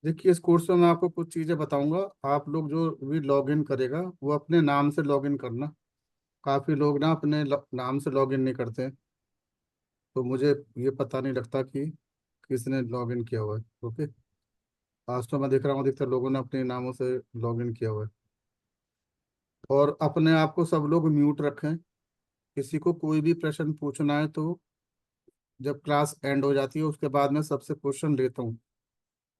देखिए, इस कोर्स में मैं आपको कुछ चीज़ें बताऊंगा। आप लोग जो भी लॉगिन करेगा वो अपने नाम से लॉगिन करना। काफ़ी लोग ना अपने नाम से लॉगिन नहीं करते हैं, तो मुझे ये पता नहीं लगता कि किसने लॉगिन किया हुआ है। ओके। आज तो मैं देख रहा हूँ अधिकतर लोगों ने अपने नामों से लॉगिन किया हुआ है। और अपने आप को सब लोग म्यूट रखें। किसी को कोई भी प्रश्न पूछना है तो जब क्लास एंड हो जाती है उसके बाद में सबसे क्वेश्चन लेता हूँ।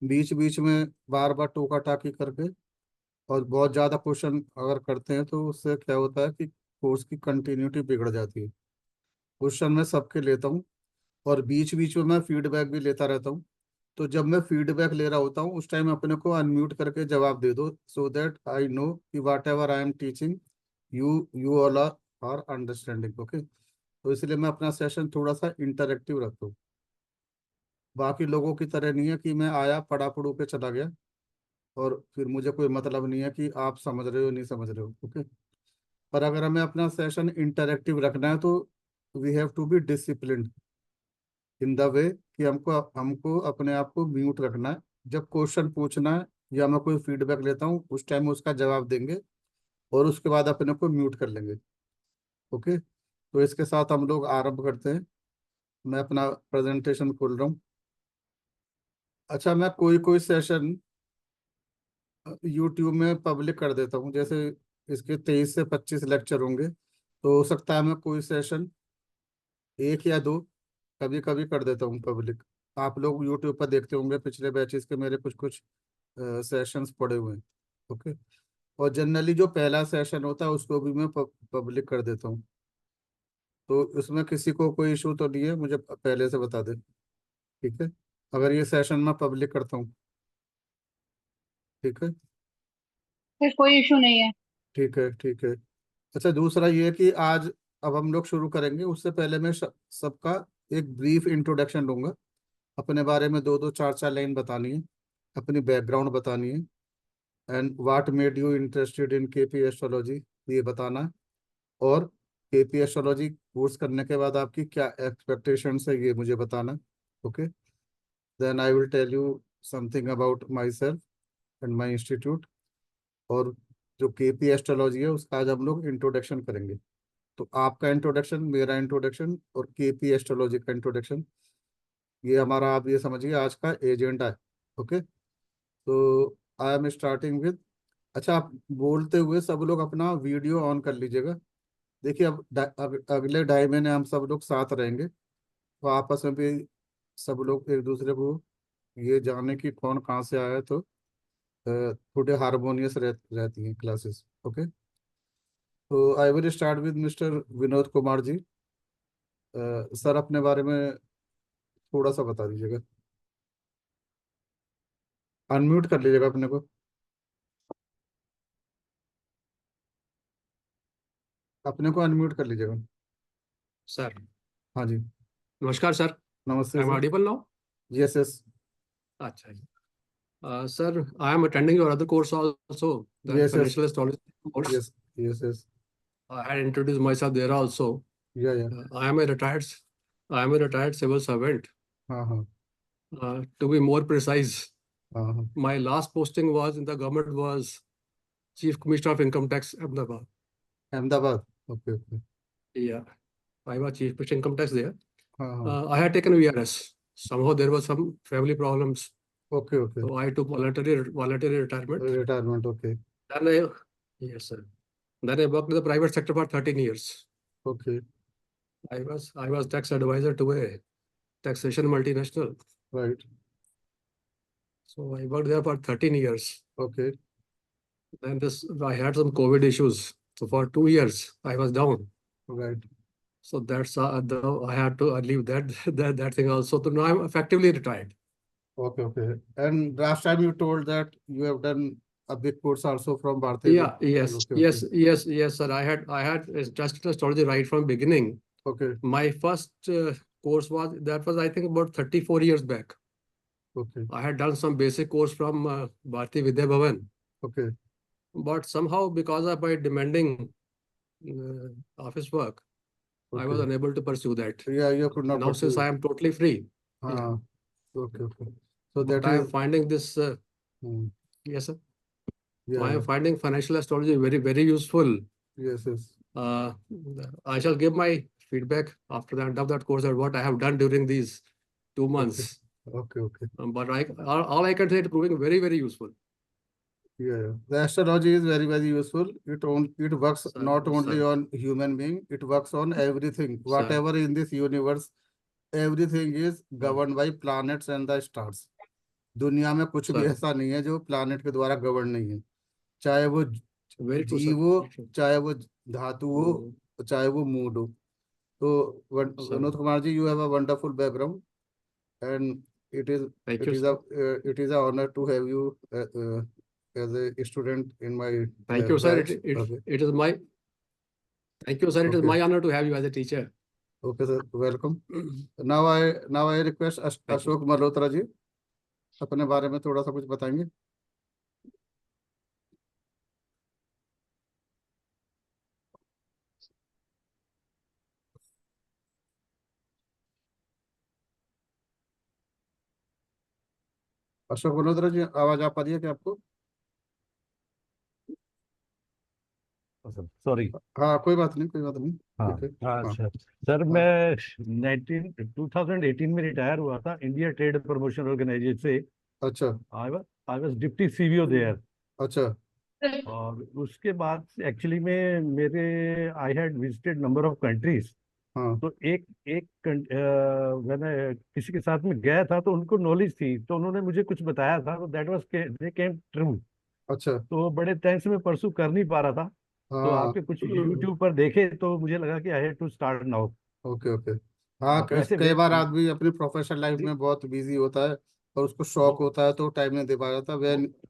बीच बीच में बार बार टोका टाकी करके और बहुत ज़्यादा क्वेश्चन अगर करते हैं तो उससे क्या होता है कि कोर्स की कंटिन्यूटी बिगड़ जाती है। क्वेश्चन मैं सबके लेता हूँ और बीच बीच में मैं फीडबैक भी लेता रहता हूँ। तो जब मैं फीडबैक ले रहा होता हूँ उस टाइम अपने को अनम्यूट करके जवाब दे दो, सो दैट आई नो कि whatever I am teaching you you all are understanding. Okay. तो इसलिए मैं अपना सेशन थोड़ा सा इंटरेक्टिव रखता हूँ। बाकी लोगों की तरह नहीं है कि मैं आया पढ़ा पढ़ू के चला गया और फिर मुझे कोई मतलब नहीं है कि आप समझ रहे हो नहीं समझ रहे हो। ओके। पर अगर हमें अपना सेशन इंटरेक्टिव रखना है तो we have to be disciplined in the way कि हमको हमको अपने आप को म्यूट रखना है। जब क्वेश्चन पूछना है या मैं कोई फीडबैक लेता हूँ उस टाइम उसका जवाब देंगे और उसके बाद अपने को म्यूट कर लेंगे। ओके। तो इसके साथ हम लोग आरंभ करते हैं। मैं अपना प्रेजेंटेशन खोल रहा हूँ। अच्छा, मैं कोई कोई सेशन यूट्यूब में पब्लिक कर देता हूँ। जैसे इसके 23 से 25 लेक्चर होंगे तो हो सकता है मैं कोई सेशन एक या दो कभी कभी कर देता हूँ पब्लिक। आप लोग यूट्यूब पर देखते होंगे पिछले बैचेस के मेरे कुछ कुछ सेशंस पड़े हुए हैं। ओके। और जनरली जो पहला सेशन होता है उसको भी मैं पब्लिक कर देता हूँ। तो उसमें किसी को कोई इशू तो नहीं है, मुझे पहले से बता दे। ठीक है। अगर ये सेशन मैं पब्लिक करता हूँ। ठीक है। फिर कोई इशू नहीं है। ठीक है। ठीक है। अच्छा, दूसरा ये है कि आज अब हम लोग शुरू करेंगे उससे पहले मैं सबका एक ब्रीफ इंट्रोडक्शन लूंगा। अपने बारे में दो दो चार चार लाइन बतानी है, अपनी बैकग्राउंड बतानी है, and what made you interested in KP astrology ये बताना है। और केपी एस्ट्रोलॉजी कोर्स करने के बाद आपकी क्या एक्सपेक्टेशंस है ये मुझे बताना है। Okay. Then I will tell you something about myself and my institute. और जो केपी एस्ट्रोलॉजी है उसका आज हम लोग इंट्रोडक्शन करेंगे। तो आपका इंट्रोडक्शन, मेरा इंट्रोडक्शन और केपी एस्ट्रोलॉजी का इंट्रोडक्शन, ये हमारा आप ये समझिए आज का एजेंडा है। ओके। तो आई एम स्टार्टिंग विद। अच्छा, आप बोलते हुए सब लोग अपना वीडियो ऑन कर लीजिएगा। देखिए, अब अगले 2.5 महीने हम सब लोग साथ रहेंगे तो आपस में भी सब लोग एक दूसरे को ये जाने कि कौन कहाँ से आया है, तो थोड़े हारमोनियस रहती हैं क्लासेस। ओके। तो I will start with mister Vinod Kumar ji. Sir, अपने बारे में थोड़ा सा बता दीजिएगा। अनम्यूट कर लीजिएगा अपने को। अपने को अनम्यूट कर लीजिएगा। Sir, हाँ जी। Namaskar, sir. नमस्ते I'm sir. audible now? Yes yes. Acha. Sir, I am attending your other course also, that yes yes. financial astrology course. Yes yes yes. I had introduced myself there also. या I am a retired civil servant. हाँ हाँ To be more precise, हाँ हाँ। my last posting was in the government was Chief Commissioner of Income Tax, Ahmedabad. Ahmedabad. Okay okay. Yeah, I was Chief Commissioner Income Tax there. हाँ हाँ। I had taken VRS. Somehow there was some family problems, okay okay. so I took voluntary retirement. Retirement. Okay Then I, yes, sir. Then I worked in the private sector for 13 years. Okay. I was tax advisor to a taxation multinational. Right. So I worked there for 13 years. Okay. Then this I had some COVID issues. So for 2 years I was down. Right. So that's I had to leave that that thing also. So now I'm effectively retired. Okay okay. And last time you told that you have done a big course also from Bharti Yeah, yes, okay okay. yes, yes, yes, sir. I had just astrology right from beginning. Okay My first course was I think about 34 years back. Okay I had done some basic course from Bharati Vidya Bhavan, okay but somehow because of my demanding office work, I okay. was unable to pursue that. या you could not Now, since pursue. I am totally free, yeah, हाँ। Okay okay. So but that I am is. finding this. Hmm. Yes, sir. So Yeah, I yeah. am finding financial astrology very, very useful. Yes, yes. Uh, I shall give my feedback after the end of that course, or what I have done during these 2 Okay. months. Okay, okay. But all I can say, it's proving very, very useful. Yeah, yeah. The astrology is very, very useful. It works Sir, not only sir, on human being, it works on everything. sir. Whatever in this universe, everything is Hmm. governed by planets and the stars. दुनिया में कुछ भी Sir, ऐसा नहीं है जो planet के द्वारा गवर्न नहीं है, चाहे वो very true, sir. जीव हो, Very true. चाहे वो धातु Hmm. हो, चाहे वो मूड हो. तो Sir, Vinod Kumar ji, you have a wonderful background, and it is thank it you, is sir. a honor to have you as a student in my Thank you, sir. batch. Okay. It is my Thank you, sir. It is Okay. my honor to have you as a teacher. Okay, sir. Welcome. Now I request Thank you, sir. Ashok Malhotra ji, अपने बारे में थोड़ा सा कुछ बताएंगे. अशोक मल्होत्रा जी, आवाज आ पा रही है क्या आपको? सॉरी। हाँ, कोई बात नहीं, कोई बात नहीं. हाँ ठीक है. हाँ हाँ, सर। सर हाँ. मैं 2018 में रिटायर हुआ था इंडिया ट्रेड प्रमोशन ऑर्गेनाइजेशन से। अच्छा, I was deputy CEO there. अच्छा. और उसके बाद एक्चुअली में मेरे I had visited number of countries. हाँ, तो एक एक मैंने किसी के साथ में गया था तो उनको नॉलेज थी, तो उन्होंने मुझे कुछ बताया था, तो that was they came true. अच्छा. तो बड़े टाइम से मैं परसू कर नहीं पा रहा था, तो हाँ. आपके कुछ यूट्यूब पर देखे तो मुझे लगा कि I have to start now. Okay, okay. हाँ, वैसे कई वे बार आदमी अपनी प्रोफेशनल लाइफ जी में बहुत बिजी होता है और उसको जी शौक होता है, तो टाइम नहीं दे पा रहा था.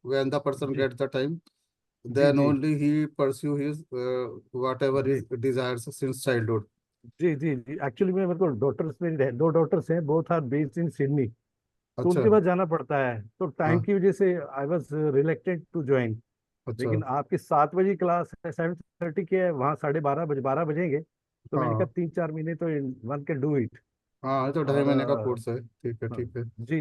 when the person जी gets the time, जी then जी only he pursue his whatever जी his desires since childhood. जी जी जी एक्चुअली में मेरे को डॉटर्स मेरी दो डॉटर्स हैं, both are based in Sydney. तो अच्छा. उनके पास जाना पड़ता है, तो टाइम हाँ. की वजह से I was reluctant to join. अच्छा. लेकिन आपकी 7 बजे क्लास है, 7:30 की है, वहाँ 12:30 बजेंगे। तो मैंने कहा हाँ, 3-4 महीने तो वन कैन डू इट। हाँ, ये तो ढाई और महीने का कोर्स है. ठीक है, हाँ, ठीक है. जी।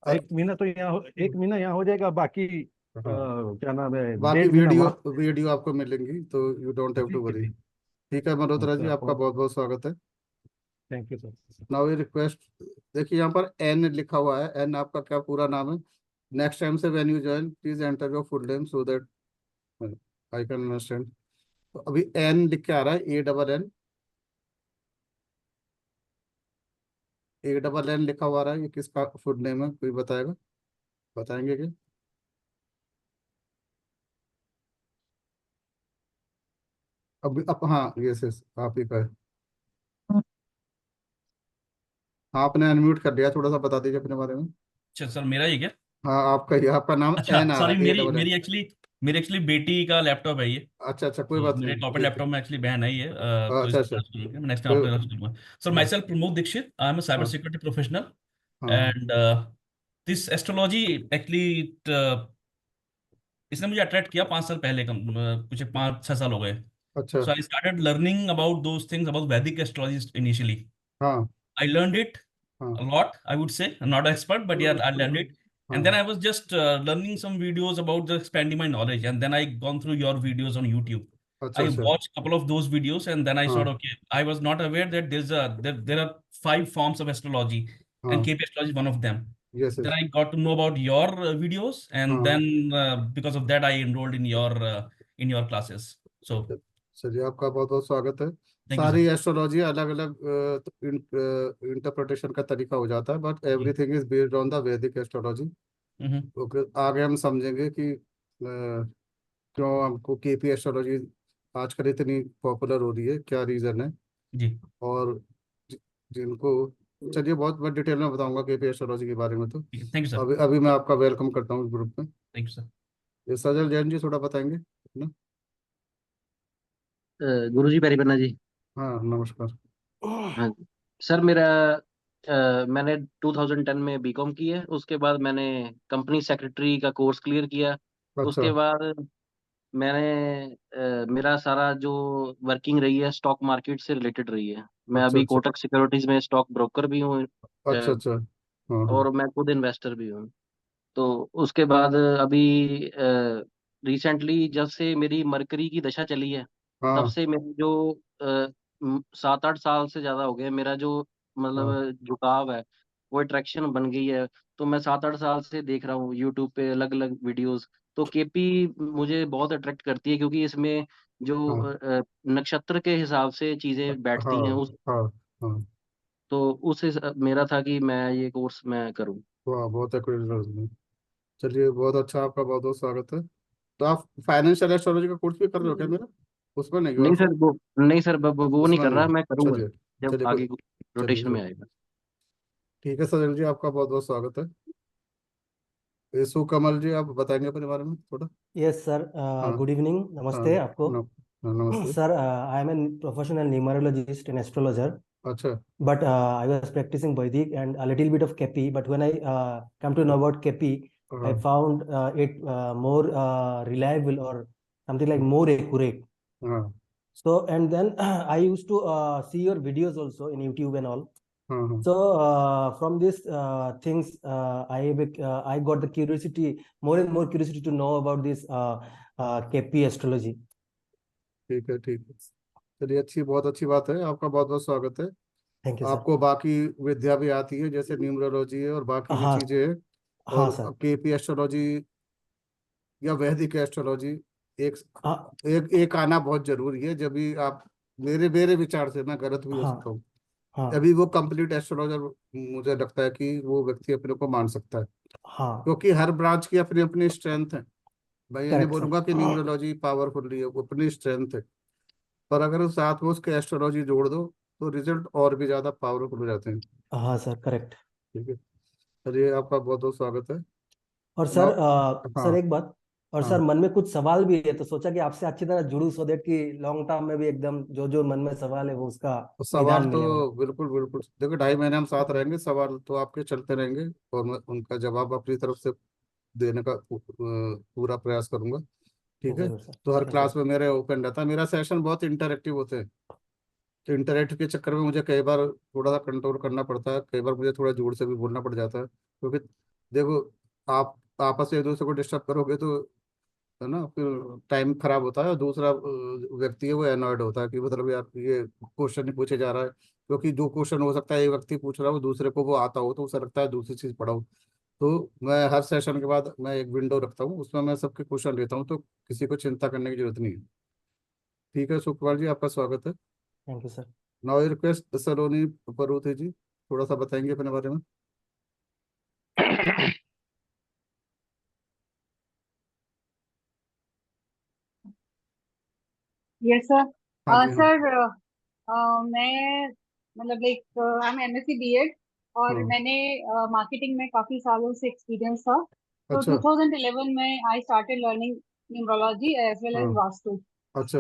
अ, 1 महीना तो एक महीना यहाँ हो जाएगा, बाकी हाँ, क्या नाम है, बाकी 1.5 महीना वीडियो वहाँ। वीडियो आपको मिलेंगी, तो you don't have ji to ji worry. Ji. ठीक है मल्होत्रा जी, अच्छा, आपका बहुत बहुत स्वागत है. Thank you sir. नाउ ये रिक्वेस्ट, देखिए यहाँ पर एन लिखा हुआ है. एन आपका क्या पूरा नाम है? नेक्स्ट टाइम से when you join, please enter your full name so that I can understand. तो अभी एन लिख के आ रहा है, ANN. ANN लिखा हुआ आ रहा है, ये किसका फुल नेम है, कोई बताएगा? बताएंगे क्या? अभी अब, हाँ, यस यस, आप ही का है. हाँ, आपने अनम्यूट कर दिया, थोड़ा सा बता दीजिए अपने बारे में. अच्छा सर, मेरा ही क्या? हाँ, आपका ही, आपका नाम अच्छा एन आ रहा सॉरी, है, ए मेरी डबल एन. मेरी एक्चुअली बेटी का लैपटॉप है ये। अच्छा, अच्छा, कोई तो बात मेरे नहीं, टॉप एंड ठीक है. लैपटॉप में एक्चुअली बैन है ये, तो अच्छा, इस अच्छा. क्लास करूंगा मैं नेक्स्ट टाइम आपके कोई. क्लास करूंगा। सर माई हाँ, self Pramod Dikshit, I am a cyber हाँ, सिक्योरिटी प्रोफेशनल हाँ. एंड दिस एस्ट्रोलॉजी एक्चुअली इसने मुझे अट्रैक्ट किया 5 साल पहले, कुछ 5-6 साल हो गए। अच्छा. So I started learning about those things about Vedic astrology initially. हाँ, I learned it हाँ, a lot, I would say. I'm not an expert, but yeah, I learned it. And then हाँ. I was just learning some videos about just expanding my knowledge. And then I gone through your videos on YouTube. अच्छा, I अच्छा. watched a couple of those videos, and then I हाँ, thought, okay, I was not aware that there are 5 forms of astrology, and हाँ. KP astrology is one of them. Yes Then yes. I got to know about your videos, and हाँ. then because of that, I enrolled in your classes. So चलिए, आपका बहुत बहुत स्वागत है. thank you, sir. सारी astrology अलग अलग इंटरप्रिटेशन का तरीका हो जाता है, बट जी। Everything is based on the Vedic astrology. Mm-hmm. Okay, आगे हम समझेंगे कि क्यों हमको केपी एस्ट्रोलॉजी आजकल इतनी पॉपुलर हो रही है, क्या रीज़न है. जी। और जिनको, चलिए, बहुत बहुत डिटेल में बताऊंगा केपी एस्ट्रोलॉजी के बारे में. तो थैंक यू सर। अभी अभी मैं आपका वेलकम करता हूँ इस ग्रुप में. Thank you sir. ये सजल जैन जी, थोड़ा बताएंगे ना? गुरुजी पैरिपन्ना जी। हाँ, नमस्कार. हाँ सर, मैंने 2010 में बीकॉम की है। उसके बाद मैंने कंपनी सेक्रेटरी का कोर्स क्लियर किया। अच्छा, उसके बाद मेरा सारा जो वर्किंग रही है स्टॉक मार्केट से रिलेटेड रही है। मैं अच्छा, अभी अच्छा, कोटक सिक्योरिटीज में स्टॉक ब्रोकर भी हूँ, अच्छा, अच्छा. हाँ, हाँ. और मैं खुद इन्वेस्टर भी हूँ। तो उसके बाद अभी रिसेंटली जब से मेरी मरकरी की दशा चली है, तब हाँ से मेरे जो 7-8 साल से ज्यादा हो गए, मेरा जो हाँ मतलब झुकाव है, वो अट्रैक्शन बन गई है। तो मैं 7-8 साल से देख रहा हूँ यूट्यूब पे अलग अलग वीडियोस। तो केपी मुझे बहुत अट्रैक्ट करती है, क्योंकि इसमें जो हाँ नक्षत्र के हिसाब से चीजें हाँ बैठती हैं उस, हाँ हाँ। तो मेरा था कि मैं ये कोर्स मैं करूँ। वाह, बहुत एक्यूरेट। चलिए, बहुत अच्छा, आपका बहुत बहुत स्वागत है। तो आप फाइनेंशियल एस्ट्रोलॉजी का कोर्स भी कर रहे हो क्या मेरा? उसमें नहीं हो नहीं आप? सर, वो नहीं सर, वो नहीं उसमें कर नहीं रहा, हो? मैं करूंगा चलिए। जब चलिए कोई। आगे चलिए रोटेशन कोई। में आएगा। ठीक है सर जी, आपका बहुत बहुत स्वागत है। यशु कमल जी, आप बताएंगे अपने बारे में थोड़ा? यस सर, हाँ गुड इवनिंग, हाँ। नमस्ते आपको। नमस्ते। Sir, I am N professional numerologist and astrologer, अच्छा। but I was practicing Vedic and a little bit of Kepi. But when I come to know हाँ about Kepi, I हाँ found it more reliable, or something like more accurate. हाँ So, and then I used to see your videos also in YouTube and all. हाँ हाँ। So from these things, I got the curiosity, more and more curiosity to know about this Kepi astrology. ठीक है, ठीक है। चलिए, अच्छी, बहुत अच्छी बात है, आपका बहुत बहुत स्वागत है। Thank you, sir. आपको बाकी विद्या भी आती है, जैसे न्यूमरोलॉजी है और बाकी भी हाँ चीजें हैं। हाँ और सर। केपी एस्ट्रोलॉजी या वैदिक एस्ट्रोलॉजी एक हाँ एक एक आना बहुत जरूरी है। जब भी आप, मेरे मेरे विचार से, मैं गलत भी हो हाँ सकता हूँ, हाँ अभी वो कंप्लीट एस्ट्रोलॉजर मुझे लगता है कि वो व्यक्ति अपने को मान सकता है। हाँ। क्योंकि हर ब्रांच की अपनी अपनी स्ट्रेंथ है। मैं ये नहीं करेक्ट सर। बोलूंगा कि न्यूमरोलॉजी पावरफुल है, वो अपनी स्ट्रेंथ है। पर अगर उस साथ में उसके एस्ट्रोलॉजी जोड़ दो तो रिजल्ट और भी ज्यादा पावरफुल हो जाते हैं। हाँ सर, करेक्ट। ठीक है। चलिए, आपका बहुत बहुत स्वागत है। और ना। सर, हाँ सर एक बात, और सर हाँ। मन में कुछ सवाल भी है, तो सोचा कि आपसे अच्छी तरह जुड़ूं, सो दैट कि लॉन्ग टर्म में भी एकदम जो जो मन में सवाल है वो उसका तो निदान सवाल मिले मुझे। तो बिल्कुल बिल्कुल, देखो 2.5 महीने हम साथ रहेंगे, सवाल तो आपके चलते रहेंगे। और मैं उनका जवाब अपनी तरफ से देने का पूरा प्रयास करूंगा। ठीक है। जरूर सर। तो हर थैंक यू। क्लास में मेरे ओपन रहता है, मेरा सेशन बहुत इंटरेक्टिव होते हैं। तो इंटरेक्ट के चक्कर में मुझे कई बार थोड़ा सा कंट्रोल करना पड़ता है, कई बार मुझे थोड़ा जोर से भी बोलना पड़ जाता है, क्योंकि देखो, आप आपस में एक दूसरे को डिस्टर्ब करोगे तो, है ना, फिर टाइम खराब होता है। और दूसरा व्यक्ति है वो अनॉयड होता है कि मतलब यार ये क्वेश्चन नहीं पूछे जा रहा है। क्योंकि जो क्वेश्चन हो सकता है एक व्यक्ति पूछ रहा हो, दूसरे को वो आता हो, तो उसे लगता है दूसरी चीज पढ़ाओ। तो मैं हर सेशन के बाद मैं एक विंडो रखता हूँ, उसमें मैं सबके क्वेश्चन लेता हूँ, तो किसी को चिंता करने की जरूरत नहीं है। ठीक है सुखपाल जी, आपका स्वागत है। Thank you sir. Now request Saloni Paruthi ji, थोड़ा सा बताएंगे अपने बारे में? Yes sir. हाँ जी हाँ। सर, मैं मतलब like I am MSc BEd, और हाँ। मैंने मार्केटिंग में काफी सालों से एक्सपीरियंस था। तो अच्छा। 2011 में I started learning numerology as well as हाँ। वास्तु। अच्छा।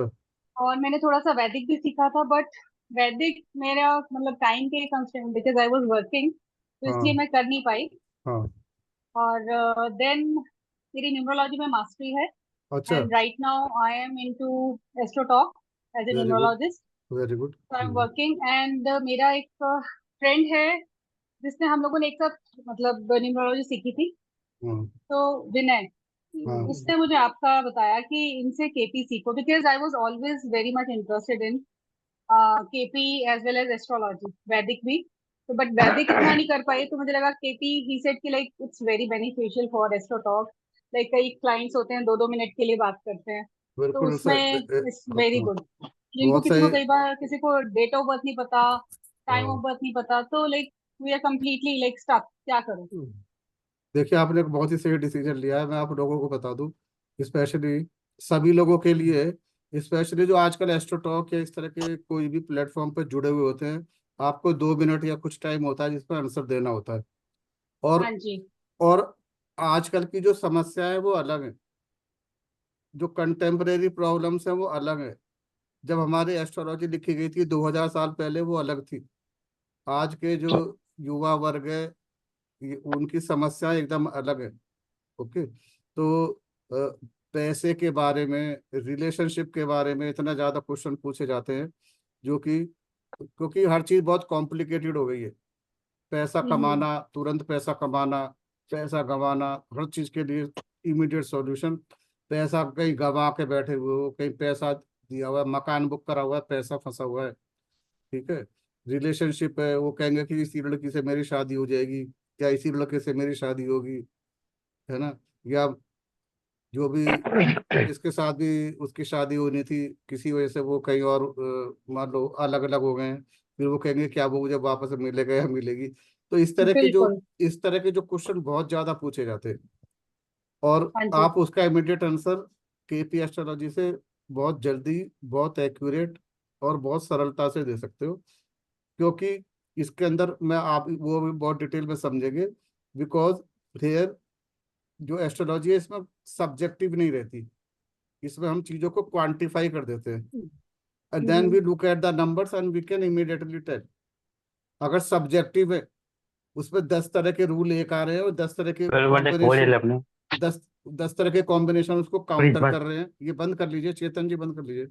और मैंने थोड़ा सा वैदिक भी सीखा था, बट वैदिक मेरा मतलब टाइम के constraint, because I was working, तो इसलिए हाँ मैं कर नहीं पाई। हाँ। और देन मेरी न्यूमरोलॉजी में मास्टरी है, अच्छा। And right now I am into Astrotalk as a very good. Numerologist. Very good. So I'm working, and मेरा एक फ्रेंड है जिसने, हम लोगों ने एक साथ मतलब न्यूमरोलॉजी सीखी थी, हाँ तो विनय, हाँ। उसने मुझे आपका बताया कि इनसे केपी सीखो, because I was always very much interested in KP as well as astrology, Vedic भी। तो बट वैदिक इतना नहीं कर पाई, तो मुझे लगा केपी, ही सेड कि like it's very beneficial for AstroTalk. Like कई क्लाइंट्स होते हैं 2-2 मिनट के लिए बात करते हैं, तो बिल्कुल उसमें इट्स वेरी हाँ, गुड। जिनको बहुत किसी को सही। कई बार किसी को डेट ऑफ बर्थ नहीं पता, टाइम हाँ। ऑफ बर्थ नहीं पता, तो like we are completely like stuck, क्या करूं। देखिए, आपने एक बहुत ही सही डिसीजन लिया है, मैं आप लोगों को बता दूं, स्पेशली सभी लोगों के लिए, स्पेशली जो आजकल एस्ट्रोटॉक या इस तरह के कोई भी प्लेटफॉर्म पर जुड़े हुए होते हैं। आपको 2 मिनट या कुछ टाइम होता है जिस पर आंसर देना होता है। हाँ और जी। और आजकल की जो समस्या है वो अलग है, जो कंटेम्परेरी प्रॉब्लम्स हैं वो अलग है। जब हमारी एस्ट्रोलॉजी लिखी गई थी 2000 साल पहले, वो अलग थी। आज के जो युवा वर्ग है, उनकी समस्या एकदम अलग है। ओके। तो पैसे के बारे में, रिलेशनशिप के बारे में इतना ज्यादा क्वेश्चन पूछे जाते हैं, जो कि क्योंकि हर चीज बहुत कॉम्प्लिकेटेड हो गई है। पैसा हम्म। कमाना, तुरंत पैसा कमाना, पैसा गंवाना, हर चीज के लिए इमीडिएट सॉल्यूशन। पैसा कहीं गंवा के बैठे हुए हो, कहीं पैसा दिया हुआ है, मकान बुक करा हुआ है, पैसा फंसा हुआ है, ठीक है। रिलेशनशिप है, वो कहेंगे कि इसी लड़की से मेरी शादी हो जाएगी या इसी लड़के से मेरी शादी होगी, है ना। या जो भी जिसके साथ भी उसकी शादी होनी थी, किसी वजह से वो कहीं और मान लो अलग अलग हो गए हैं, फिर वो कहेंगे क्या वो मुझे वापस मिलेगा या मिलेगी। तो बिल्कुल। इस तरह के जो क्वेश्चन बहुत ज्यादा पूछे जाते हैं, और हाँ जी। आप उसका इमीडिएट आंसर केपी एस्ट्रोलॉजी से बहुत जल्दी, बहुत एक्यूरेट और बहुत सरलता से दे सकते हो, क्योंकि इसके अंदर मैं आप वो भी बहुत डिटेल में समझेंगे, बिकॉज देयर जो एस्ट्रोलॉजी है इसमें सब्जेक्टिव नहीं रहती, इसमें हम चीजों को क्वांटिफाई कर देते हैं, and then we look at the numbers and we can immediately tell. अगर सब्जेक्टिव है, उसमें 10 तरह के रूल एक आ रहे हैं और 10 तरह के कॉम्बिनेशन, 10 तरह के कॉम्बिनेशन उसको काउंटर कर रहे हैं। ये बंद कर लीजिए चेतन जी, बंद कर लीजिए।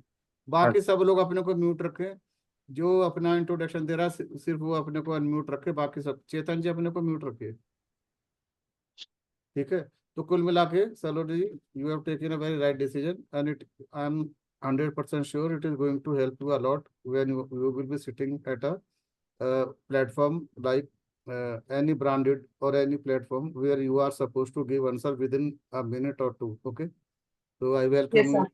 बाकी सब लोग अपने को म्यूट रखें, जो अपना इंट्रोडक्शन दे रहा है सिर्फ वो अपने को अनम्यूट रखे, बाकी सब चेतन जी अपने को म्यूट रखिए, ठीक है। तो कुल मिला के Saloni ji, you have taken a very right decision and it I am 100% sure it is going to help you a lot when you will be sitting at a platform like any branded or any platform where you are supposed to give answer within a minute or two, okay? So I yes welcome you। Sir.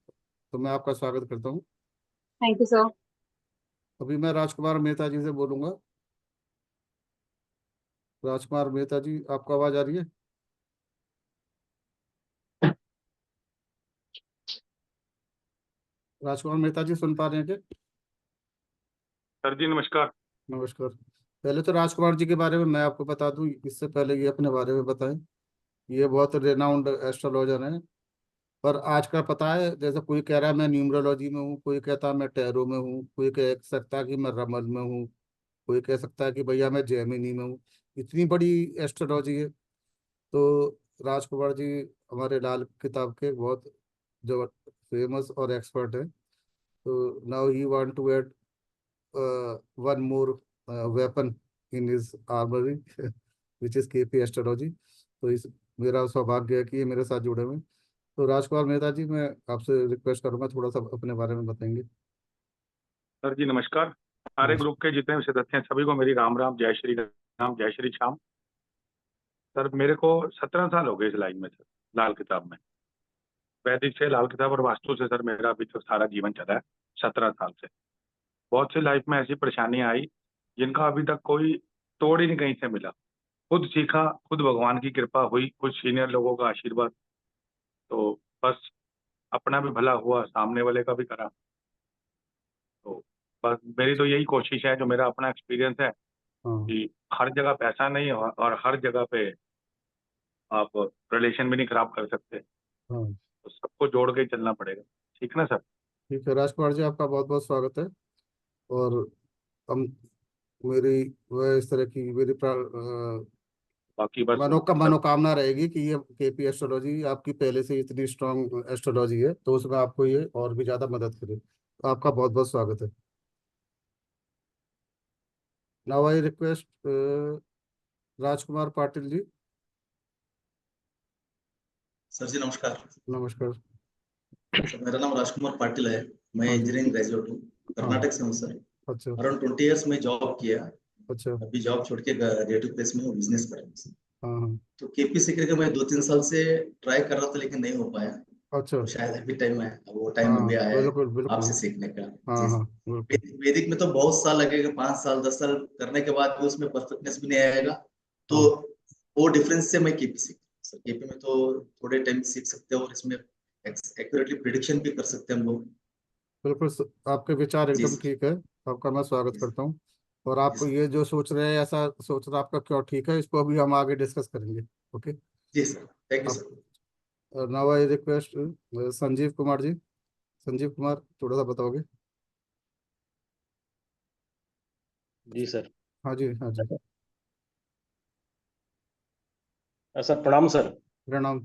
तो मैं आपका स्वागत करता हूँ। Thank you sir. अभी मैं राजकुमार मेहता जी से बोलूंगा। राजकुमार मेहता जी, आपको आवाज आ रही है? राजकुमार मेहता जी सुन पा रहे हैं क्या? सर जी नमस्कार। नमस्कार। पहले तो राजकुमार जी के बारे में मैं आपको बता दूं, इससे पहले ये अपने बारे में बताएं। ये बहुत रेनाउंड एस्ट्रोलॉजर हैं, पर आज का पता है, जैसे कोई कह रहा है मैं न्यूमरोलॉजी में हूँ, कोई कहता है मैं टैरो में हूँ, कोई कह सकता है कि मैं रमल में हूँ, कोई कह सकता है कि भैया मैं जेमिनी में हूँ। इतनी बड़ी एस्ट्रोलॉजी है। तो राजकुमार जी हमारे लाल किताब के बहुत जो फेमस और एक्सपर्ट है। तो now he want to add one more weapon in his armoury which is KP astrology. तो इस मेरा सौभाग्य है कि ये मेरे साथ जुड़े हुए हैं। तो राजकुमार मेहता जी, मैं आपसे रिक्वेस्ट करूंगा थोड़ा सा अपने बारे में बताएंगे। सर जी नमस्कार। सारे ग्रुप के जितने भी सदस्य हैं सभी को मेरी राम राम, जय श्री राम, जय श्री श्याम। सर मेरे को 17 साल हो गए इस लाइन में सर, लाल किताब में। वैदिक से, लाल किताब और वास्तु से सर मेरा अभी तक सारा जीवन चला है 17 साल से। बहुत सी लाइफ में ऐसी परेशानियां आई जिनका अभी तक कोई तोड़ ही नहीं कहीं से मिला। खुद सीखा, खुद भगवान की कृपा हुई, कुछ सीनियर लोगों का आशीर्वाद, तो बस अपना भी भला हुआ, सामने वाले का भी करा। तो बस मेरी तो यही कोशिश है, जो मेरा अपना एक्सपीरियंस है, हाँ कि हर जगह पैसा नहीं और हर जगह पे आप रिलेशन भी नहीं खराब कर सकते, हाँ। तो सबको जोड़ के ही चलना पड़ेगा। ठीक ना सर? ठीक है राजकुमार जी, आपका बहुत बहुत स्वागत है। और हम मेरी वह इस तरह की मेरी बाकी बस सर, मनोकामना रहेगी कि ये केपी एस्ट्रोलॉजी आपकी पहले से इतनी स्ट्रांग एस्ट्रोलॉजी है, तो उसमें आपको ये और भी ज्यादा मदद करे। तो आपका बहुत बहुत स्वागत है। Now I request Rajkumar Patil ji. Sir जी नमस्कार। नमस्कार। सर मेरा नाम राजकुमार पाटिल है। मैं हाँ जी। इंजीनियरिंग ग्रेजुएट हूँ, हाँ। कर्नाटक से हूँ सर। अच्छा। अराउंड 20 इयर्स में जॉब किया। अच्छा। अभी जॉब छोड़ के क्रिएटिव प्लेस में बिजनेस कर रहा हूँ सर। हाँ हाँ। तो केपी सीखने का मैं 2-3 साल से ट्राई कर रहा था, लेकिन नहीं हो पाया। अच्छा। तो शायद अभी टाइम है, अब वो टाइम हाँ अभी आया है बिल्कुल बिल्कुल। आपसे सीखने का। हाँ जी हाँ सर। बिल्कुल। वैदिक में तो बहुत साल लगेगा, 5 साल 10 साल करने के बाद भी उसमें परफेक्टनेस भी नहीं आएगा। तो हाँ वो डिफरेंस से मैं केपी सीख सर। केपी में तो थोड़े टाइम सीख सकते हैं और इसमें एक्यूरेटली प्रिडिक्शन भी कर सकते हैं हम लोग। बिल्कुल, आपके विचार जी एकदम सर। ठीक है। आपका मैं स्वागत जी सर। करता हूँ। और जी आप सर। ये जो सोच रहे हैं, ऐसा सोचना आपका क्यों ठीक है, इसको अभी हम आगे डिस्कस करेंगे। ओके। जी सर। थैंक यू आप sir. Now I request Sanjeev Kumar ji. Sanjeev Kumar, थोड़ा सा बताओगे? जी सर। हाँ जी, हाँ जी। सर प्रणाम सर। प्रणाम।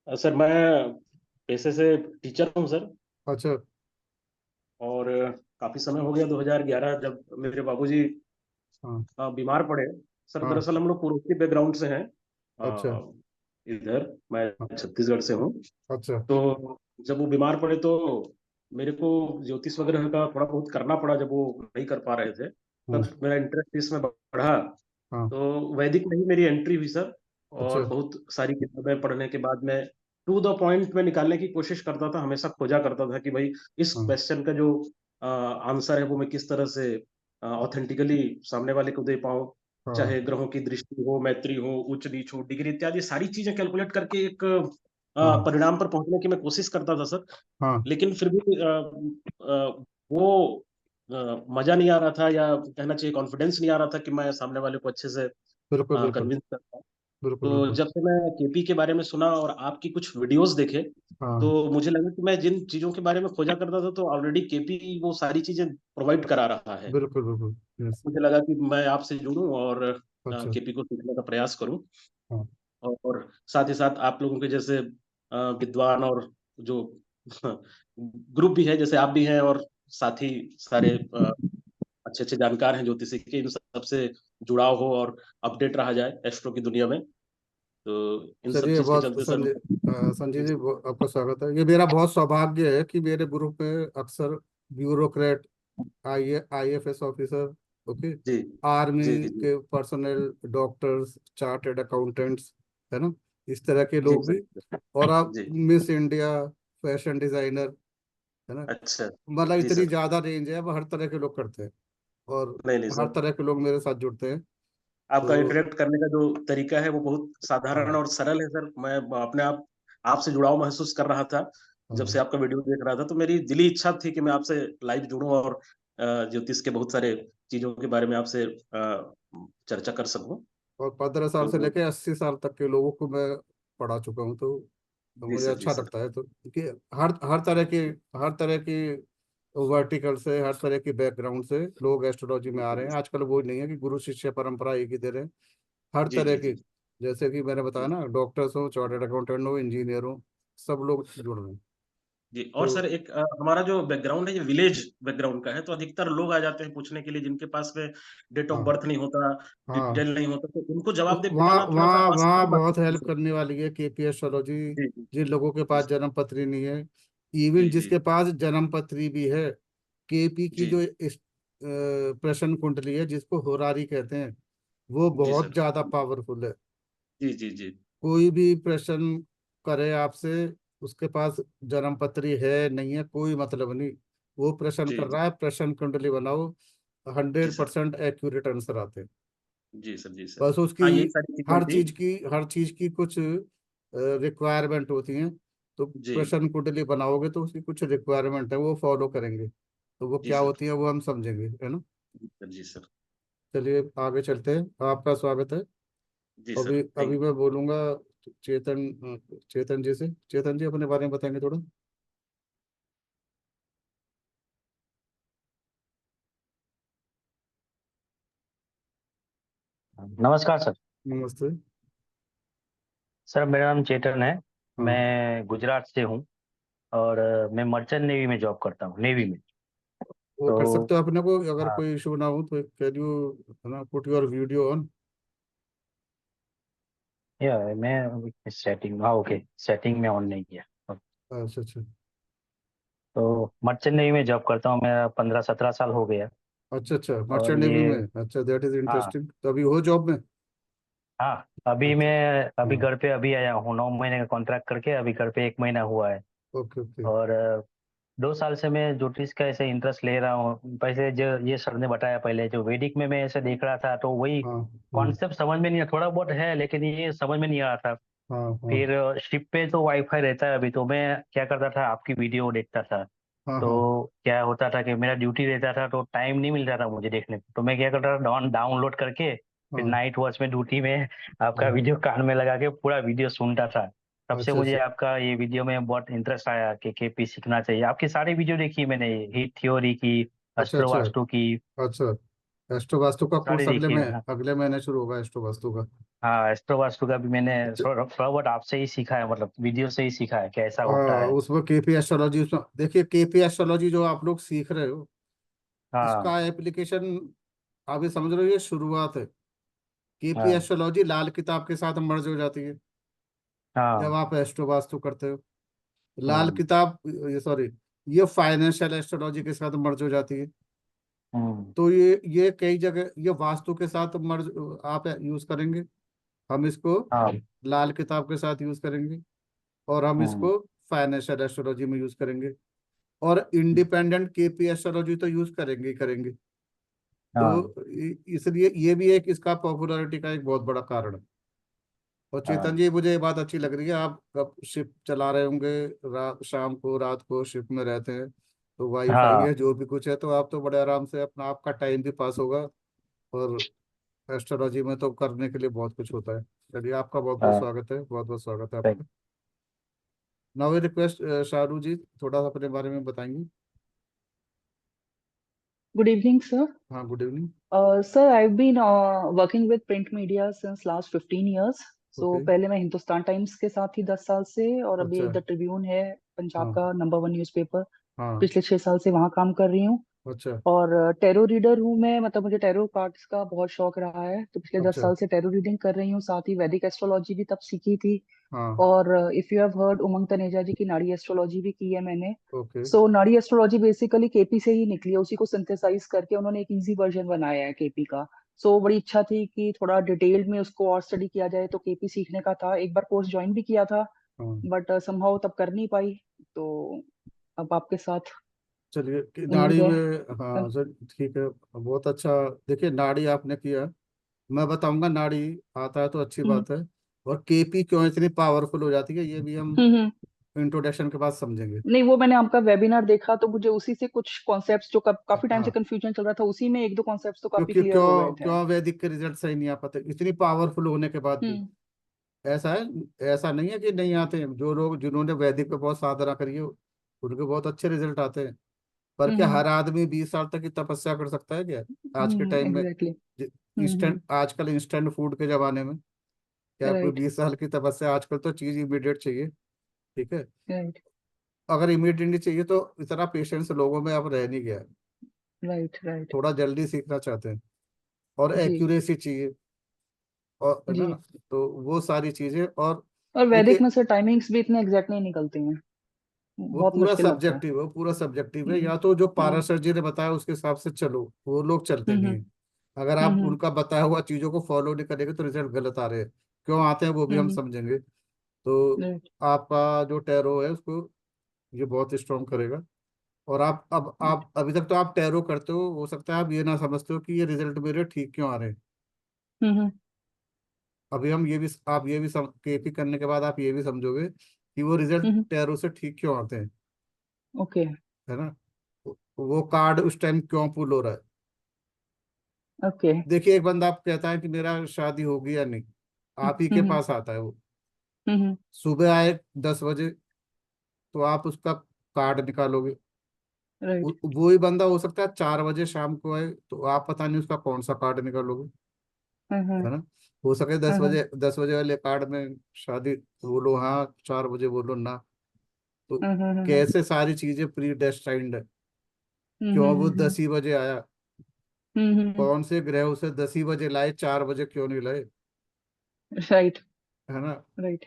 सर मैं पेशे से टीचर हूँ सर। अच्छा। और काफ़ी समय हो गया, 2011 जब मेरे बाबूजी हाँ बीमार पड़े। सर हाँ। दरअसल हम लोग पूर्वोत्तर बैकग्राउंड से हैं। अच्छा इधर मैं हाँ, छत्तीसगढ़ से हूँ। अच्छा तो जब वो बीमार पड़े तो मेरे को ज्योतिष वगैरह का थोड़ा बहुत करना पड़ा, जब वो नहीं कर पा रहे थे हाँ तब मेरा इंटरेस्ट इसमें बढ़ा। हाँ तो वैदिक में ही मेरी एंट्री हुई सर, अच्छा और बहुत सारी किताबें पढ़ने के बाद में टू द पॉइंट में निकालने की कोशिश करता था, हमेशा खोजा करता था कि भाई इस हाँ क्वेश्चन का जो आंसर है वो मैं किस तरह से ऑथेंटिकली सामने वाले को दे पाऊं। हाँ चाहे ग्रहों की दृष्टि हो, मैत्री हो, उच्च नीच हो, डिग्री इत्यादि सारी चीजें कैलकुलेट करके एक हाँ परिणाम पर पहुंचने की मैं कोशिश करता था सर। हाँ लेकिन फिर भी वो मजा नहीं आ रहा था, या कहना चाहिए कॉन्फिडेंस नहीं आ रहा था कि मैं सामने वाले को अच्छे से बिल्कुल बिल्कुल कन्विंस कर पाऊं। बिल्कुल तो बिल्कुल जब से मैं केपी के बारे में सुना और आपकी कुछ वीडियोस देखे, तो हाँ मुझे लगा कि मैं जिन चीजों के बारे में खोजा करता था तो ऑलरेडी केपी वो सारी चीजें प्रोवाइड करा रहा है। बिल्कुल बिल्कुल यस मुझे लगा कि मैं आपसे जुड़ूं और अच्छा केपी को सीखने का प्रयास करूं। हाँ और साथ ही साथ आप लोगों के जैसे विद्वान और जो ग्रुप भी है, जैसे आप भी हैं, और साथी सारे अच्छे अच्छे जानकार हैं ज्योतिषी के, इन सब से जुड़ाव हो और अपडेट रहा जाए एस्ट्रो की दुनिया में। तो इन सब चलिए चीज के बहुत चलते सर संजय जी आपका स्वागत है। ये मेरा बहुत सौभाग्य है कि मेरे ग्रुप में अक्सर ब्यूरोक्रेट IAS ऑफिसर ओके जी आर्मी जी जी के पर्सनल डॉक्टर्स चार्टेड अकाउंटेंट्स है ना इस तरह के जी लोग सर भी और आप जी। मिस इंडिया फैशन डिजाइनर है ना अच्छा। मतलब जी इतनी सर। ज्यादा रेंज है वो हर तरह के लोग करते हैं और नहीं नहीं हर सर, तरह के लोग मेरे साथ जुड़ते हैं आपका तो इंटरेक्ट करने का जो तरीका है वो बहुत साधारण हाँ और सरल है सर। मैं अपने आप आपसे जुड़ाव महसूस कर रहा था जब से हाँ आपका वीडियो देख रहा था। तो मेरी दिली इच्छा थी कि मैं आपसे लाइव जुड़ूं और ज्योतिष के बहुत सारे चीजों के बारे में आपसे चर्चा कर सकूं। और 15 साल से तो लेके 80 साल तक के लोगों को मैं पढ़ा चुका हूँ तो जी मुझे सर, जी अच्छा सर, लगता है तो क्योंकि हर हर तरह की वर्टिकल से हर तरह की बैकग्राउंड से लोग एस्ट्रोलॉजी में आ रहे हैं आजकल वो नहीं है कि गुरु शिष्य परंपरा एक ही दे रहे हैं हर जी तरह जी की जी जैसे कि मैंने बताया जी ना डॉक्टर्स हो चार्टर्ड अकाउंटेंट हो इंजीनियर हो सब लोग जुड़ रहे हैं जी। और तो सर एक हमारा जो बैकग्राउंड है ये विलेज बैकग्राउंड का है, तो अधिकतर लोग आ जाते हैं पूछने के लिए जिनके पास में डेट ऑफ हाँ बर्थ नहीं होता, हाँ डिटेल नहीं होता, तो उनको तो जवाब दे वहाँ पाना थोड़ा सा वहाँ वहाँ असंभव बात बहुत है हेल्प सर। करने वाली है KP एस्ट्रोलॉजी जी जी जिन लोगों के जी पास सर, जन्म पत्री नहीं है जी इवन जी जिसके पास जन्म पत्री भी है KP की जी जो प्रश्न कुंडली है जिसको होरारी कहते हैं वो जी बहुत सर, ज्यादा पावरफुल है जी जी जी कोई भी प्रश्न करे आपसे उसके पास जन्म पत्री है नहीं है कोई मतलब नहीं वो प्रश्न जी कर जी रहा है प्रश्न कुंडली बनाओ जी hundred sir, percent accurate answer आते हैं जी सर, जी सर। बस उसकी हाँ, यही सारी चीजें थी। हर चीज की कुछ रिक्वायरमेंट होती हैं तो जी प्रश्न कुंडली बनाओगे तो उसकी कुछ रिक्वायरमेंट है वो फॉलो करेंगे तो वो जी क्या सर, होती है वो हम समझेंगे है ना जी सर, जी सर, चलिए आगे चलते हैं आपका स्वागत है जी अभी सर, अभी थैंक मैं बोलूंगा चेतन चेतन जी अपने बारे में बताएंगे थोड़ा नमस्कार सर। नमस्ते सर मेरा नाम चेतन है। हाँ मैं गुजरात से हूँ और मैं मर्चेंट नेवी में जॉब करता हूँ, नेवी में। वो कर तो सकते हो अपने को अगर हाँ, कोई इशू ना हो तो कैन यू है ना पुट योर वीडियो ऑन या मैं सेटिंग, हाँ ओके, सेटिंग में ऑन नहीं किया। अच्छा अच्छा तो मर्चेंट नेवी में जॉब करता हूँ, मेरा 15-17 साल हो गया। अच्छा अच्छा और मर्चेंट नेवी ये, में अच्छा दैट इज हाँ इंटरेस्टिंग तो अभी हो जॉब में हाँ, अभी अच्छा मैं अभी हाँ घर पे अभी आया हूँ, 9 महीने का कॉन्ट्रैक्ट करके अभी घर पे 1 महीना हुआ है। ओके ओके और 2 साल से मैं ज्योतिष का ऐसे इंटरेस्ट ले रहा हूँ। पहले जो ये सर ने बताया, पहले जो वैदिक में मैं ऐसे देख रहा था तो वही हाँ हाँ कॉन्सेप्ट समझ में नहीं आया, थोड़ा बहुत है लेकिन ये समझ में नहीं आ रहा था। हाँ हाँ फिर शिप पे तो वाईफाई रहता है अभी, तो मैं क्या करता था, आपकी वीडियो देखता था। हाँ हाँ तो क्या होता था कि मेरा ड्यूटी रहता था तो टाइम नहीं मिलता था मुझे देखने को, तो मैं क्या करता था, डाउनलोड करके फिर हाँ नाइट वॉच में ड्यूटी में आपका हाँ वीडियो कान में लगा के पूरा वीडियो सुनता था। तब से अच्छा मुझे अच्छा आपका ये वीडियो में बहुत इंटरेस्ट आया कि केपी सीखना चाहिए। आपकी सारी वीडियो देखी मैंने, हीट थ्योरी की, अच्छा अस्ट्रो अच्छा वास्तु की, अच्छा एस्ट्रो वास्तु का सारी कोर्स देखी है। हाँ अगले महीने शुरू होगा एस्ट्रो वास्तु का हाँ, एस्ट्रो वास्तु का भी मैंने अच्छा, थोड़ा थोड़ा बहुत आपसे ही सीखा है, मतलब वीडियो से ही सीखा है कैसा होता हाँ है। उसमें KP एस्ट्रोलॉजी उसमें देखिए KP एस्ट्रोलॉजी जो आप लोग सीख रहे हो हाँ इसका एप्लीकेशन अभी समझ रहे हो ये शुरुआत है केपी हाँ एस्ट्रोलॉजी लाल किताब के साथ मर्ज हो जाती है जब हाँ आप एस्ट्रो वास्तु करते हो। लाल हम्म किताब, ये सॉरी, ये फाइनेंशियल एस्ट्रोलॉजी के साथ मर्ज हो जाती है। हम्म तो ये कई जगह ये वास्तु के साथ मर्ज आप यूज करेंगे, हम इसको हाँ लाल किताब के साथ यूज करेंगे, और हम हम्म इसको फाइनेंशियल एस्ट्रोलॉजी में यूज करेंगे, और इंडिपेंडेंट केपी एस्ट्रोलॉजी तो यूज करेंगे ही करेंगे। हाँ तो इसलिए ये भी एक इसका पॉपुलैरिटी का एक बहुत बड़ा कारण है। और चेतन हाँ जी, मुझे ये बात अच्छी लग रही है, आप कब शिप चला रहे होंगे, शाम को रात को शिप में रहते हैं, तो वाईफाई हाँ है जो भी कुछ है, तो आप तो बड़े आराम से अपना आपका टाइम भी पास होगा, और एस्ट्रोलॉजी में तो करने के लिए बहुत कुछ होता है। चलिए, आपका बहुत बहुत हाँ स्वागत है, बहुत बहुत स्वागत है thank- आपका। नाउ रिक्वेस्ट शाहरुख जी, थोड़ा सा अपने बारे में बताएंगे। Good evening, sir. हाँ, good evening. Sir, I've been working with print media since last 15 years. So okay. पहले मैं हिंदुस्तान टाइम्स के साथ थी 10 साल से, और अभी अच्छा। द ट्रिब्यून है पंजाब हाँ का नंबर 1 न्यूज़पेपर, हाँ। पिछले 6 साल से वहाँ काम कर रही हूँ। अच्छा और टैरो रीडर हूँ मैं, मतलब मुझे टैरो कार्ड्स का बहुत शौक रहा है, तो पिछले 10 अच्छा। साल से टैरो रीडिंग कर रही हूँ। साथ ही वैदिक एस्ट्रोलॉजी भी तब सीखी थी। हाँ। और इफ यू हैव हर्ड उमंग तनेजा जी की नाड़ी एस्ट्रोलॉजी भी की है मैंने। ओके। सो नाड़ी एस्ट्रोलॉजी बेसिकली केपी से ही निकली है, उसी को सिंथेसाइज करके उन्होंने एक इजी वर्जन बनाया है केपी का। सो बड़ी इच्छा थी कि थोड़ा डिटेल में उसको और स्टडी किया जाए, तो केपी सीखने का था। एक बार कोर्स ज्वाइन भी किया था, हाँ, बट समहाउ तब कर नहीं पाई। तो अब आपके साथ चलिए उम्मीद नाड़ी है। में, हाँ सर, ठीक है, बहुत अच्छा। देखिए, नाड़ी आपने किया, मैं बताऊंगा नाड़ी आता है तो अच्छी हम्म बात है। और केपी क्यों इतनी पावरफुल हो जाती है, ये भी हम हम्म। इंट्रोडक्शन के बाद समझेंगे। नहीं, वो मैंने आपका वेबिनार देखा, तो मुझे उसी से कुछ कॉन्सेप्ट्स जो काफी टाइम से हाँ, कंफ्यूजन चल रहा था, उसी में एक दो कॉन्सेप्ट्स तो काफी क्योंकि क्लियर हो गए क्यों थे। क्यों वैदिक के रिजल्ट सही नहीं आ पाते इतनी पावरफुल होने के बाद भी। हम्म ऐसा है, ऐसा नहीं है कि नहीं आते हैं, जो लोग जिन्होंने वैदिक पे बहुत साधना करी है उनके बहुत अच्छे रिजल्ट आते हैं। पर क्या हम्म हर आदमी 20 साल तक की तपस्या कर सकता है क्या आज के टाइम में? एग्जैक्टली। इंस्टेंट, आजकल इंस्टेंट फूड के जमाने में क्या कोई राइट 20 साल की तपस्या? आजकल तो चीज इमीडिएट चाहिए। ठीक है, राइट अगर इमीडिएट नहीं चाहिए तो इतना पेशेंस लोगों में अब रह नहीं गया है। Right right. थोड़ा जल्दी सीखना चाहते हैं, और जी एक्यूरेसी चाहिए, और है जी। ना? तो वो सारी चीजें, और और वैदिक देखिए, में से टाइमिंग्स भी इतने एग्जैक्ट नहीं निकलती हैं, वो बहुत पूरा मुश्किल लगता है। सब्जेक्टिव है, वो पूरा सब्जेक्टिव है। हम्म या तो जो हम्म पाराशर जी ने बताया उसके हिसाब से चलो, वो लोग चलते नहीं हम्म है। अगर आप हम्म उनका बताया हुआ चीजों को फॉलो नहीं करेंगे तो रिजल्ट गलत आ रहे हैं। क्यों आते हैं वो भी हम हम्म समझेंगे। तो राइट। आपका जो टैरो है उसको ये बहुत स्ट्रॉन्ग करेगा। और आप अभी तक तो आप टैरो करते हो सकता है आप ये ना समझते हो कि ये रिजल्ट मेरे ठीक क्यों आ रहे हैं। हम्म अभी हम ये भी, आप ये भी केपी करने के बाद आप ये भी समझोगे कि वो रिजल्ट हम्म टैरो से ठीक क्यों आते हैं, ओके है ना? वो कार्ड उस टाइम क्यों पुल हो रहा है। ओके। देखिए, एक बंदा आप कहता है कि मेरा शादी होगी या नहीं, आप ही के हम्म पास आता है वो, हम्म सुबह आए 10 बजे, तो आप उसका कार्ड निकालोगे। राइट। वो ही बंदा हो सकता है 4 बजे शाम को आए, तो आप पता नहीं उसका कौन सा कार्ड निकालोगे, हम्म है ना? हो सके दस हम्म बजे 10 बजे वाले कार्ड में शादी बोलो हाँ, 4 बजे बोलो ना। तो हम्म कैसे सारी चीजें प्री डेस्टाइंड है, हम्म क्यों वो हम्म 10 ही बजे आया, हम्म कौन से ग्रह उसे 10 ही बजे लाए, 4 बजे क्यों नहीं लाए, राइट है ना? राइट।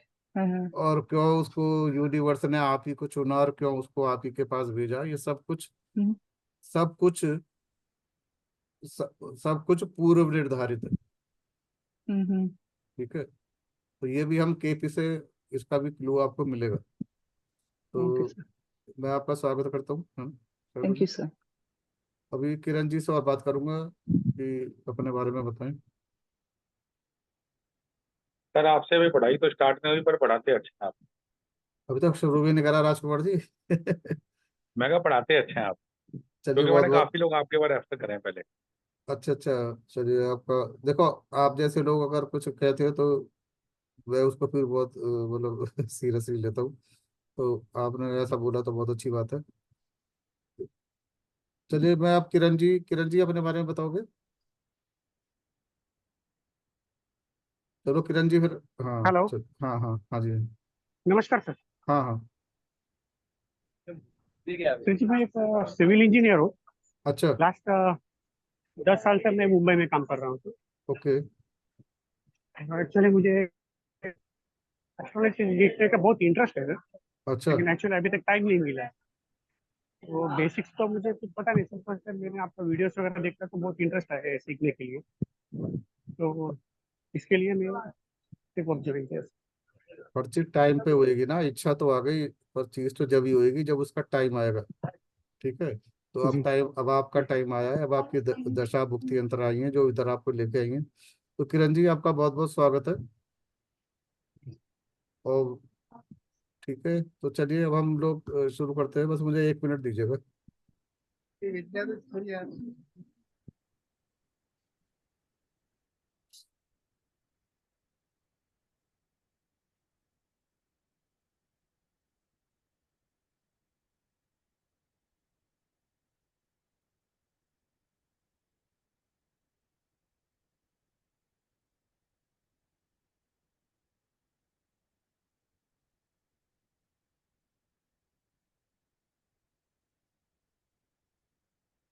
और क्यों उसको यूनिवर्स ने आप ही को चुना, और क्यों उसको आप ही के पास भेजा, ये सब कुछ, सब कुछ, सब कुछ पूर्व निर्धारित है। हम्म ठीक है, तो ये भी हम केपी से, इसका भी क्लू आपको मिलेगा। ओके तो सर। मैं आपका स्वागत करता हूँ, हाँ शैलू थैंक यू जी। सर। अभी किरण जी से और बात करूंगा कि अपने बारे में बताएं। सर आपसे भी पढ़ाई तो स्टार्ट नहीं हुई पर पढ़ाते अच्छे हैं आप। अभी तक शुरू भी नहीं करा राजकुमार जी। मैं कहा पढ़ाते अच्छे हैं आप, चलिए, क्योंकि बहुत मैंने बहुत काफी लोग आपके बारे रेफर करे हैं पहले। अच्छा अच्छा। चलिए, आपका देखो, आप जैसे लोग अगर कुछ कहते हो तो मैं उसको फिर बहुत मतलब सीरियसली लेता हूँ। तो आपने ऐसा बोला तो बहुत अच्छी बात है। चलिए, मैं आप किरण जी अपने बारे में बताओगे? चलो किरण जी फिर, हाँ हेलो। चल, हाँ हाँ हाँ जी, नमस्कार सर। हाँ हाँ। सर जी मैं एक सिविल इंजीनियर हूँ। अच्छा। लास्ट 10 साल से मैं मुंबई में काम कर रहा हूँ सर। ओके। एक्चुअली मुझे एस्ट्रोलॉजी लिखने का बहुत इंटरेस्ट है, अच्छा। लेकिन एक्चुअली अभी तक टाइम नहीं मिला है। वो बेसिक्स तो मुझे कुछ पता नहीं, सब फर्स्ट टाइम मैंने आपका वीडियोस वगैरह देखा तो बहुत इंटरेस्ट है सीखने के लिए, तो इसके लिए मैं सिर्फ ऑब्जर्विंग किया। हर चीज टाइम पे होएगी ना, इच्छा तो आ गई, पर चीज तो जब ही होएगी जब उसका टाइम आएगा। ठीक है, तो अब जी टाइम, अब आपका टाइम आया है, अब आपकी दशा भुक्ति अंतर आई है जो इधर आपको लेके आई है। तो किरण जी, आपका बहुत बहुत स्वागत है। और ठीक है, तो चलिए अब हम लोग शुरू करते हैं। बस मुझे 1 मिनट दीजिएगा।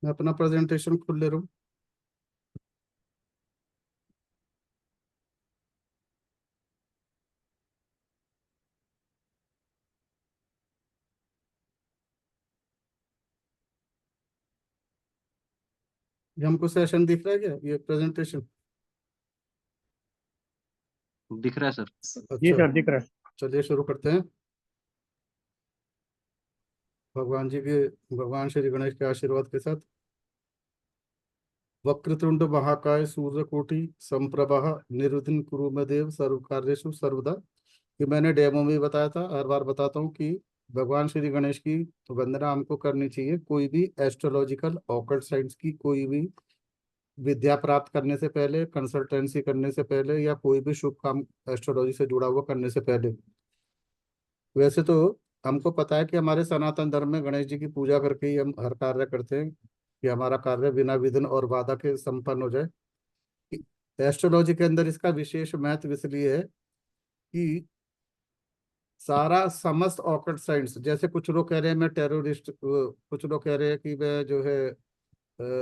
मैं अपना प्रेजेंटेशन खोल ले रहा हूँ। ये हमको सेशन दिख रहा है क्या, ये प्रेजेंटेशन? दिख रहा है सर। जी अच्छा, सर, दिख रहा है। चलिए शुरू करते हैं। भगवान जी के, भगवान श्री गणेश के आशीर्वाद के साथ। वक्रतुंड महाकाय सूर्यकोटि समप्रभः निर्विघ्नं कुरु मे देव सर्व कार्येषु सर्वदा। कि मैंने डेमो में भी बताया था, हर बार बताता हूँ कि भगवान श्री गणेश की वंदना हमको करनी चाहिए। कोई भी एस्ट्रोलॉजिकल ऑकल्ट साइंस की कोई भी विद्या प्राप्त करने से पहले, कंसल्टेंसी करने से पहले, या कोई भी शुभ काम एस्ट्रोलॉजी से जुड़ा हुआ करने से पहले। वैसे तो हमको पता है कि हमारे सनातन धर्म में गणेश जी की पूजा करके ही हम हर कार्य करते हैं कि हमारा कार्य बिना विघ्न और बाधा के संपन्न हो जाए। एस्ट्रोलॉजी के अंदर इसका विशेष महत्व इसलिए है कि सारा समस्त ऑकल्ट साइंस, जैसे कुछ लोग कह रहे हैं मैं टेररिस्ट, कुछ लोग कह रहे हैं कि मैं जो है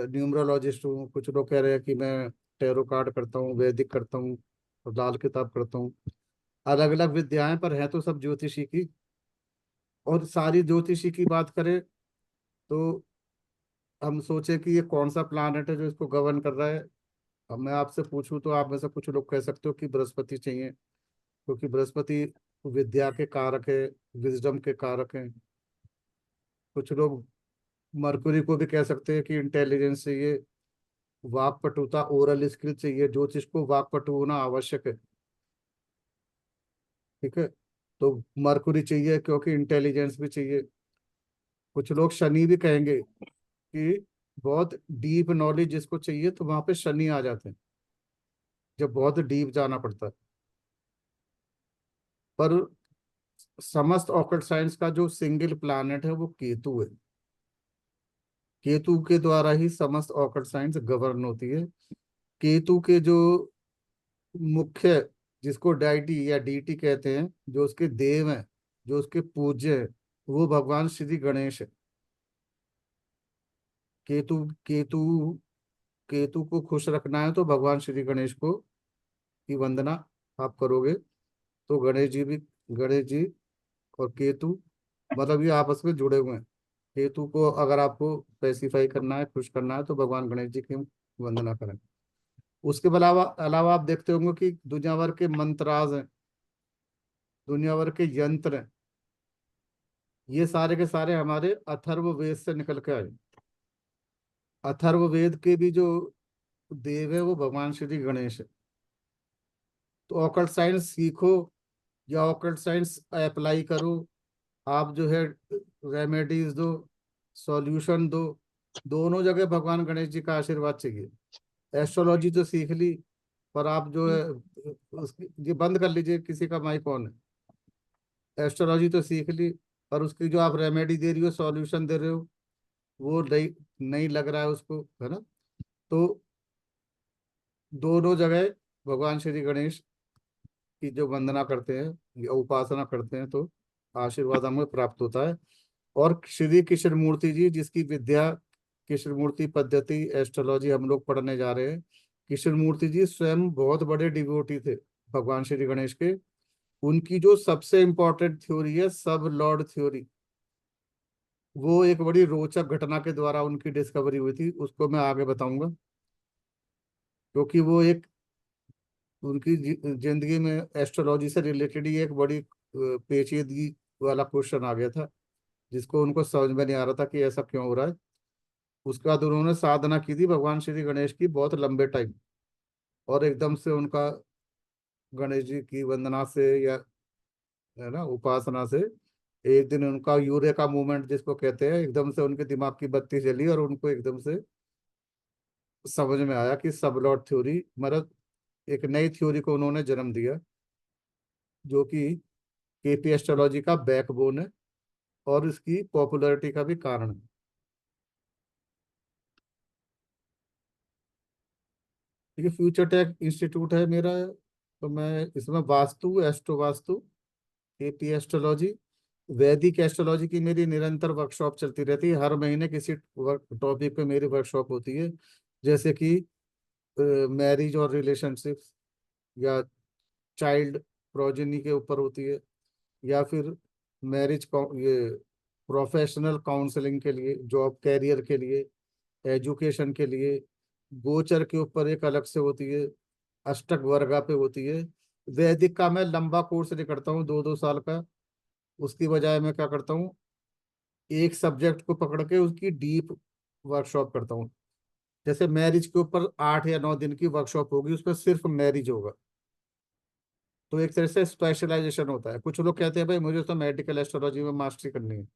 न्यूमरोलॉजिस्ट हूँ, कुछ लोग कह रहे हैं कि मैं टैरो कार्ड करता हूँ, वैदिक करता हूँ, और लाल किताब करता हूँ। अलग अलग विद्याएं पर हैं तो सब ज्योतिषी की। और सारी ज्योतिषी की बात करें तो हम सोचे कि ये कौन सा प्लानट है जो इसको गवर्न कर रहा है। अब मैं आपसे पूछूं तो आप में से कुछ लोग कह सकते हो कि बृहस्पति चाहिए, क्योंकि बृहस्पति विद्या के कारक है, विजडम के कारक हैं। कुछ लोग मरकुरी को भी कह सकते हैं कि इंटेलिजेंस चाहिए, वाक्पटुता, ओरल स्किल चाहिए। ज्योतिष को वाक्पटु होना आवश्यक है। ठीक है, तो मरकुरी चाहिए क्योंकि इंटेलिजेंस भी चाहिए। कुछ लोग शनि भी कहेंगे कि बहुत डीप नॉलेज जिसको चाहिए, तो वहां पे शनि आ जाते हैं जब बहुत डीप जाना पड़ता है। पर समस्त ऑकल्ट साइंस का जो सिंगल प्लैनेट है वो केतु है। केतु के द्वारा ही समस्त ऑकल्ट साइंस गवर्न होती है। केतु के जो मुख्य, जिसको डाइटी या डीटी कहते हैं, जो उसके देव हैं, जो उसके पूज्य हैं, वो भगवान श्री गणेश है। केतु केतु केतु को खुश रखना है तो भगवान श्री गणेश को की वंदना आप करोगे, तो गणेश जी और केतु, मतलब ये आपस में जुड़े हुए हैं। केतु को अगर आपको स्पेसिफाई करना है, खुश करना है, तो भगवान गणेश जी की वंदना करें। उसके अलावा अलावा आप देखते होंगे कि दुनिया भर के मंत्राज हैं, दुनिया भर के यंत्र हैं, ये सारे के सारे हमारे अथर्व वेद से निकल के आए। अथर्व वेद के भी जो देव है वो भगवान श्री गणेश है। तो ऑकल्ट साइंस सीखो या ऑकल्ट साइंस अप्लाई करो, आप जो है रेमेडीज दो, सॉल्यूशन दो, दोनों जगह भगवान गणेश जी का आशीर्वाद चाहिए। एस्ट्रोलॉजी तो सीख ली, पर आप जो है उसकी, ये बंद कर लीजिए, किसी का माइक ऑन है। एस्ट्रोलॉजी तो सीख ली, पर उसकी जो आप रेमेडी दे रही हो, सॉल्यूशन दे रहे हो, वो नहीं नहीं लग रहा है उसको, है ना। तो दोनों जगह भगवान श्री गणेश की जो वंदना करते हैं या उपासना करते हैं तो आशीर्वाद हमें प्राप्त होता है। और श्री कृष्ण मूर्ति जी, जिसकी विद्या कृष्ण मूर्ति पद्धति एस्ट्रोलॉजी हम लोग पढ़ने जा रहे हैं, कृष्ण मूर्ति जी स्वयं बहुत बड़े डिवोटी थे। भगवान श्री गणेश के, उनकी जो सबसे इम्पोर्टेंट थ्योरी है सब लॉर्ड थ्योरी, वो एक बड़ी रोचक घटना के द्वारा उनकी डिस्कवरी हुई थी, उसको मैं आगे बताऊंगा। क्योंकि वो एक उनकी जिंदगी में एस्ट्रोलॉजी से रिलेटेड ही एक बड़ी पेचीदगी वाला क्वेश्चन आ गया था, जिसको उनको समझ में नहीं आ रहा था कि ऐसा क्यों हो रहा है। उसके बाद उन्होंने साधना की थी भगवान श्री गणेश की बहुत लंबे टाइम, और एकदम से उनका गणेश जी की वंदना से या है ना उपासना से एक दिन उनका यूरेका मूवमेंट जिसको कहते हैं, एकदम से उनके दिमाग की बत्ती जली और उनको एकदम से समझ में आया कि सब लॉर्ड थ्योरी मतलब एक नई थ्योरी को उन्होंने जन्म दिया, जो कि केपी एस्ट्रोलॉजी का बैकबोन है और इसकी पॉपुलैरिटी का भी कारण है। ठीक है, फ्यूचर टेक इंस्टीट्यूट है मेरा, तो मैं इसमें vastu, astro vastu, KP astrology, वैदिक एस्ट्रोलॉजी की मेरी निरंतर वर्कशॉप चलती रहती है। हर महीने किसी टॉपिक पे मेरी वर्कशॉप होती है, जैसे कि मैरिज और रिलेशनशिप्स, या चाइल्ड प्रोजेनी के ऊपर होती है, या फिर मैरिज ये प्रोफेशनल काउंसलिंग के लिए, जॉब कैरियर के लिए, एजुकेशन के लिए। गोचर के ऊपर एक अलग से होती है, अष्टक वर्गा पे होती है। वैदिक का मैं लंबा कोर्स नहीं करता हूँ 2-2 साल का, उसकी बजाय मैं क्या करता हूँ, एक सब्जेक्ट को पकड़ के उसकी डीप वर्कशॉप करता हूँ। जैसे मैरिज के ऊपर 8 या 9 दिन की वर्कशॉप होगी, उसमें सिर्फ मैरिज होगा, तो एक तरह से स्पेशलाइजेशन होता है। कुछ लोग कहते हैं भाई मुझे तो मेडिकल एस्ट्रोलॉजी में मास्टरी करनी है,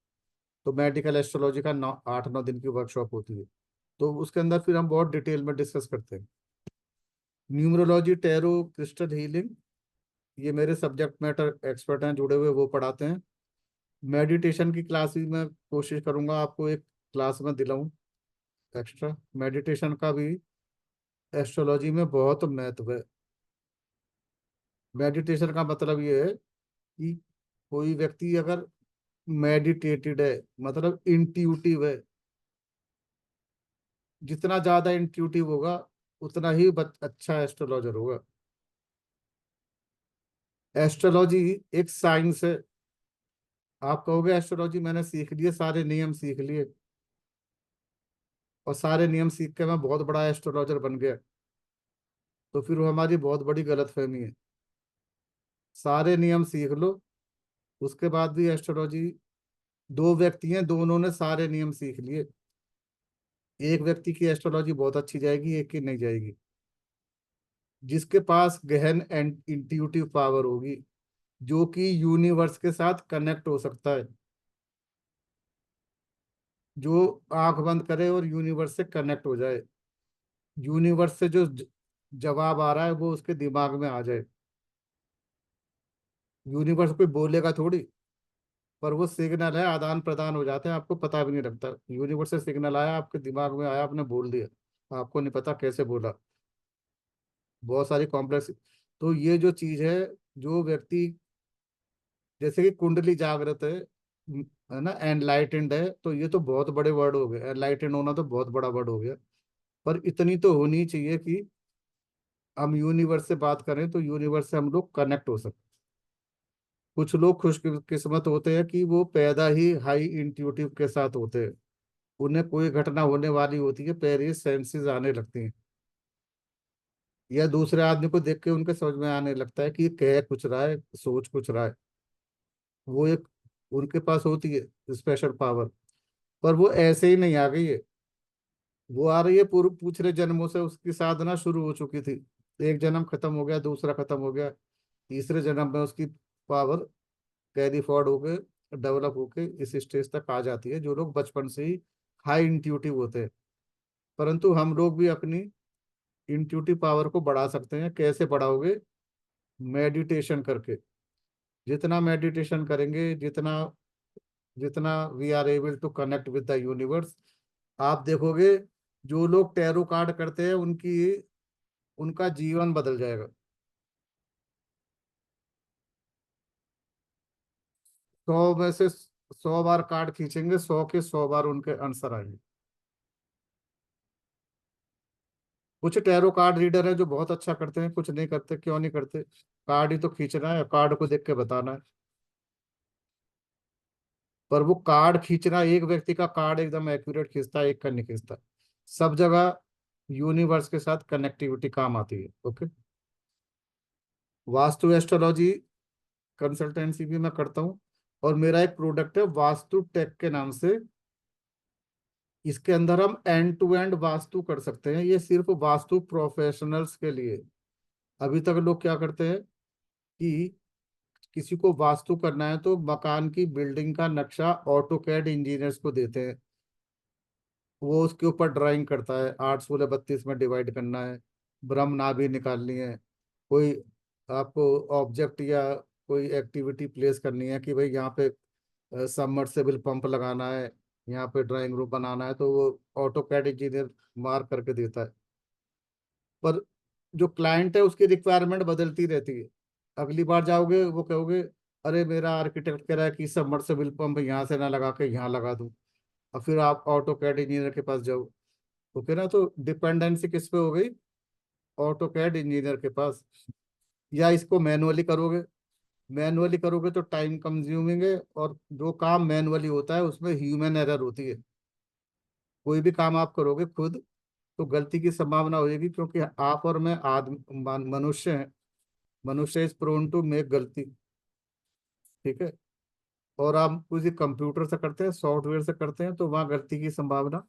तो मेडिकल एस्ट्रोलॉजी का 8-9 दिन की वर्कशॉप होती है, तो उसके अंदर फिर हम बहुत डिटेल में डिस्कस करते हैं। न्यूमरोलॉजी, टैरो, क्रिस्टल हीलिंग, ये मेरे सब्जेक्ट मैटर एक्सपर्ट हैं जुड़े हुए, वो पढ़ाते हैं। मेडिटेशन की क्लास भी मैं कोशिश करूंगा आपको एक क्लास में दिलाऊं एक्स्ट्रा। मेडिटेशन का भी एस्ट्रोलॉजी में बहुत महत्व है। मेडिटेशन का मतलब ये है कि कोई व्यक्ति अगर मेडिटेटेड है, मतलब इंट्यूटिव है, जितना ज्यादा इंट्यूटिव होगा उतना ही अच्छा एस्ट्रोलॉजर होगा। एस्ट्रोलॉजी एक साइंस है। आप कहोगे एस्ट्रोलॉजी मैंने सीख लिए, सारे नियम सीख लिए और सारे नियम सीख के मैं बहुत बड़ा एस्ट्रोलॉजर बन गया, तो फिर वो हमारी बहुत बड़ी गलतफहमी है। सारे नियम सीख लो, उसके बाद भी एस्ट्रोलॉजी, दो व्यक्ति हैं, दोनों ने सारे नियम सीख लिए, एक व्यक्ति की एस्ट्रोलॉजी बहुत अच्छी जाएगी, एक की नहीं जाएगी। जिसके पास गहन एंड इंट्यूटिव पावर होगी, जो कि यूनिवर्स के साथ कनेक्ट हो सकता है, जो आंख बंद करे और यूनिवर्स से कनेक्ट हो जाए, यूनिवर्स से जो जवाब आ रहा है वो उसके दिमाग में आ जाए। यूनिवर्स कोई बोलेगा थोड़ी, पर वो सिग्नल है, आदान प्रदान हो जाते हैं, आपको पता भी नहीं लगता। यूनिवर्स से सिग्नल आया, आपके दिमाग में आया, आपने बोल दिया, आपको नहीं पता कैसे बोला। बहुत सारी कॉम्प्लेक्स। तो ये जो चीज है, जो व्यक्ति जैसे कि कुंडली जागृत है ना, एनलाइटेंड है, तो ये तो बहुत बड़े वर्ड हो गए, एनलाइटेंड होना तो बहुत बड़ा वर्ड हो गया, पर इतनी तो होनी चाहिए कि हम यूनिवर्स से बात करें तो यूनिवर्स से हम लोग कनेक्ट हो सकते। कुछ लोग खुशकिस्मत होते हैं कि वो पैदा ही हाई इंट्यूटिव के साथ होते हैं, उन्हें कोई घटना होने वाली होती है, पहले सेंसेस आने लगती हैं, या दूसरे आदमी को देख के उनके समझ में आने लगता है कि ये कह कुछ रहा है, सोच कुछ रहा है। वो एक उनके पास होती है स्पेशल पावर, पर वो ऐसे ही नहीं आ गई है, वो आ रही है पूर्व पिछले जन्मों से, उसकी साधना शुरू हो चुकी थी, एक जन्म खत्म हो गया, दूसरा खत्म हो गया, तीसरे जन्म में उसकी पावर कैरी फॉरवर्ड होके डेवलप होके इस स्टेज तक आ जाती है, जो लोग बचपन से ही हाई इंट्यूटिव होते हैं। परंतु हम लोग भी अपनी इंट्यूटिव पावर को बढ़ा सकते हैं। कैसे बढ़ाओगे? मेडिटेशन करके। जितना मेडिटेशन करेंगे, जितना जितना we are able to connect with the universe, आप देखोगे जो लोग टैरो कार्ड करते हैं उनका जीवन बदल जाएगा। 100 में से 100 बार कार्ड खींचेंगे, 100 के 100 बार उनके आंसर आएंगे। कुछ टैरो कार्ड रीडर है जो बहुत अच्छा करते हैं, कुछ नहीं करते। क्यों नहीं करते? कार्ड ही तो खींचना है, कार्ड को देख के बताना है। पर वो कार्ड खींचना, एक व्यक्ति का कार्ड एकदम एक्यूरेट खींचता है, एक का नहीं खींचता। सब जगह यूनिवर्स के साथ कनेक्टिविटी काम आती है। ओके। वास्तु एस्ट्रोलॉजी कंसल्टेंसी भी मैं करता हूँ, और मेरा एक प्रोडक्ट है वास्तु टेक के नाम से। इसके अंदर हम एंड टू एंड वास्तु कर सकते हैं। ये सिर्फ वास्तु प्रोफेशनल्स के लिए। अभी तक लोग क्या करते हैं कि किसी को वास्तु करना है तो मकान की बिल्डिंग का नक्शा ऑटोकैड इंजीनियर्स को देते हैं, वो उसके ऊपर ड्राइंग करता है, 8 16 32 में डिवाइड करना है, ब्रह्म नाभि निकालनी है, कोई आपको ऑब्जेक्ट या कोई एक्टिविटी प्लेस करनी है कि भाई यहाँ पे सबमर्सिबल पंप लगाना है, यहाँ पे ड्राइंग रूम बनाना है, तो वो ऑटोकैड इंजीनियर मार्क करके देता है। पर जो क्लाइंट है उसकी रिक्वायरमेंट बदलती रहती है। अगली बार जाओगे वो कहोगे अरे मेरा आर्किटेक्ट कह रहा है कि सबमर्सिबल पंप यहाँ से ना लगा के यहाँ लगा दूं। और फिर आप ऑटोकैड इंजीनियर के पास जाओ। ओके ना? तो डिपेंडेंसी किस पे हो गई? ऑटोकैड इंजीनियर के पास। या इसको मैनुअली करोगे? मैनुअली करोगे तो टाइम कंज्यूमिंग है, और जो काम मैनुअली होता है उसमें ह्यूमन एरर होती है। कोई भी काम आप करोगे खुद तो गलती की संभावना होगी, क्योंकि आप और मैं आदमी मनुष्य हैं। मनुष्य इज प्रोन टू मेक गलती। ठीक है? और आप किसी कंप्यूटर से करते हैं, सॉफ्टवेयर से करते हैं, तो वहाँ गलती की संभावना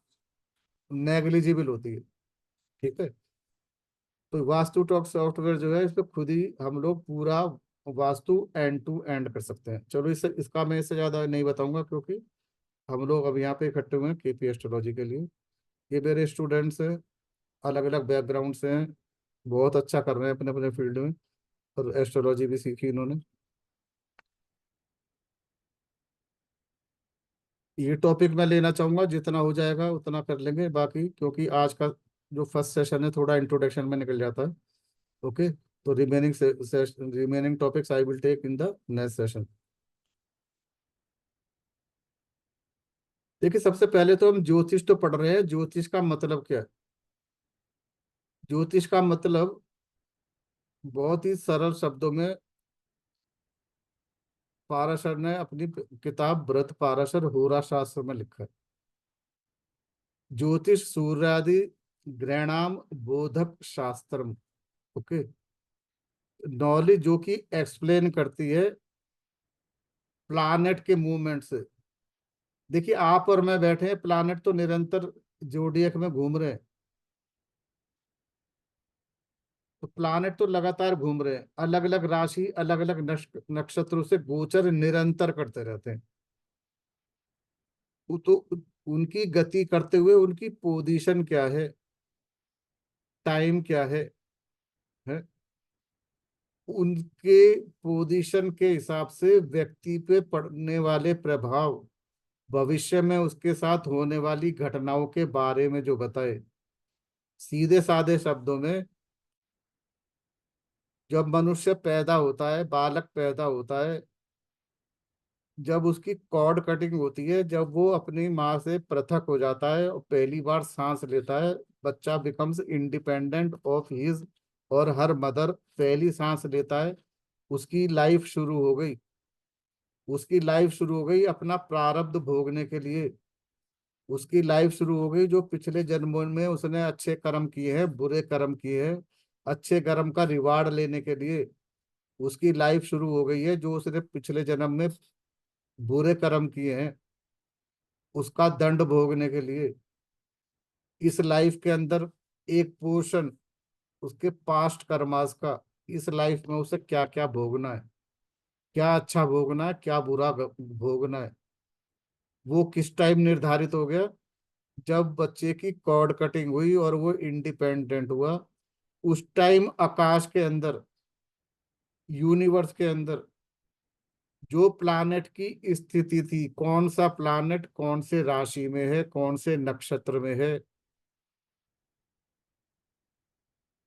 नेग्लिजिबल होती है। ठीक है? तो वास्तु टॉक सॉफ्टवेयर जो है इस पे खुद ही हम लोग पूरा वास्तु एंड टू एंड कर सकते हैं। चलो इसका मैं इससे ज़्यादा नहीं बताऊंगा, क्योंकि हम लोग अब यहाँ पे इकट्ठे हुए हैं केपी एस्ट्रोलॉजी के लिए। ये मेरे स्टूडेंट्स हैं, अलग अलग बैकग्राउंड से हैं, बहुत अच्छा कर रहे हैं अपने अपने फील्ड में, और एस्ट्रोलॉजी भी सीखी इन्होंने। ये टॉपिक मैं लेना चाहूंगा, जितना हो जाएगा उतना कर लेंगे बाकी, क्योंकि आज का जो फर्स्ट सेशन है थोड़ा इंट्रोडक्शन में निकल जाता है। ओके। तो remaining topics I will take in the next session. देखिए, सबसे पहले तो हम ज्योतिष तो पढ़ रहे हैं। ज्योतिष का मतलब क्या है? ज्योतिष का मतलब बहुत ही सरल शब्दों में पाराशर ने अपनी किताब व्रत पाराशर होरा शास्त्र में लिखा है। ज्योतिष सूर्यादि ग्रहणाम बोधक शास्त्रम। ओके। नॉलेज जो कि एक्सप्लेन करती है प्लानेट के मूवमेंट से। देखिए, आप और मैं बैठे हैं, प्लानेट तो निरंतर जोडियक में घूम रहे हैं, तो प्लानेट तो लगातार घूम रहे हैं, अलग अलग राशि अलग अलग नक्षत्रों से गोचर निरंतर करते रहते हैं। तो उनकी गति करते हुए उनकी पोजीशन क्या है, टाइम क्या है, उनके पोजीशन के हिसाब से व्यक्ति पे पड़ने वाले प्रभाव, भविष्य में उसके साथ होने वाली घटनाओं के बारे में जो बताए। सीधे साधे शब्दों में, जब मनुष्य पैदा होता है, बालक पैदा होता है, जब उसकी कॉर्ड कटिंग होती है, जब वो अपनी माँ से पृथक हो जाता है और पहली बार सांस लेता है, बच्चा बिकम्स इंडिपेंडेंट ऑफ हिज और हर मदर, पहली सांस लेता है, उसकी लाइफ शुरू हो गई। उसकी लाइफ शुरू हो गई अपना प्रारब्ध भोगने के लिए। उसकी लाइफ शुरू हो गई जो पिछले जन्मों में उसने अच्छे कर्म किए हैं, बुरे कर्म किए हैं, अच्छे कर्म का रिवार्ड लेने के लिए। उसकी लाइफ शुरू हो गई है जो उसने पिछले जन्म में बुरे कर्म किए हैं, उसका दंड भोगने के लिए। इस लाइफ के अंदर एक पोर्शन उसके पास्ट कर्मास का, इस लाइफ में उसे क्या क्या भोगना है, क्या अच्छा भोगना है, क्या बुरा भोगना है, वो किस टाइम निर्धारित हो गया? जब बच्चे की कॉर्ड कटिंग हुई और वो इंडिपेंडेंट हुआ। उस टाइम आकाश के अंदर, यूनिवर्स के अंदर जो प्लानेट की स्थिति थी, कौन सा प्लानेट कौन से राशि में है, कौन से नक्षत्र में है,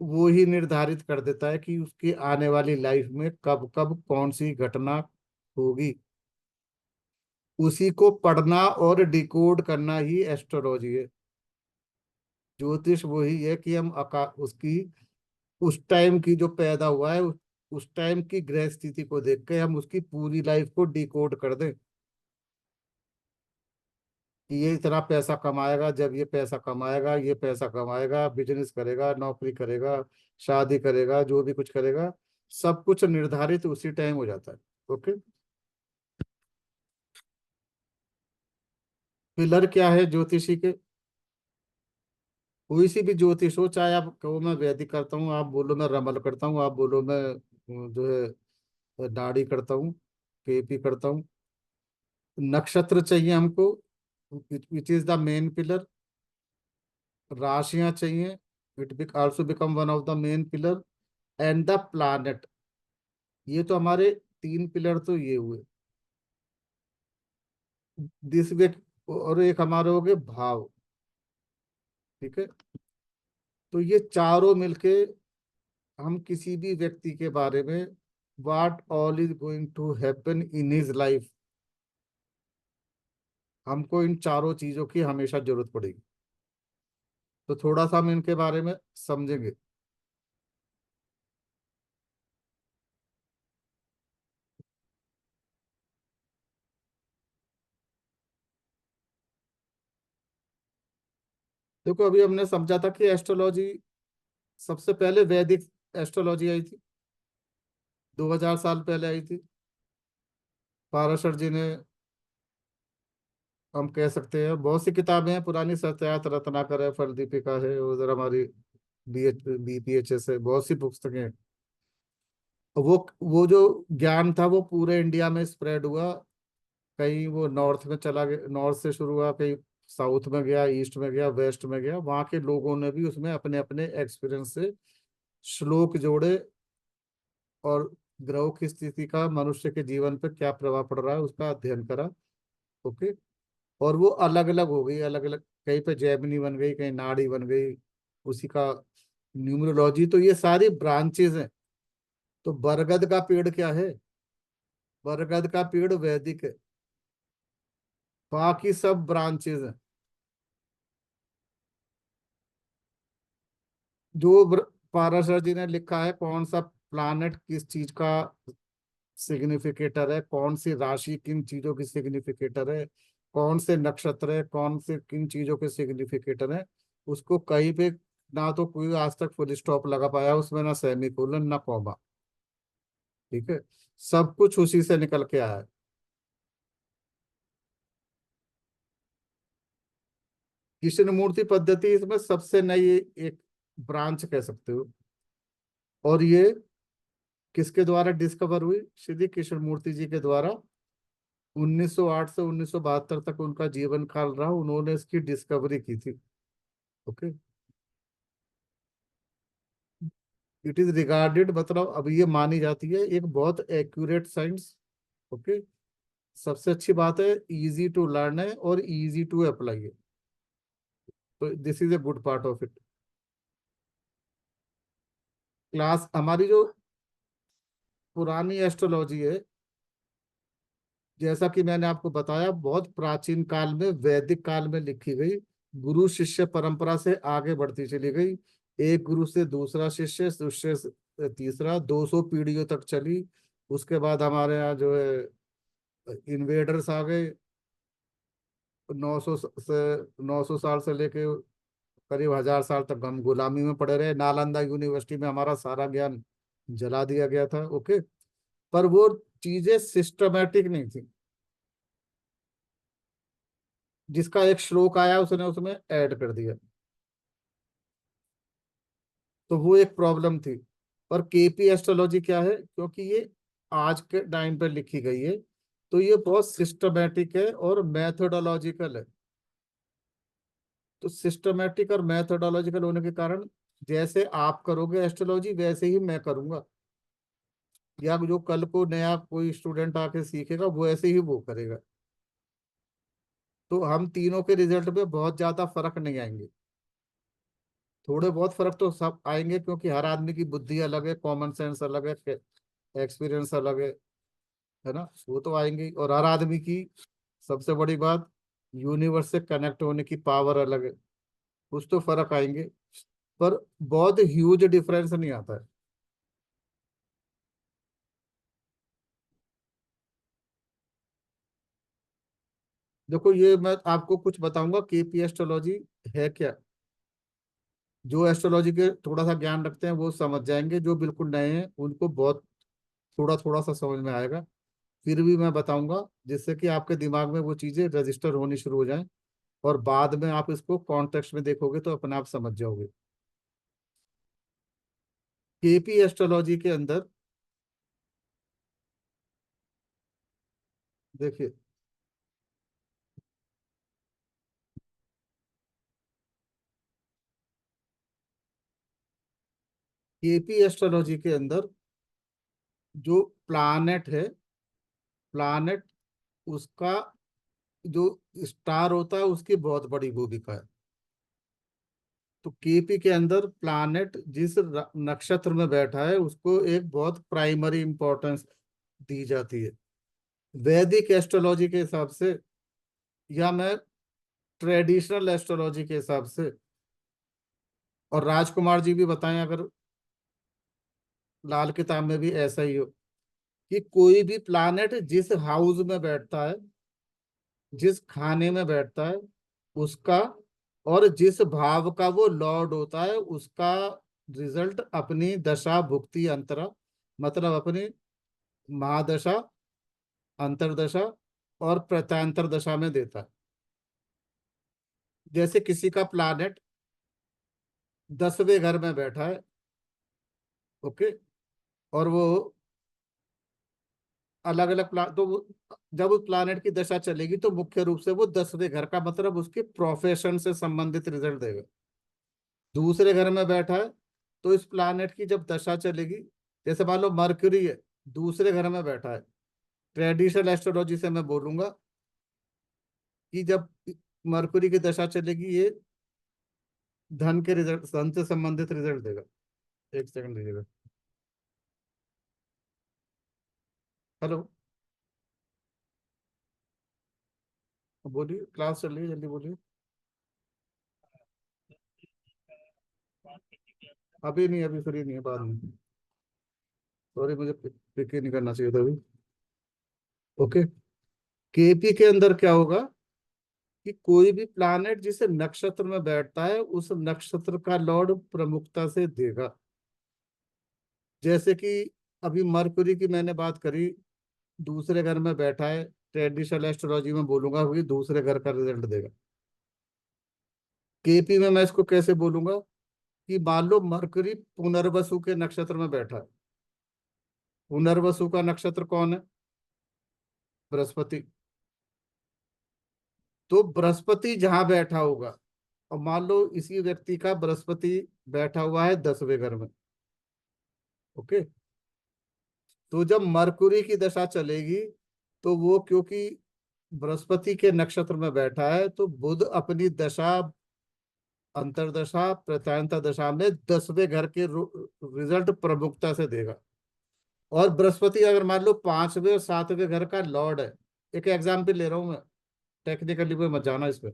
वो ही निर्धारित कर देता है कि उसकी आने वाली लाइफ में कब कब कौन सी घटना होगी। उसी को पढ़ना और डिकोड करना ही एस्ट्रोलॉजी है। ज्योतिष वही है कि हम उसकी उस टाइम की जो पैदा हुआ है उस टाइम की ग्रह स्थिति को देख के हम उसकी पूरी लाइफ को डिकोड कर दें कि ये इतना पैसा कमाएगा, जब ये पैसा कमाएगा, ये पैसा कमाएगा, बिजनेस करेगा, नौकरी करेगा, शादी करेगा, जो भी कुछ करेगा, सब कुछ निर्धारित उसी टाइम हो जाता है। ओके। पिलर क्या है ज्योतिषी के? कोई सी भी ज्योतिष हो, चाहे आप कहो मैं वैदिक करता हूँ, आप बोलो मैं रमल करता हूँ, आप बोलो मैं जो है नाड़ी करता हूँ, केपी करता हूँ। नक्षत्र चाहिए हमको, which is the main pillar. राशियां चाहिए, it also become one of the main pillar. And the planet. ये तो हमारे 3 पिलर तो ये हुए। This way. और एक हमारे हो गए भाव। ठीक है। तो ये चारों मिलके हम किसी भी व्यक्ति के बारे में what all is going to happen in his life, हमको इन चारों चीजों की हमेशा जरूरत पड़ेगी। तो थोड़ा सा हम इनके बारे में समझेंगे। देखो, अभी हमने समझा था कि एस्ट्रोलॉजी सबसे पहले वैदिक एस्ट्रोलॉजी आई थी, 2000 साल पहले आई थी। पाराशर जी ने, हम कह सकते हैं, बहुत सी किताबें हैं पुरानी, सत्यार्थ रत्नाकर है, फल दीपिका है, उधर हमारी BPHS है, बहुत सी पुस्तकें हैं। वो जो ज्ञान था वो पूरे इंडिया में स्प्रेड हुआ। कहीं वो नॉर्थ में चला गया, नॉर्थ से शुरू हुआ, कहीं साउथ में गया, ईस्ट में गया, वेस्ट में गया। वहां के लोगों ने भी उसमें अपने अपने एक्सपीरियंस से श्लोक जोड़े और ग्रहों की स्थिति का मनुष्य के जीवन पर क्या प्रभाव पड़ रहा है उसका अध्ययन करा। ओके। और वो अलग अलग हो गई, अलग अलग, कहीं पे जैमिनी बन गई, कहीं नाड़ी बन गई, उसी का न्यूमरोलॉजी। तो ये सारी ब्रांचेज हैं। तो बरगद का पेड़ क्या है? बरगद का पेड़ वैदिक है, बाकी सब ब्रांचेज हैं। जो पाराशर जी ने लिखा है कौन सा प्लानेट किस चीज का सिग्निफिकेटर है, कौन सी राशि किन चीजों की सिग्निफिकेटर है, कौन से नक्षत्र है कौन से किन चीजों के सिग्निफिकेटर है, उसको कहीं पे ना तो कोई आज तक फुल स्टॉप लगा पाया उसमें, ना सेमीकोलन ना कॉमा। ठीक है। सब कुछ उसी से निकल के आया है। कृष्ण मूर्ति पद्धति इसमें सबसे नई एक ब्रांच कह सकते हो। और ये किसके द्वारा डिस्कवर हुई? श्री कृष्ण मूर्ति जी के द्वारा। 1908 से 1972 तक उनका जीवन काल रहा, उन्होंने इसकी डिस्कवरी की थी। ओके। इट इज रिगार्डेड, मतलब अब ये मानी जाती है एक बहुत एक्यूरेट साइंस। ओके। सबसे अच्छी बात है इजी टू लर्न है और इजी टू अप्लाई है। तो this is a good part of it. Class हमारी जो पुरानी एस्ट्रोलॉजी है, जैसा कि मैंने आपको बताया, बहुत प्राचीन काल में वैदिक काल में लिखी गई, गुरु शिष्य परंपरा से आगे बढ़ती चली गई। एक गुरु से दूसरा शिष्य, शिष्य से तीसरा, 200 पीढ़ियों तक चली। उसके बाद हमारे यहाँ जो है इन्वेडर्स आ गए। 900 साल से लेके करीब 1000 साल तक हम गुलामी में पड़े रहे। नालंदा यूनिवर्सिटी में हमारा सारा ज्ञान जला दिया गया था। ओके। पर वो चीजें सिस्टमेटिक नहीं थी। जिसका एक श्लोक आया उसने उसमें ऐड कर दिया, तो वो एक प्रॉब्लम थी। और केपी एस्ट्रोलॉजी क्या है, क्योंकि ये आज के टाइम पे लिखी गई है, तो ये बहुत सिस्टमेटिक है और मैथोडोलॉजिकल है। तो सिस्टमेटिक और मैथोडोलॉजिकल होने के कारण जैसे आप करोगे एस्ट्रोलॉजी वैसे ही मैं करूंगा, या जो कल को नया कोई स्टूडेंट आके सीखेगा वो ऐसे ही वो करेगा। तो हम तीनों के रिजल्ट में बहुत ज्यादा फर्क नहीं आएंगे। थोड़े बहुत फर्क तो सब आएंगे, क्योंकि हर आदमी की बुद्धि अलग है, कॉमन सेंस अलग है, एक्सपीरियंस अलग है ना, वो तो आएंगे। और हर आदमी की सबसे बड़ी बात, यूनिवर्स से कनेक्ट होने की पावर अलग है। कुछ तो फर्क आएंगे, पर बहुत ह्यूज डिफरेंस नहीं आता है। देखो ये मैं आपको कुछ बताऊंगा केपी एस्ट्रोलॉजी है क्या। जो एस्ट्रोलॉजी के थोड़ा सा ज्ञान रखते हैं वो समझ जाएंगे, जो बिल्कुल नए हैं उनको बहुत थोड़ा थोड़ा सा समझ में आएगा। फिर भी मैं बताऊंगा जिससे कि आपके दिमाग में वो चीजें रजिस्टर होनी शुरू हो जाएं, और बाद में आप इसको कॉन्टेक्स्ट में देखोगे तो अपने आप समझ जाओगे। केपी एस्ट्रोलॉजी के अंदर देखिए, केपी एस्ट्रोलॉजी के अंदर जो प्लानेट है, प्लानेट उसका जो स्टार होता है उसकी बहुत बड़ी भूमिका है। तो केपी के अंदर प्लानेट जिस नक्षत्र में बैठा है उसको एक बहुत प्राइमरी इंपॉर्टेंस दी जाती है। वैदिक एस्ट्रोलॉजी के हिसाब से, या मैं ट्रेडिशनल एस्ट्रोलॉजी के हिसाब से, और राजकुमार जी भी बताएं अगर लाल किताब में भी ऐसा ही हो, कि कोई भी प्लानेट जिस हाउस में बैठता है, जिस खाने में बैठता है उसका, और जिस भाव का वो लॉर्ड होता है उसका रिजल्ट अपनी दशा भुक्ति अंतरा, मतलब अपनी महादशा, अंतरदशा और प्रत्यांतर दशा में देता है। जैसे किसी का प्लानेट 10वें घर में बैठा है, ओके, और वो अलग अलग तो जब उस प्लानेट की दशा चलेगी तो मुख्य रूप से वो 10वें घर का मतलब उसके प्रोफेशन से संबंधित रिजल्ट देगा। दूसरे घर में बैठा है तो इस प्लानेट की जब दशा चलेगी, जैसे मान लो मरकरी है, दूसरे घर में बैठा है, ट्रेडिशनल एस्ट्रोलॉजी से मैं बोलूंगा कि जब मरकरी की दशा चलेगी ये धन के रिजल्ट, धन से संबंधित रिजल्ट देगा। एक सेकंड दीजिएगा। हेलो, बोलिए, क्लास चल रही है, जल्दी बोलिए। अभी नहीं, अभी फ्री नहीं है, बाद में। सॉरी, मुझे पिक ही नहीं करना चाहिए था अभी। ओके, केपी के अंदर क्या होगा कि कोई भी प्लैनेट जिस नक्षत्र में बैठता है उस नक्षत्र का लॉर्ड प्रमुखता से देगा। जैसे कि अभी मरकुरी की मैंने बात करी, दूसरे घर में बैठा है, ट्रेडिशनल एस्ट्रोलॉजी में बोलूंगा कि दूसरे घर का रिजल्ट देगा। केपी में मैं इसको कैसे बोलूंगा कि मान लो मरकुरी पुनर्वसु के नक्षत्र में बैठा है। पुनर्वसु का नक्षत्र कौन है? बृहस्पति। तो बृहस्पति जहां बैठा होगा, और मान लो इसी व्यक्ति का बृहस्पति बैठा हुआ है 10वें घर में, ओके, तो जब मरकुरी की दशा चलेगी तो वो क्योंकि बृहस्पति के नक्षत्र में बैठा है तो बुध अपनी दशा, अंतरदशा, प्रत्यांतर दशा में 10वें घर के रिजल्ट प्रमुखता से देगा। और बृहस्पति अगर मान लो 5वें और 7वें घर का लॉर्ड है, एक एग्जाम्पल ले रहा हूं मैं, टेक्निकली कोई मत जाना इसमें,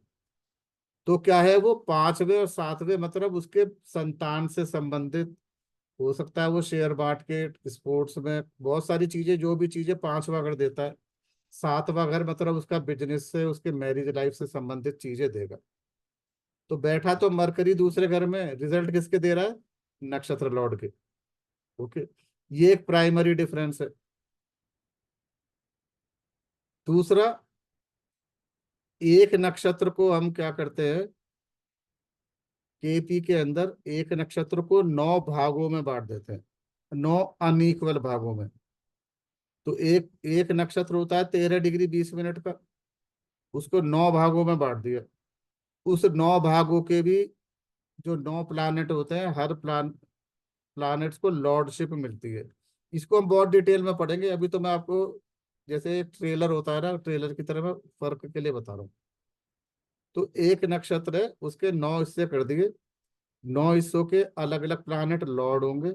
तो क्या है वो 5वें और 7वें मतलब उसके संतान से संबंधित हो सकता है, वो शेयर मार्केट, स्पोर्ट्स में बहुत सारी चीजें, जो भी चीजें 5वां घर देता है, 7वां घर मतलब उसका बिजनेस से, उसके मैरिज लाइफ से संबंधित चीजें देगा। तो बैठा तो मरकरी दूसरे घर में, रिजल्ट किसके दे रहा है? नक्षत्र लॉर्ड के। ओके, ये एक प्राइमरी डिफरेंस है। दूसरा, एक नक्षत्र को हम क्या करते हैं, केपी के अंदर एक नक्षत्र को 9 भागों में बांट देते हैं, 9 अनइक्वल भागों में। तो एक एक नक्षत्र होता है 13 डिग्री 20 मिनट का, उसको 9 भागों में बांट दिया। उस 9 भागों के भी जो 9 प्लानेट होते हैं, हर प्लानेट्स को लॉर्डशिप मिलती है। इसको हम बहुत डिटेल में पढ़ेंगे, अभी तो मैं आपको जैसे एक ट्रेलर होता है ना, ट्रेलर की तरह मैं फर्क के लिए बता रहा हूँ। तो एक नक्षत्र है, उसके 9 हिस्से कर दिए, 9 हिस्सों के अलग अलग प्लानेट लॉर्ड होंगे।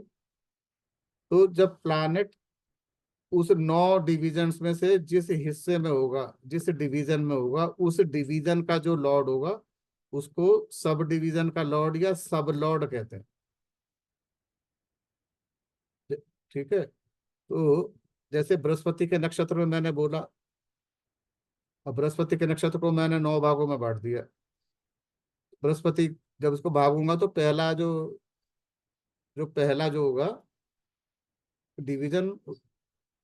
तो जब प्लानेट उस 9 डिविजन्स में से जिस हिस्से में होगा, जिस डिवीजन में होगा, उस डिवीजन का जो लॉर्ड होगा उसको सब डिवीजन का लॉर्ड या सब लॉर्ड कहते हैं। ठीक है, तो जैसे बृहस्पति के नक्षत्र में मैंने बोला, अब बृहस्पति के नक्षत्र को मैंने 9 भागों में बांट दिया। बृहस्पति जब उसको भागूंगा तो पहला जो होगा डिवीजन,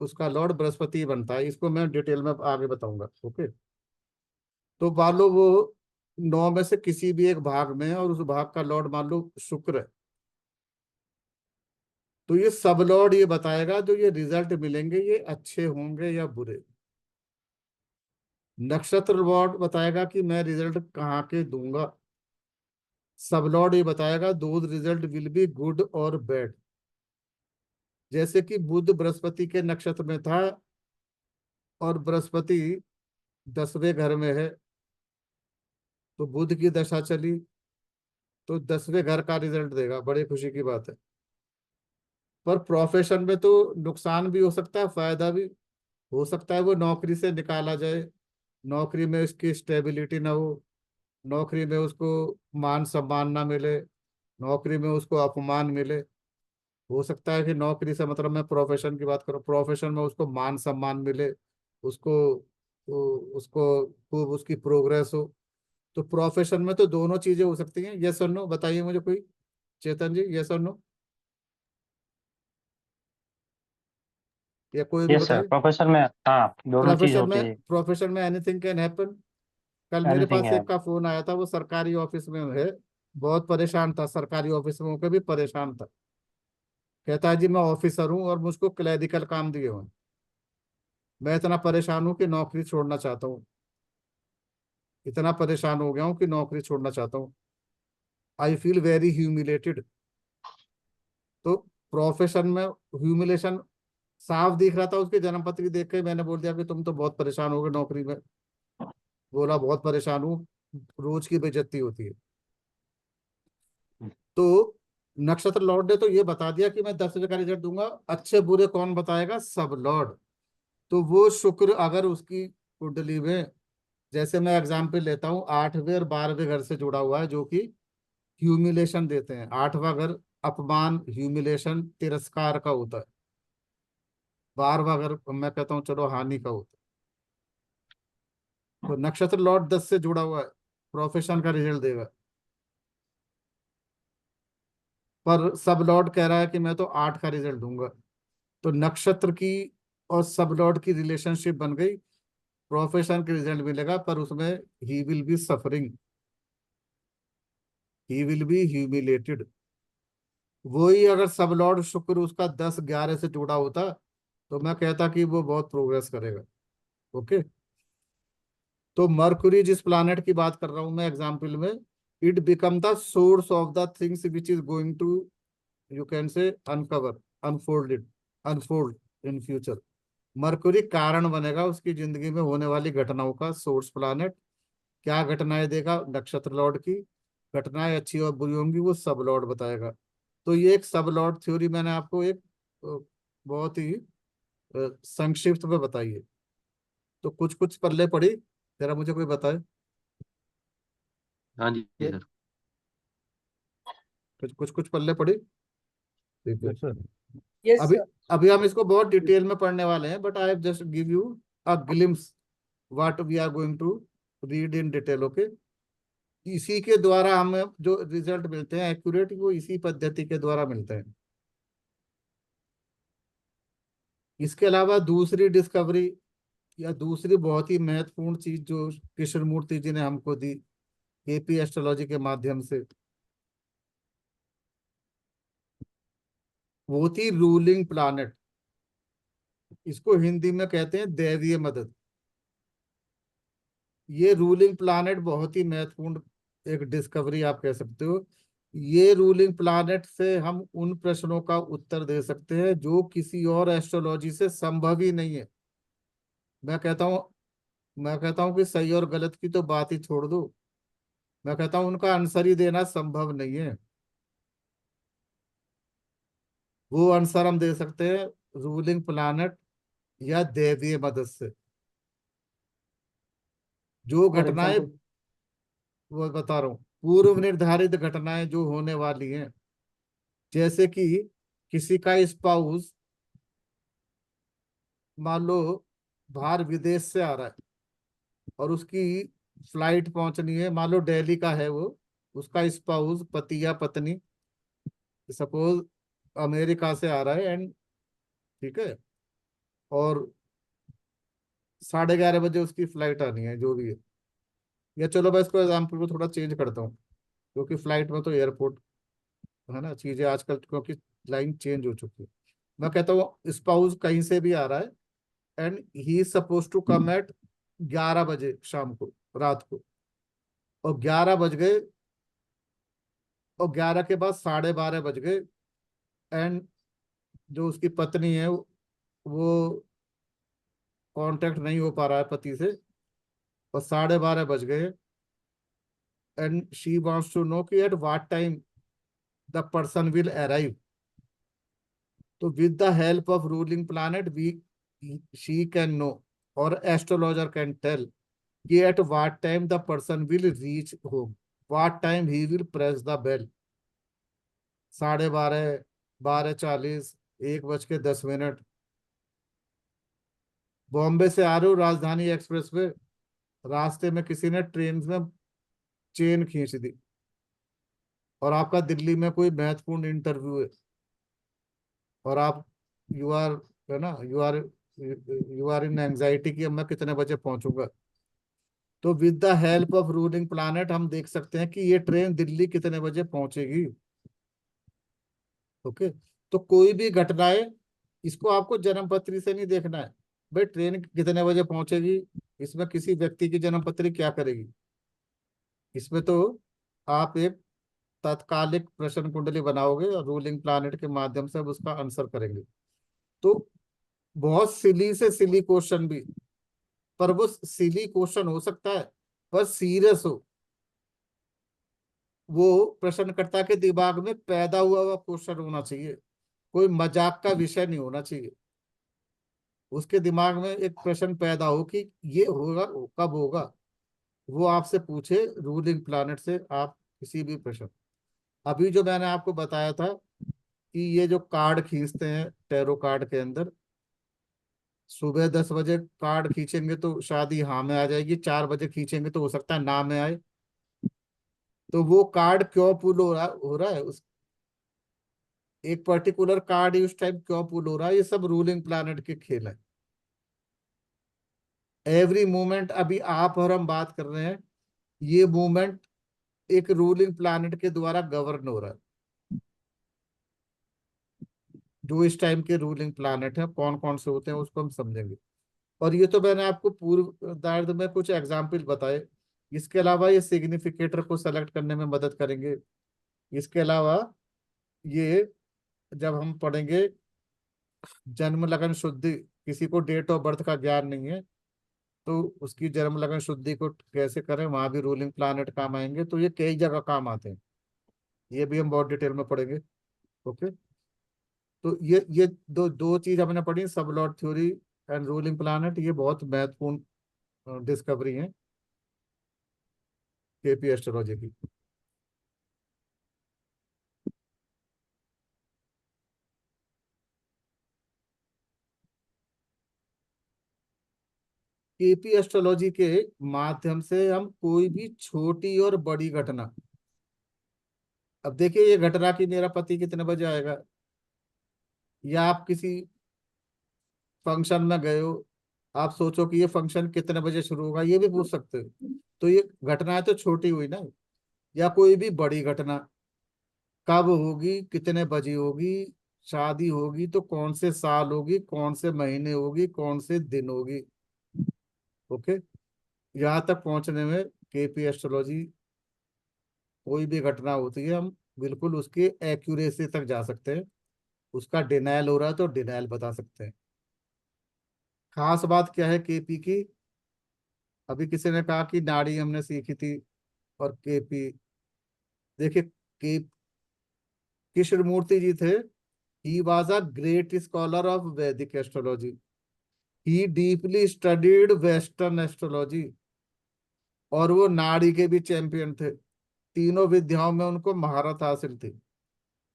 उसका लॉर्ड बृहस्पति बनता है। इसको मैं डिटेल में आगे बताऊंगा। ओके, तो मान लो वो 9 में से किसी भी एक भाग में है और उस भाग का लॉर्ड मान लो शुक्र है, तो ये सब लॉर्ड ये बताएगा जो ये रिजल्ट मिलेंगे ये अच्छे होंगे या बुरे। नक्षत्र लॉर्ड बताएगा कि मैं रिजल्ट कहाँ के दूंगा। सब लॉर्ड ये बताएगा दो रिजल्ट विल बी गुड और बैड। जैसे कि बुध बृहस्पति के नक्षत्र में था और बृहस्पति 10वें घर में है, तो बुध की दशा चली तो 10वें घर का रिजल्ट देगा, बड़ी खुशी की बात है। पर प्रोफेशन में तो नुकसान भी हो सकता है, फायदा भी हो सकता है। वो नौकरी से निकाला जाए, नौकरी में उसकी स्टेबिलिटी ना हो, नौकरी में उसको मान सम्मान ना मिले, नौकरी में उसको अपमान मिले। हो सकता है कि नौकरी से मतलब मैं प्रोफेशन की बात करूं, प्रोफेशन में उसको मान सम्मान मिले, उसको उसको खूब उसकी प्रोग्रेस हो। तो प्रोफेशन में तो दोनों चीजें हो सकती हैं। यस और नो बताइए मुझे कोई, चेतन जी, यस और नो, या कोई भी यस सर, बताइए। प्रोफेसर में हाँ दोनों चीज होती है। प्रोफेशन में एनीथिंग कैन हैपन। कल मेरे एनीथिंग पास है। एक का फोन आया था, वो सरकारी ऑफिस में है, बहुत परेशान था, सरकारी ऑफिस में होकर भी परेशान था। कहता है जी मैं ऑफिसर हूँ और मुझको क्लैरिकल काम दिए हुए हैं, मैं इतना परेशान हूँ कि नौकरी छोड़ना चाहता हूँ, इतना परेशान हो गया हूँ कि नौकरी छोड़ना चाहता हूँ। I feel very humiliated. तो प्रोफेशन में ह्यूमिलेशन साफ दिख रहा था उसके जन्म पत्री देख के। मैंने बोल दिया कि तुम तो बहुत परेशान हो गए नौकरी में। बोला बहुत परेशान हूँ, रोज की बेइज्जती होती है। तो नक्षत्र लॉर्ड ने तो ये बता दिया कि मैं 10वें का रिजल्ट दूंगा। अच्छे बुरे कौन बताएगा? सब लॉर्ड। तो वो शुक्र अगर उसकी कुंडली में, जैसे मैं एग्जाम्पल लेता हूँ, 8वें और 12वें घर से जुड़ा हुआ है जो कि ह्यूमिलेशन देते हैं। 8वां घर अपमान, ह्यूमिलेशन, तिरस्कार का होता है। 12वां घर मैं कहता हूँ चलो हानि का होता है। तो नक्षत्र लॉर्ड 10 से जुड़ा हुआ है, प्रोफेशन का रिजल्ट देगा। पर सब लॉर्ड कह रहा है कि मैं तो 8 का रिजल्ट दूंगा। तो नक्षत्र की और सब लॉर्ड की रिलेशनशिप बन गई। प्रोफेशन के रिजल्ट मिलेगा पर उसमें he will be suffering, he will be humiliated. वही अगर सब लॉर्ड शुक्र उसका 10-11 से जुड़ा होता तो मैं कहता कि वो बहुत प्रोग्रेस करेगा। ओके, तो मरकुरी जिस प्लानेट की बात कर रहा हूं मैं एग्जाम्पल में, it become the source of the things which is going to, you can say, uncover, unfolded, unfold in future. Mercury कारण बनेगा उसकी जिंदगी में होने वाली घटनाओं का सोर्स प्लानेट। क्या घटनाएं देगा? नक्षत्र लॉर्ड की घटनाएं अच्छी और बुरी होंगी वो सब लॉर्ड बताएगा। तो ये एक सब लॉर्ड थ्योरी मैंने आपको एक बहुत ही संक्षिप्त में बताई है। तो कुछ कुछ पल्ले पड़ी, जरा मुझे कोई बताए। हाँ जी ये सर। कुछ कुछ कुछ पल्ले पड़ी। ठीक है, यस सर। यस अभी अभी हम इसको बहुत डिटेल में पढ़ने वाले हैं, but I have just give you a glimpse what we are going to read in detail. Okay, इसी के द्वारा हमें जो रिजल्ट मिलते हैं एक्यूरेट, वो इसी पद्धति के द्वारा मिलते हैं। इसके अलावा दूसरी डिस्कवरी या दूसरी बहुत ही महत्वपूर्ण चीज जो कृष्णमूर्ति जी ने हमको दी केपी एस्ट्रोलॉजी के माध्यम से, वो थी रूलिंग प्लानेट। इसको हिंदी में कहते हैं दैवीय मदद। ये रूलिंग प्लानेट बहुत ही महत्वपूर्ण एक डिस्कवरी आप कह सकते हो। ये रूलिंग प्लानेट से हम उन प्रश्नों का उत्तर दे सकते हैं जो किसी और एस्ट्रोलॉजी से संभव ही नहीं है। मैं कहता हूँ मैं कहता हूँ कि सही और गलत की तो बात ही छोड़ दो, मैं कहता हूँ उनका आंसर ही देना संभव नहीं है। वो आंसर हम दे सकते हैं रूलिंग प्लानेट या दैवीय मदद से। जो फॉर घटनाएं एग्जाम्पल वो बता रहा हूँ, पूर्व निर्धारित घटनाएं जो होने वाली हैं, जैसे कि किसी का स्पाउस मान लो बाहर विदेश से आ रहा है और उसकी फ्लाइट पहुंचनी है, मान लो दिल्ली का है वो, उसका स्पाउस पति या पत्नी सपोज अमेरिका से आ रहा है एंड ठीक है, और 11:30 बजे उसकी फ्लाइट आनी है जो भी है, या चलो मैं इसको एग्जाम्पल को थोड़ा चेंज करता हूँ, क्योंकि फ्लाइट में तो एयरपोर्ट है ना, चीजें आजकल क्योंकि लाइन चेंज हो चुकी है। मैं कहता हूँ स्पाउस कहीं से भी आ रहा है and he is suppose to come at 11 बजे शाम को, रात को, और 11 बज गए, और 11 के बाद 12:30 बज गए एंड जो उसकी पत्नी है वो कांटेक्ट नहीं हो पा रहा है पति से, और 12:30 बज गए and she wants to know कि at what time the person will arrive. तो with the help of ruling planet we she can know or astrologer can tell कि at what time the person will reach home, what time he will press the bell. 12:30, 12:40, 1:10। Bombay से आ रहे हो राजधानी express पे, रास्ते में किसी ने ट्रेन में चेन खींच दी और आपका दिल्ली में कोई महत्वपूर्ण इंटरव्यू है और आप यू आर है ना, यू आर इन एंजाइटी कि अब मैं कितने बजे पहुंचूंगा। तो with the help of ruling planet हम देख सकते हैं कि ये ट्रेन दिल्ली कितने बजे पहुंचेगी। ओके, तो कोई भी घटनाएं, इसको आपको जन्मपत्री से नहीं देखना है भाई ट्रेन कितने बजे पहुंचेगी, इसमें किसी व्यक्ति की जन्मपत्री क्या करेगी। इसमें तो आप एक तात्कालिक प्रश्न कुंडली बनाओगे और रूलिंग प्लैनेट के माध्यम से अब उसका आंसर करेंगे। तो बहुत सिली से सिली क्वेश्चन भी, पर वो सिली क्वेश्चन हो सकता है पर सीरियस हो, वो प्रश्नकर्ता के दिमाग में पैदा हुआ क्वेश्चन होना चाहिए, कोई मजाक का विषय नहीं होना चाहिए। उसके दिमाग में एक प्रश्न पैदा हो कि ये होगा, कब होगा, वो आपसे पूछे रूलिंग प्लैनेट से आप किसी भी प्रश्न। अभी जो मैंने आपको बताया था कि ये जो कार्ड खींचते हैं टैरो कार्ड के अंदर, सुबह 10 बजे कार्ड खींचेंगे तो शादी हाँ में आ जाएगी, 4 बजे खींचेंगे तो हो सकता है ना में आए। तो वो कार्ड क्यों पुल हो रहा है, उस एक पर्टिकुलर कार्ड उस टाइम क्यों पुल हो रहा है, ये सब रूलिंग प्लैनेट के खेल है। एवरी मूवमेंट, अभी आप और हम बात कर रहे हैं, ये मूवमेंट एक रूलिंग प्लैनेट के द्वारा गवर्न हो रहा है। जो इस टाइम के रूलिंग प्लैनेट है कौन कौन से होते हैं उसको हम समझेंगे। और ये तो मैंने आपको पूर्व दायरे में कुछ एग्जाम्पल बताए, इसके अलावा ये सिग्निफिकेटर को सेलेक्ट करने में मदद करेंगे। इसके अलावा ये जब हम पढ़ेंगे जन्म लगन शुद्धि, किसी को डेट ऑफ बर्थ का ज्ञान नहीं है तो उसकी जन्म लगन शुद्धि को कैसे करें, वहां भी रूलिंग प्लैनेट काम आएंगे। तो ये कई जगह काम आते हैं, ये भी हम बहुत डिटेल में पढ़ेंगे। ओके, तो ये दो दो चीज हमने पढ़ी, सब Lord theory and ruling planet, ये बहुत महत्वपूर्ण डिस्कवरी है केपी एस्ट्रोलॉजी की। केपी एस्ट्रोलॉजी के माध्यम से हम कोई भी छोटी और बड़ी घटना, अब देखिए ये घटना कि मेरा पति कितने बजे आएगा, या आप किसी फंक्शन में गए हो, आप सोचो कि ये फंक्शन कितने बजे शुरू होगा, ये भी पूछ सकते हो। तो ये घटनाएं तो छोटी हुई ना, या कोई भी बड़ी घटना कब होगी, कितने बजे होगी, शादी होगी तो कौन से साल होगी, कौन से महीने होगी, कौन से दिन होगी। ओके, यहाँ तक पहुंचने में केपी एस्ट्रोलॉजी, कोई भी घटना होती है हम बिल्कुल उसकी एक्यूरेसी तक जा सकते हैं, उसका डिनायल हो रहा है तो डिनायल बता सकते हैं। खास बात क्या है केपी की, अभी किसी ने कहा कि नाड़ी हमने सीखी थी और केपी, देखिए के कृष्णमूर्ति जी थे, he was a great scholar of वैदिक एस्ट्रोलॉजी, ही डीपली स्टडीड वेस्टर्न एस्ट्रोलॉजी और वो नाड़ी के भी चैंपियन थे, तीनों विद्याओं में उनको महारत हासिल थी।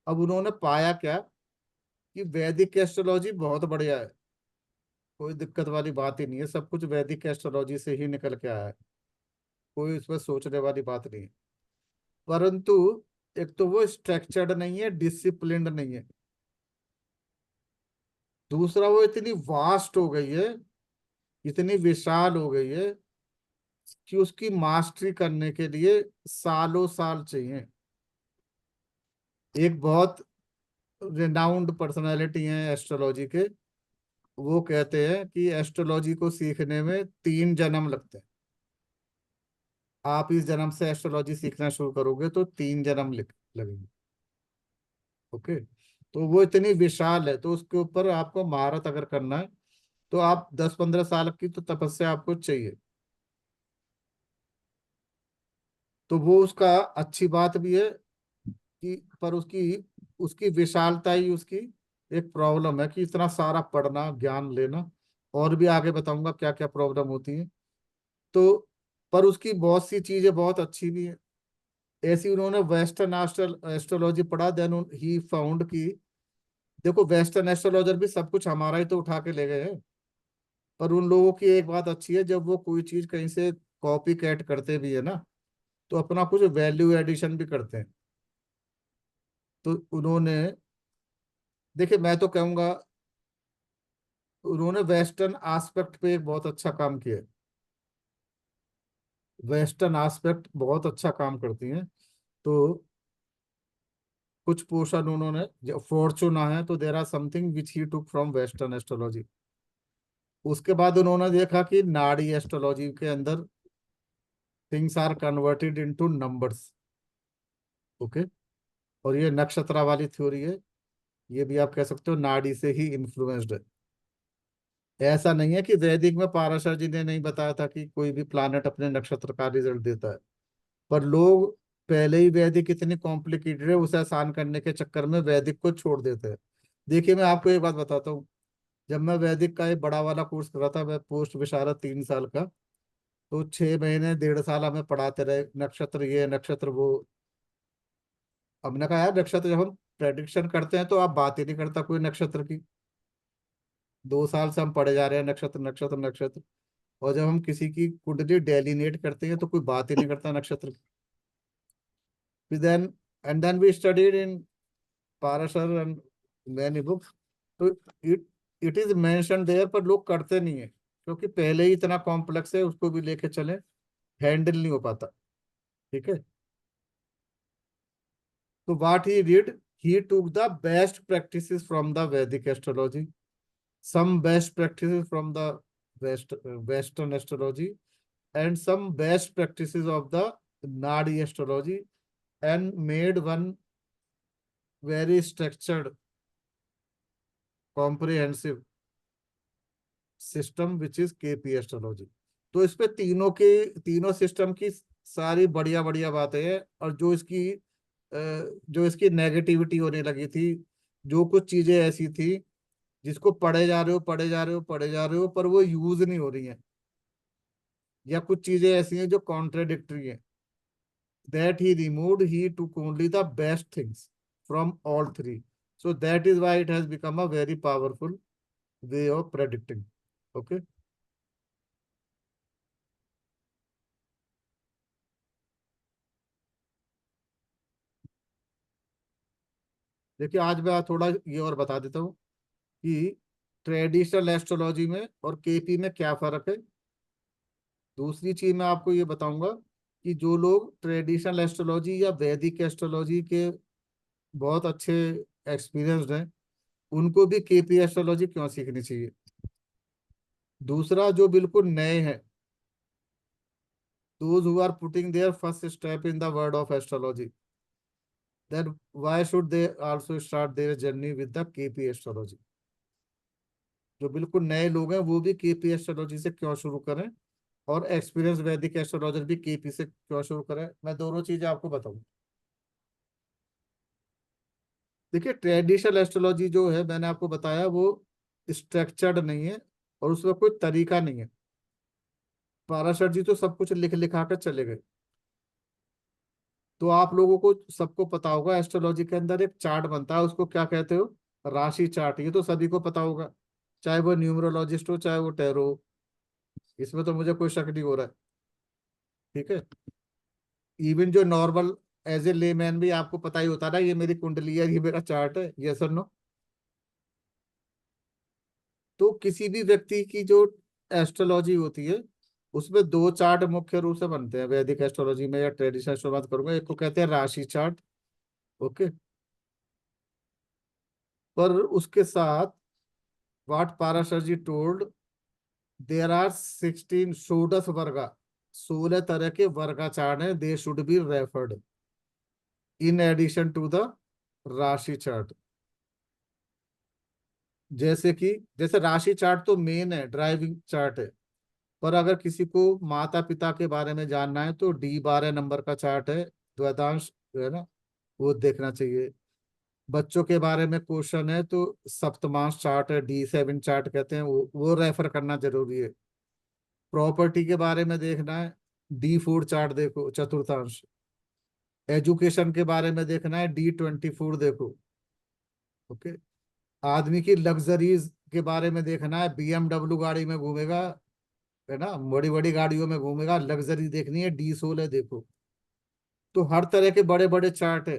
अब उन्होंने पाया क्या कि वैदिक एस्ट्रोलॉजी बहुत बढ़िया है, कोई दिक्कत वाली बात ही नहीं है, सब कुछ वैदिक एस्ट्रोलॉजी से ही निकल के आया है, कोई इसमें सोचने वाली बात नहीं है। परंतु एक तो वो स्ट्रक्चर्ड नहीं है, डिसिप्लिन्ड नहीं है, दूसरा वो इतनी वास्ट हो गई है, इतनी विशाल हो गई है कि उसकी मास्टरी करने के लिए सालों साल चाहिए। एक बहुत रिनाउंड पर्सनालिटी हैं एस्ट्रोलॉजी के, वो कहते हैं कि एस्ट्रोलॉजी को सीखने में 3 जन्म लगते हैं। आप इस जन्म से एस्ट्रोलॉजी सीखना शुरू करोगे तो 3 जन्म लगेंगे। ओके, तो वो इतनी विशाल है, तो उसके ऊपर आपको महारत अगर करना है तो आप 10-15 साल की तो तपस्या आपको चाहिए। तो वो उसका अच्छी बात भी है कि, पर उसकी उसकी विशालता ही उसकी एक प्रॉब्लम है कि इतना सारा पढ़ना, ज्ञान लेना, और भी आगे बताऊंगा क्या क्या प्रॉब्लम होती है। तो पर उसकी बहुत सी चीजें बहुत अच्छी भी है। ऐसी उन्होंने वेस्टर्न एस्ट्रोलॉजी पढ़ा, देन ही फाउंड कि देखो वेस्टर्न एस्ट्रोलॉजर भी सब कुछ हमारा ही तो उठा के ले गए हैं, पर उन लोगों की एक बात अच्छी है, जब वो कोई चीज कहीं से कॉपी कैट करते भी है ना, तो अपना कुछ वैल्यू एडिशन भी करते हैं। तो उन्होंने, देखिए मैं तो कहूंगा उन्होंने वेस्टर्न एस्पेक्ट पे एक बहुत अच्छा काम किया है, वेस्टर्न एस्पेक्ट बहुत अच्छा काम करती हैं। तो कुछ पोर्शन उन्होंने, जो फॉर्चूना है, तो there are something which he took from western astrology. उसके बाद उन्होंने देखा कि नाड़ी एस्ट्रोलॉजी के अंदर things are converted into numbers. Okay, और ये नक्षत्रा वाली थ्योरी है, ये भी आप कह सकते हो नाड़ी से ही इन्फ्लुएंस्ड है। ऐसा नहीं है कि वैदिक में पाराशर जी ने नहीं बताया था कि कोई भी प्लैनेट अपने नक्षत्र का रिजल्ट देता है, पर लोग पहले ही वैदिक इतनी कॉम्प्लिकेटेड है, उसे आसान करने के चक्कर में वैदिक को छोड़ देते हैं। देखिए मैं आपको एक बात बताता हूँ, जब मैं वैदिक का एक बड़ा वाला कोर्स कर रहा था, मैं पोस्ट विशारद 3 साल का, तो 6 महीने 1.5 साल हमें पढ़ाते रहे, नक्षत्र ये नक्षत्र वो। हमने कहा यार नक्षत्र जब हम प्रेडिक्शन करते हैं तो आप बात ही नहीं करता कोई नक्षत्र की, 2 साल से हम पढ़े जा रहे हैं नक्षत्र नक्षत्र नक्षत्र, और जब हम किसी की कुंडली डेलिनेट करते हैं तो कोई बात ही नहीं करता नक्षत्र की। Then and then we studied in Parashar and many books, तो it it is mention there, पर लोग करते नहीं है क्योंकि पहले ही इतना कॉम्प्लेक्स है, उसको भी लेके चले, हैंडल नहीं हो पाता। ठीक है, तो what he did, he took the best practices from the Vedic astrology, some best practices from the Western astrology, and some best practices of the Nadi astrology, and made one very structured, comprehensive system which is KP astrology। तो इस पे तीनों system की सारी बढ़िया बढ़िया बातें हैं, और जो इसकी नेगेटिविटी होने लगी थी, जो कुछ चीजें ऐसी थी जिसको पढ़े जा रहे हो पढ़े जा रहे हो पढ़े जा रहे हो पर वो यूज नहीं हो रही हैं, या कुछ चीजें ऐसी हैं जो कॉन्ट्रेडिक्टरी हैं, that he removed, he took only the best things from all three, so that is why it has become a very powerful way of predicting. Okay, देखिए आज मैं थोड़ा ये और बता देता हूँ कि ट्रेडिशनल एस्ट्रोलॉजी में और केपी में क्या फर्क है। दूसरी चीज मैं आपको ये बताऊंगा कि जो लोग ट्रेडिशनल एस्ट्रोलॉजी या वैदिक एस्ट्रोलॉजी के बहुत अच्छे एक्सपीरियंस्ड हैं, उनको भी केपी एस्ट्रोलॉजी क्यों सीखनी चाहिए। दूसरा, जो बिल्कुल नए हैं, those who are putting their first step in the world of astrology, then why should they also start their journey with the KP astrology। जो बिल्कुल नए लोग हैं वो भी केपी एस्ट्रोलॉजी से क्यों शुरू करें, और एक्सपीरियंस वैदिक एस्ट्रोलॉजर भी केपी से क्यों शुरू करें। मैं दोनों चीजें आपको बताऊं। देखिए ट्रेडिशनल एस्ट्रोलॉजी जो है, मैंने आपको बताया, वो स्ट्रक्चर्ड नहीं है और उसमें कोई तरीका नहीं है, पाराशर जी तो सब कुछ लिख लिखा कर चले गए। तो आप लोगों को सबको पता होगा एस्ट्रोलॉजी के अंदर एक चार्ट बनता है, उसको क्या कहते हो? राशि चार्ट। ये तो सभी को पता होगा, चाहे वो न्यूमरोलॉजिस्ट हो चाहे वो टैरो हो। इसमें तो मुझे कोई शक नहीं हो रहा है। ठीक है, इवन जो नॉर्मल एज ए लेमैन भी आपको पता ही होता है ना, ये मेरी कुंडली है, ये मेरा चार्ट है, ये सर नो। तो किसी भी व्यक्ति की जो एस्ट्रोलॉजी होती है उसमें दो चार्ट मुख्य रूप से बनते हैं वैदिक एस्ट्रोलॉजी में या ट्रेडिशनल एस्ट्रोलॉजी बात करूंगा। एक को कहते हैं राशि चार्ट, ओके। पर उसके साथ what Parashar ji told, there are 16 षोडश वर्गा, 16 तरह के वर्गाचार हैं, they should be referred in addition to the rashi chart. जैसे राशि चार्ट तो मेन है, ड्राइविंग चार्ट है, पर अगर किसी को माता पिता के बारे में जानना है तो D12 नंबर का चार्ट है, द्वैतांश जो है ना, वो देखना चाहिए। बच्चों के बारे में क्वेश्चन है तो सप्तमांश चार्ट है, D7 चार्ट कहते हैं, वो रेफर करना जरूरी है। प्रॉपर्टी के बारे में देखना है, D4 चार्ट देखो, चतुर्थांश। एजुकेशन के बारे में देखना है, D24 देखो, ओके। आदमी की लग्जरीज के बारे में देखना है, BMW गाड़ी में घूमेगा, है ना, बड़ी बड़ी गाड़ियों में घूमेगा, लग्जरी देखनी है, D16 देखो। तो हर तरह के बड़े बड़े चार्ट है।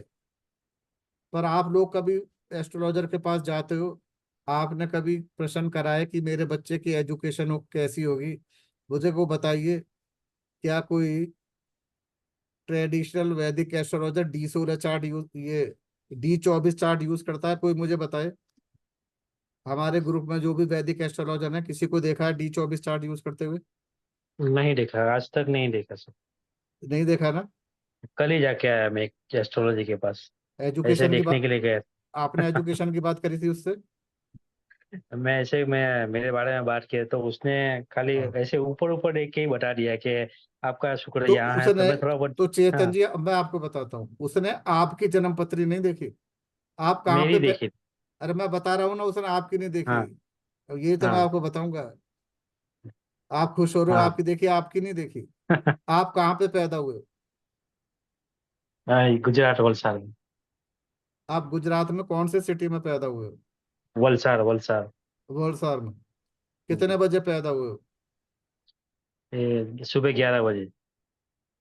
पर आप लोग कभी एस्ट्रोलॉजर के पास जाते हो, आपने कभी प्रश्न करा है कि मेरे बच्चे की एजुकेशन कैसी होगी? मुझे को बताइए, क्या कोई ट्रेडिशनल वैदिक एस्ट्रोलॉजर D16 चार्ट यूज, ये D24 चार्ट यूज करता है? कोई मुझे बताए। हमारे ग्रुप में जो भी वैदिक एस्ट्रोलॉजर है, किसी को देखा है D24 चार्ट यूज करते हुए? नहीं देखा, आज तक नहीं देखा सर। नहीं देखा ना। कल ही जाके आया मैं एक एस्ट्रोलॉजी के पास, ऐसे एजुकेशन की देखने बात, के लिए गया। आपने एजुकेशन की बात करी थी उससे? मैं मेरे बारे में बात किया तो उसने खाली हाँ। ऐसे ऊपर ऊपर देख के ही बता दिया कि आपका शुक्र तो यहाँ है, तो उसने, मैं थोड़ा बहुत। तो चेतन हाँ, जी मैं आपको बताता हूँ, उसने आपकी जन्म पत्री नहीं देखी? आप कहाँ मेरी पे? देखी। अरे मैं बता रहा हूँ ना, उसने आपकी नहीं देखी। हाँ अब ये तो मैं हाँ आपको बताऊंगा। आप खुश हो रहे हो हाँ। आपकी देखी, आपकी नहीं देखी। आप कहाँ पे पैदा हुए हो? गुजरात वलसाड में। आप गुजरात में कौन से सिटी में पैदा हुए हो? वलसाड वलसाड। वलसाड में। कितने बजे पैदा हुए हो? सुबह 11 बजे।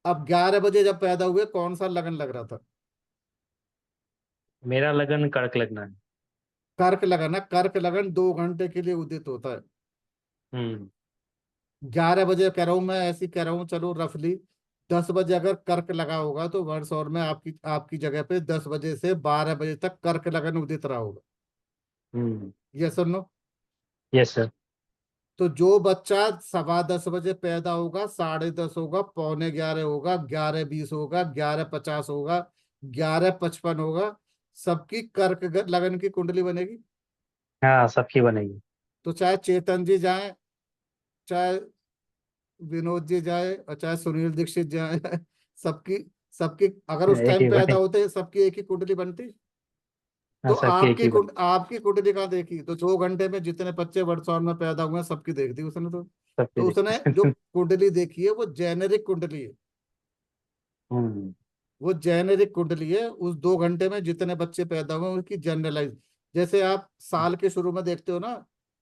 अब 11 बजे जब पैदा हुए, कौन सा लगन लग रहा था? मेरा लगन कर्क लगना है। कर्क लगन है। कर्क लगन 2 घंटे के लिए उदित होता है। हम्म 11 बजे कह रहा हूँ मैं, ऐसी कह रहा हूँ, चलो रफली 10 बजे अगर कर्क लगा होगा तो वर्ष और में आपकी आपकी जगह पे 10 बजे से 12 बजे तक कर्क लगन उदित रहा होगा। हम्म। ये सुनो। Yes sir. तो जो बच्चा 10:15 बजे पैदा होगा, 10:30 होगा, 11:45 होगा, 11:20 होगा, 11:50 होगा, 11:55 होगा, सबकी कर्क लगन की कुंडली बनेगी। हाँ, सबकी बनेगी। तो चाहे चेतन जी जाए, चाहे विनोद जी जाए, और चाहे सुनील दीक्षित जाए, सबकी सबकी अगर उस एक टाइम ही पैदा बने। होते सबकी एक ही कुंडली बनती। हाँ, तो सबकी एक ही बने। आपकी कुंडली कहाँ देखी? तो 2 घंटे में जितने बच्चे वर्षौर में पैदा हुए हैं, सबकी देख दी उसने। सबकी तो उसने जो देखी। कुंडली देखी है वो जेनेरिक कुंडली है। हम्म वो जेनेरिक कुंडली है, उस 2 घंटे में जितने बच्चे पैदा हुए हैं, उनकी जनरलाइज। जैसे आप साल के शुरू में देखते हो ना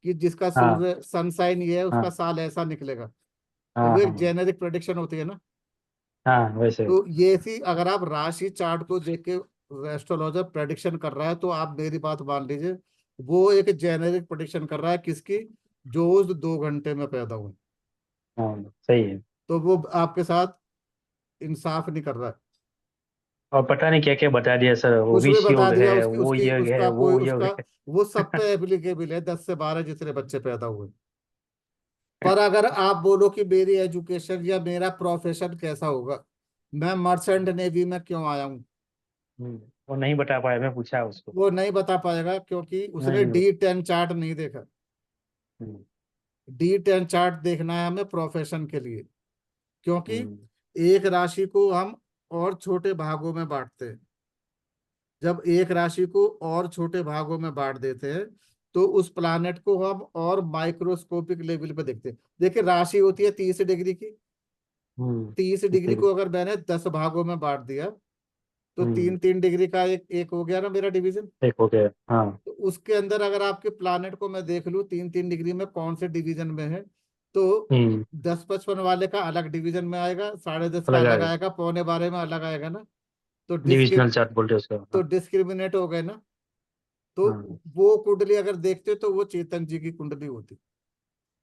कि जिसका हाँ सूर्य सनसाइन ये है, उसका हाँ साल ऐसा निकलेगा। तो हाँ वो एक हाँ जेनेरिक प्रेडिक्शन होती है ना। हाँ, वैसे। तो ये सी अगर आप राशि चार्ट को देख के एस्ट्रोलॉजर प्रेडिक्शन कर रहा है, तो आप मेरी बात मान लीजिए, वो एक जेनेरिक प्रेडिक्शन कर रहा है। किसकी? जो उस 2 घंटे में पैदा हुए। हाँ, सही है। तो वो आपके साथ इंसाफ नहीं कर रहा है। और पता नहीं क्या क्या बता दिया सर, वो कुछ भी विष बता योग दिया, है, उसकी वो उसकी योग है, उसका कोई वो योग उसका, है। वो सब पे एप्लीकेबल है, 10 से 12 जितने बच्चे पैदा हुए। पर अगर आप बोलो कि मेरी एजुकेशन या मेरा प्रोफेशन कैसा होगा, मैं मर्चेंट नेवी में क्यों आया हूँ, वो नहीं बता पाया, मैं पूछा उसको। वो नहीं बता पाएगा, क्योंकि उसने नहीं। D10 चार्ट नहीं देखा। हम्म D10 चार्ट देखना है हमें प्रोफेशन के लिए, क्योंकि हम्म एक राशि को हम और छोटे भागों में बांटते हैं। जब एक राशि को और छोटे भागों में बांट देते हैं, तो उस प्लानेट को हम और माइक्रोस्कोपिक लेवल पे देखते हैं। देखिए राशि होती है 30 डिग्री की, 30 डिग्री को अगर मैंने 10 भागों में बांट दिया तो 3-3 डिग्री का एक एक हो गया ना मेरा डिवीजन। एक हो गया, हाँ। तो उसके अंदर अगर आपके प्लानेट को मैं देख लूं 3-3 डिग्री में कौन से डिवीजन में है, तो 10-55 वाले का अलग डिवीजन में आएगा, 10:30 का अलग अलग आएगा, आएगा, 11:15 में अलग आएगा ना। तो डिविजनल चार्ट बोलते हैं उसका, तो हाँ। डिस्क्रिमिनेट हो गए ना। तो हाँ, वो कुंडली अगर देखते तो वो चेतन जी की कुंडली होती।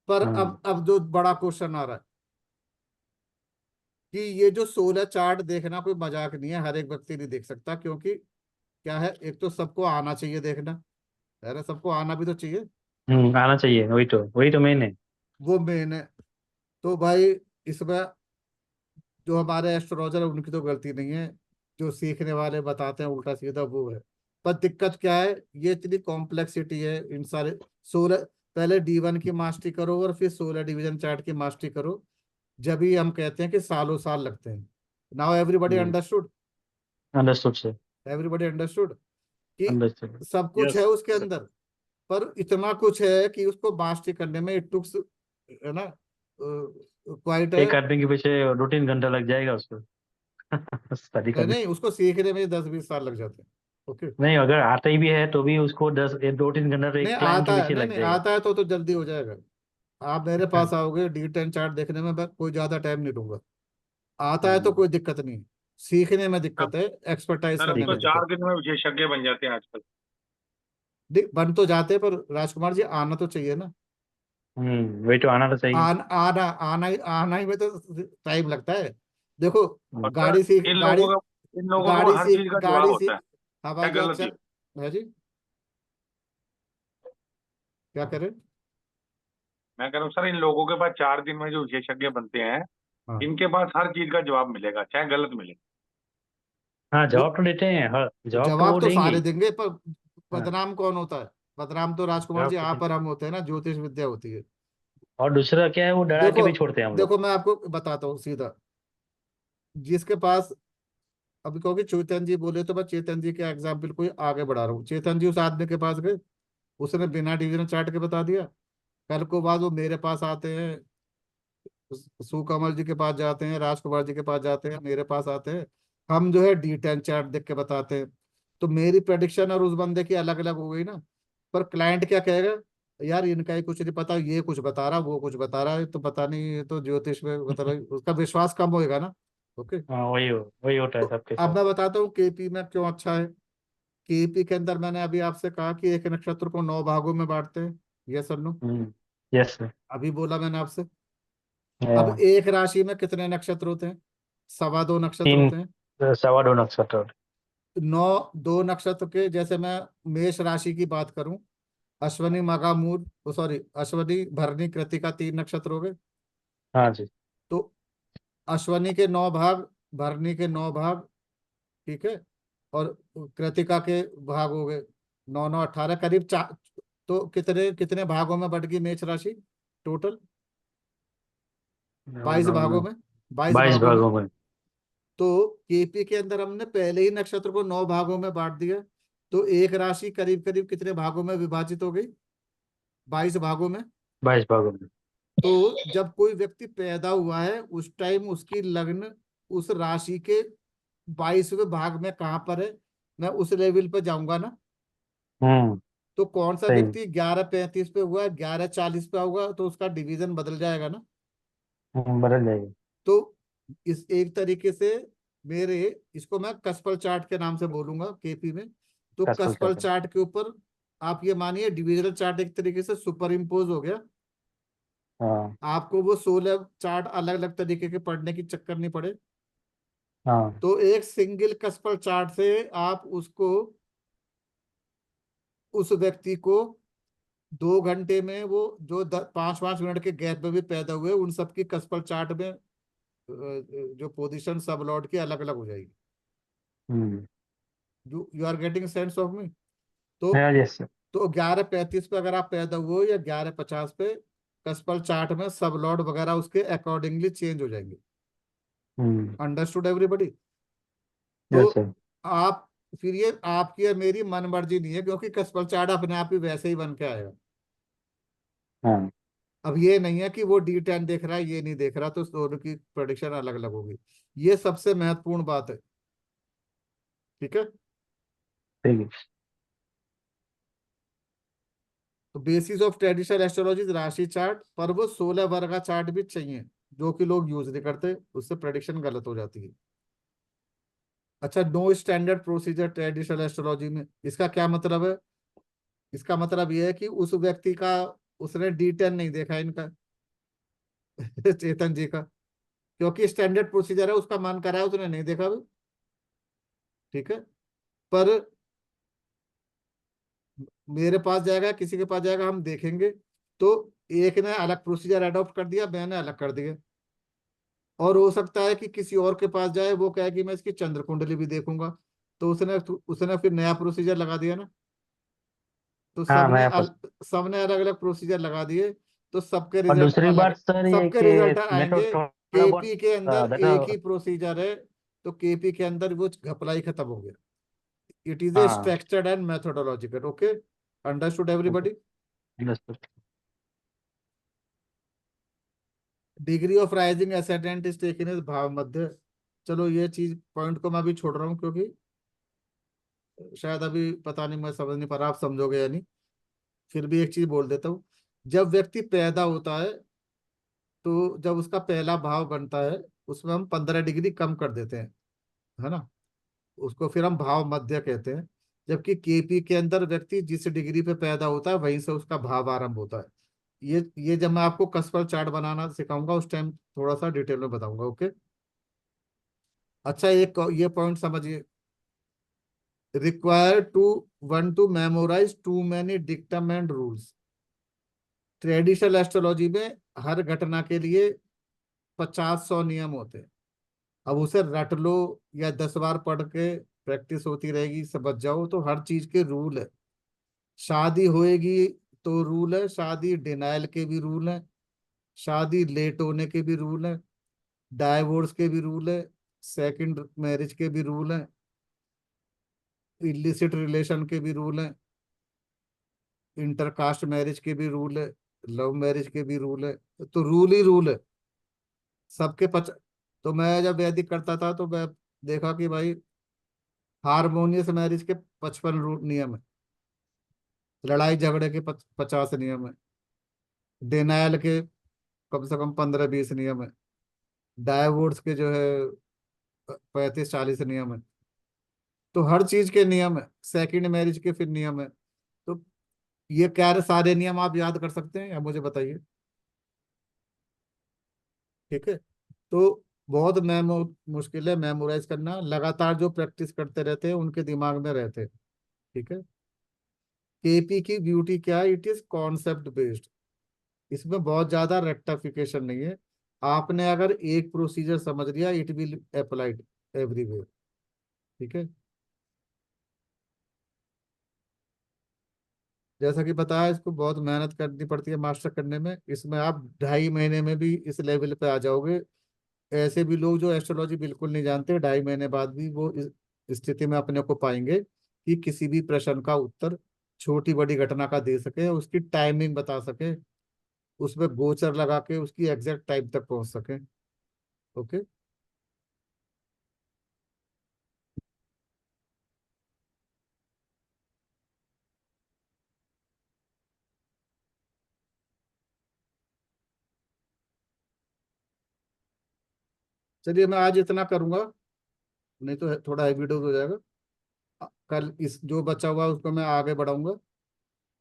पर हाँ, अब जो बड़ा क्वेश्चन आ रहा है कि ये जो 16 चार्ट देखना कोई मजाक नहीं है, हर एक व्यक्ति नहीं देख सकता, क्योंकि क्या है, एक तो सबको आना चाहिए देखना, अरे सबको आना भी तो चाहिए, आना चाहिए, वही तो मेन है। वो मेन है। तो भाई इसमें जो हमारे एस्ट्रोलॉजर है उनकी तो गलती नहीं है, जो सीखने वाले बताते हैं उल्टा सीधा वो है। पर दिक्कत क्या है, ये इतनी कॉम्प्लेक्सिटी है इन सारे 16, पहले D1 की मास्टरी करो और फिर 16 डिवीजन चार्ट की मास्टरी करो, जब ही हम कहते हैं कि सालों साल लगते हैं। Now everybody understood, understood sir, everybody understood कि अंडरस्टूड। सब कुछ है यस उसके अंदर, पर इतना कुछ है कि उसको मास्टरी करने में इट टुक्स, है ना, क्वाइट है। एक आदमी के पीछे 2-3 घंटा लग जाएगा उसको स्टडी नहीं करने। नहीं, उसको सीखने में 10-20 साल लग जाते हैं। ओके, नहीं, अगर आता ही भी है तो भी उसको 2-3 घंटा तो नहीं एक क्लाइंट के आता है, पीछे नहीं लग नहीं जाएगा। आता है तो जल्दी हो जाएगा। आप मेरे पास आओगे D10 चार्ट देखने में, मैं कोई ज्यादा टाइम नहीं लूंगा। आता है तो कोई दिक्कत नहीं, सीखने में दिक्कत अब है, एक्सपर्टाइज सर अब करने ठीक तो में है। चार दिक्कत। दिन में विशेषज्ञ बन जाते हैं आजकल। बन तो जाते हैं, पर राजकुमार जी आना तो चाहिए ना। वही तो, आना तो चाहिए। आना आना ही में तो टाइम लगता है। देखो, और सर इन लोगों को हर चीज का जवाब गाड़ी होता सीख है, क्या हवाई जहाज गलत जी? चल है जी, क्या करें। मैं कह रहा हूँ सर, इन लोगों के पास 4 दिन में जो विशेषज्ञ बनते हैं, हाँ, इनके पास हर चीज का जवाब मिलेगा, चाहे गलत मिले। हाँ, वो जवाब तो देते हैं, हर जवाब तो जवाब वो तो देंगे सारे ही। देंगे, पर हाँ, बदनाम कौन होता है? बदनाम तो राजकुमार जवाब जी तो आप देंगे। और हम होते हैं ना, ज्योतिष विद्या होती है। और दूसरा क्या है, वो डरा के देखो भी छोड़ते हैं हम लोग। देखो मैं आपको बताता हूँ सीधा, जिसके पास, अभी कहोगे चेतन जी बोले तो मैं चेतन जी के एग्जाम्पल को ही आगे बढ़ा रहा हूँ। चेतन जी उस आदमी के पास गए, उसने बिना डिवीजन चार्ट के बता दिया। कल को बाद वो मेरे पास आते हैं, सुकमल जी के पास जाते हैं, राजकुमार जी के पास जाते हैं, मेरे पास आते हैं, हम जो है D10 चार्ट देख के बताते हैं। तो मेरी प्रेडिक्शन और उस बंदे की अलग अलग हो गई ना। पर क्लाइंट क्या कहेगा, यार इनका ही कुछ नहीं पता, ये कुछ बता रहा, वो कुछ बता रहा है, तो पता नहीं, ये तो ज्योतिष में बता रहा है, उसका विश्वास कम होएगा ना। ओके, हाँ, वही होता है तो सबके अब साथ। मैं बताता हूँ केपी में क्यों अच्छा है। केपी के अंदर मैंने अभी आपसे कहा कि एक नक्षत्र को 9 भागों में बांटते हैं, यस और नो, यस सर। अभी बोला मैंने आपसे। अब एक राशि में कितने नक्षत्र होते हैं? 2.25 नक्षत्र तीन, होते हैं। 2.25 नक्षत्र। 2 नक्षत्र के, जैसे मैं मेष राशि की बात करूं, अश्वनी मघा मूल, सॉरी, अश्वनी भरणी कृतिका 3 नक्षत्र हो गए। हाँ जी। तो अश्वनी के 9 भाग, भरणी के 9 भाग, ठीक है, और कृतिका के भाग हो गए 9-9-18, करीब 4। तो कितने कितने भागों में बट गई मेष राशि टोटल? 22 भागों में, 22 22 भागों में। भागों में। तो केपी के अंदर हमने पहले ही नक्षत्र को 9 भागों में बांट दिया, तो एक राशि करीब करीब कितने भागों में विभाजित हो गई? 22 भागों में। 22 भागों में। तो जब कोई व्यक्ति पैदा हुआ है उस टाइम उसकी लग्न उस राशि के 22वें भाग में कहाँ पर है, मैं उस लेवल पर जाऊंगा ना। हम्म तो कौन सा सही। व्यक्ति 11:35 पे हुआ है, 11:40 पे होगा, तो उसका डिवीजन बदल जाएगा ना। बदल जाएगी। तो इस एक तरीके से मेरे, इसको मैं कस्पल चार्ट के नाम से बोलूंगा केपी में। तो कस्टल कस्पल चार्ट। चार्ट के ऊपर आप ये मानिए डिविजनल चार्ट एक तरीके से सुपर इम्पोज हो गया। हाँ, आपको वो 16 चार्ट अलग अलग तरीके के पढ़ने की चक्कर नहीं पड़े। हाँ, तो एक सिंगल कस्पल चार्ट से आप उसको, उस व्यक्ति को 2 घंटे में, वो जो 5-5 मिनट के गैप में भी पैदा हुए उन सबकी कस्पल चार्ट में जो पोजीशन सब लॉर्ड की अलग अलग हो जाएगी। Hmm you are getting sense of me. तो हाँ, यस सर। तो 11:35 पे अगर आप पैदा हुए हो या 11:50 पे, कस्पल चार्ट में सब लॉर्ड वगैरह उसके अकॉर्डिंगली चेंज हो जाएंगे। हम्म अंडरस्टूड एवरीबॉडी। तो यस सर। आप फिर ये आपकी और मेरी मन मर्जी नहीं है, क्योंकि कस्पर चार्ट अपने आप ही वैसे ही बन के आएगा। हाँ अब ये नहीं है कि वो D10 देख रहा है, ये नहीं देख रहा, तो दोनों की प्रेडिक्शन अलग अलग होगी। ये सबसे महत्वपूर्ण बात है। ठीक है। ठीक है। तो बेसिस ऑफ ट्रेडिशनल एस्ट्रोलॉजी राशि चार्ट, पर वो 16 वर्ग का चार्ट भी चाहिए, जो कि लोग यूज नहीं करते, उससे प्रेडिक्शन गलत हो जाती है। अच्छा, no standard procedure traditional astrology में, इसका क्या मतलब है? इसका मतलब ये है कि उस व्यक्ति का, उसने D10 नहीं देखा इनका चेतन जी का, क्योंकि स्टैंडर्ड प्रोसीजर है, उसका मन कर रहा है, उसने नहीं देखा भी। ठीक है। पर मेरे पास जाएगा, किसी के पास जाएगा, हम देखेंगे, तो एक ने अलग प्रोसीजर अडॉप्ट कर दिया, मैंने अलग कर दिया। और हो सकता है कि किसी और के पास जाए, वो कहे कि मैं इसकी चंद्र कुंडली भी देखूंगा, तो उसने उसने फिर नया प्रोसीजर लगा दिया ना। तो हाँ मैं सबने अलग अलग प्रोसीजर लगा दिए, तो सबके और रिजल्ट दूसरी अलग, बात सर ये सबके रिजल्ट कि मैं तो आएंगे। थोड़ा बहुत केपी के अंदर एक देखो। ही प्रोसीजर है, तो केपी के अंदर वो घपलाई खत्म हो गया। इट इज ए हाँ structured and methodological. Okay, understood everybody? understood. Degree of rising ascendant is taken is भाव मध्य। चलो ये चीज पॉइंट को मैं अभी छोड़ रहा हूँ, क्योंकि शायद अभी पता नहीं, मैं समझ नहीं पा रहा, आप समझोगे या नहीं। फिर भी एक चीज बोल देता हूँ। जब व्यक्ति पैदा होता है, तो जब उसका पहला भाव बनता है, उसमें हम 15 डिग्री कम कर देते हैं, है ना। उसको फिर हम भाव मध्य कहते हैं। जबकि केपी के अंदर व्यक्ति जिस डिग्री पे पैदा होता है, वहीं से उसका भाव आरंभ होता है। ये जब मैं आपको कसपर चार्ट बनाना सिखाऊंगा, उस टाइम थोड़ा सा डिटेल में बताऊंगा। ओके। अच्छा, एक ये पॉइंट समझिए। Require to one to memorise too many dictum and rules. Traditional astrology में हर घटना के लिए 50-100 नियम होते हैं। अब उसे रट लो या 10 बार पढ़ के प्रैक्टिस होती रहेगी, समझ जाओ, तो हर चीज के रूल है। शादी होएगी तो रूल है, शादी डिनायल के भी रूल है, शादी लेट होने के भी रूल है, डाइवोर्स के भी रूल है, सेकंड मैरिज के भी रूल है, इलिसिट रिलेशन के भी रूल है, इंटरकास्ट मैरिज के भी रूल है, लव मैरिज के भी रूल है। तो रूल ही रूल है सबके तो मैं जब वैदिक करता था, तो मैं देखा कि भाई हारमोनियस मैरिज के 55 नियम है, लड़ाई झगड़े के 50 नियम है, डिनायल के कम से कम 15-20 नियम है, डाइवोर्स के जो है 35-40 नियम है। तो हर चीज के नियम है, सेकंड मैरिज के फिर नियम है। तो ये क्या सारे नियम आप याद कर सकते हैं, या मुझे बताइए? ठीक है। तो बहुत मुश्किल है मेमोराइज करना, लगातार जो प्रैक्टिस करते रहते हैं उनके दिमाग में रहते हैं। ठीक है। केपी की ब्यूटी क्या है? It is concept based. इसमें बहुत ज्यादा रेक्टिफिकेशन नहीं है। आपने अगर एक प्रोसीजर समझ लिया, इट विल अप्लाइड एवरीवेयर। ठीक है। जैसा कि बताया, इसको बहुत मेहनत करनी पड़ती है मास्टर करने में। इसमें आप 2.5 महीने में भी इस लेवल पे आ जाओगे। ऐसे भी लोग जो एस्ट्रोलॉजी बिल्कुल नहीं जानते, 2.5 महीने बाद भी वो इस स्थिति में अपने को पाएंगे कि किसी भी प्रश्न का उत्तर छोटी बड़ी घटना का दे सके, उसकी टाइमिंग बता सके, उसमें गोचर लगा के उसकी एग्जैक्ट टाइम तक पहुंच सके। ओके। चलिए, मैं आज इतना करूंगा, नहीं तो थोड़ा हैवी डोज हो जाएगा। कल इस जो बचा हुआ है उसको मैं आगे बढ़ाऊंगा।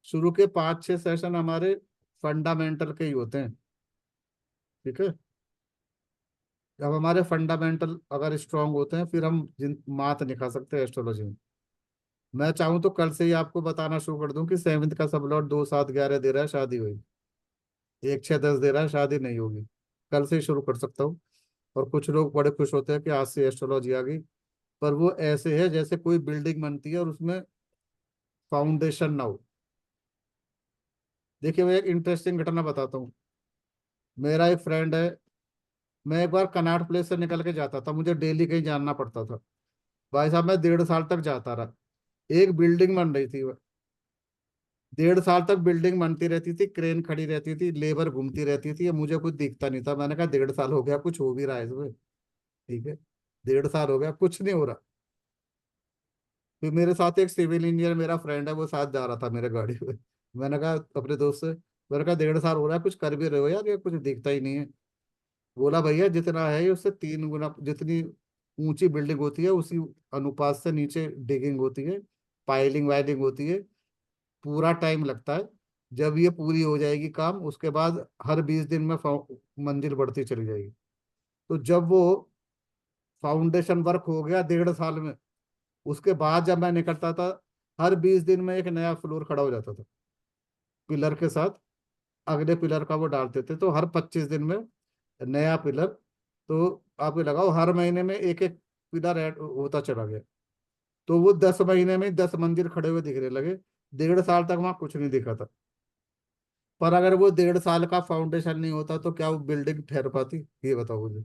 शुरू के 5-6 सेशन हमारे फंडामेंटल के ही होते हैं। ठीक है। जब हमारे फंडामेंटल अगर स्ट्रांग होते हैं, फिर हम जिन मात नहीं खा सकते एस्ट्रोलॉजी में। मैं चाहूँ तो कल से ही आपको बताना शुरू कर दूं कि 7th का सब लॉट 2-7-11 दे रहा है, शादी हुई, 1-6-10 दे रहा है, शादी नहीं होगी। कल से ही शुरू कर सकता हूँ। और कुछ लोग बड़े खुश होते हैं कि आज से एस्ट्रोलॉजी आ गई, पर वो ऐसे है जैसे कोई बिल्डिंग बनती है और उसमें फाउंडेशन ना हो। देखिए, मैं एक इंटरेस्टिंग घटना बताता हूँ। मेरा एक फ्रेंड है, मैं एक बार कनॉट प्लेस से निकल के जाता था, मुझे डेली कहीं जानना पड़ता था। भाई साहब मैं 1.5 साल तक जाता रहा। एक बिल्डिंग बन रही थी, 1.5 साल तक बिल्डिंग बनती रहती थी, क्रेन खड़ी रहती थी, लेबर घूमती रहती थी, मुझे कुछ दिखता नहीं था। मैंने कहा 1.5 साल हो गया, कुछ हो भी रहा है इसमें? ठीक है, 1.5 साल हो गया, कुछ नहीं हो रहा। फिर मेरे साथ एक सिविल इंजीनियर मेरा फ्रेंड है, वो साथ जा रहा था मेरे गाड़ी पे। मैंने कहा अपने दोस्त से, मैंने कहा 1.5 साल हो रहा है, कुछ कर भी रहे हो यार, ये कुछ दिखता ही नहीं है। बोला भैया जितना है ये उससे 3 गुना, जितनी ऊंची बिल्डिंग होती है उसी अनुपात से नीचे डिगिंग होती है, पाइलिंग वाइलिंग होती है, पूरा टाइम लगता है। जब ये पूरी हो जाएगी काम, उसके बाद हर 20 दिन में मंजिल बढ़ती चली जाएगी। तो जब वो फाउंडेशन वर्क हो गया 1.5 साल में, उसके बाद जब मैं निकलता था, हर 20 दिन में एक नया फ्लोर खड़ा हो जाता था पिलर के साथ। अगले पिलर का वो डालते थे, तो हर 25 दिन में नया पिलर। तो आप ये लगाओ हर महीने में एक एक पिलर ऐड होता चला गया। तो वो 10 महीने में 10 मंजिल खड़े हुए दिखने लगे। 1.5 साल तक वहां कुछ नहीं दिखा था। पर अगर वो 1.5 साल का फाउंडेशन नहीं होता तो क्या वो बिल्डिंग ठहर पाती, ये बताओ मुझे।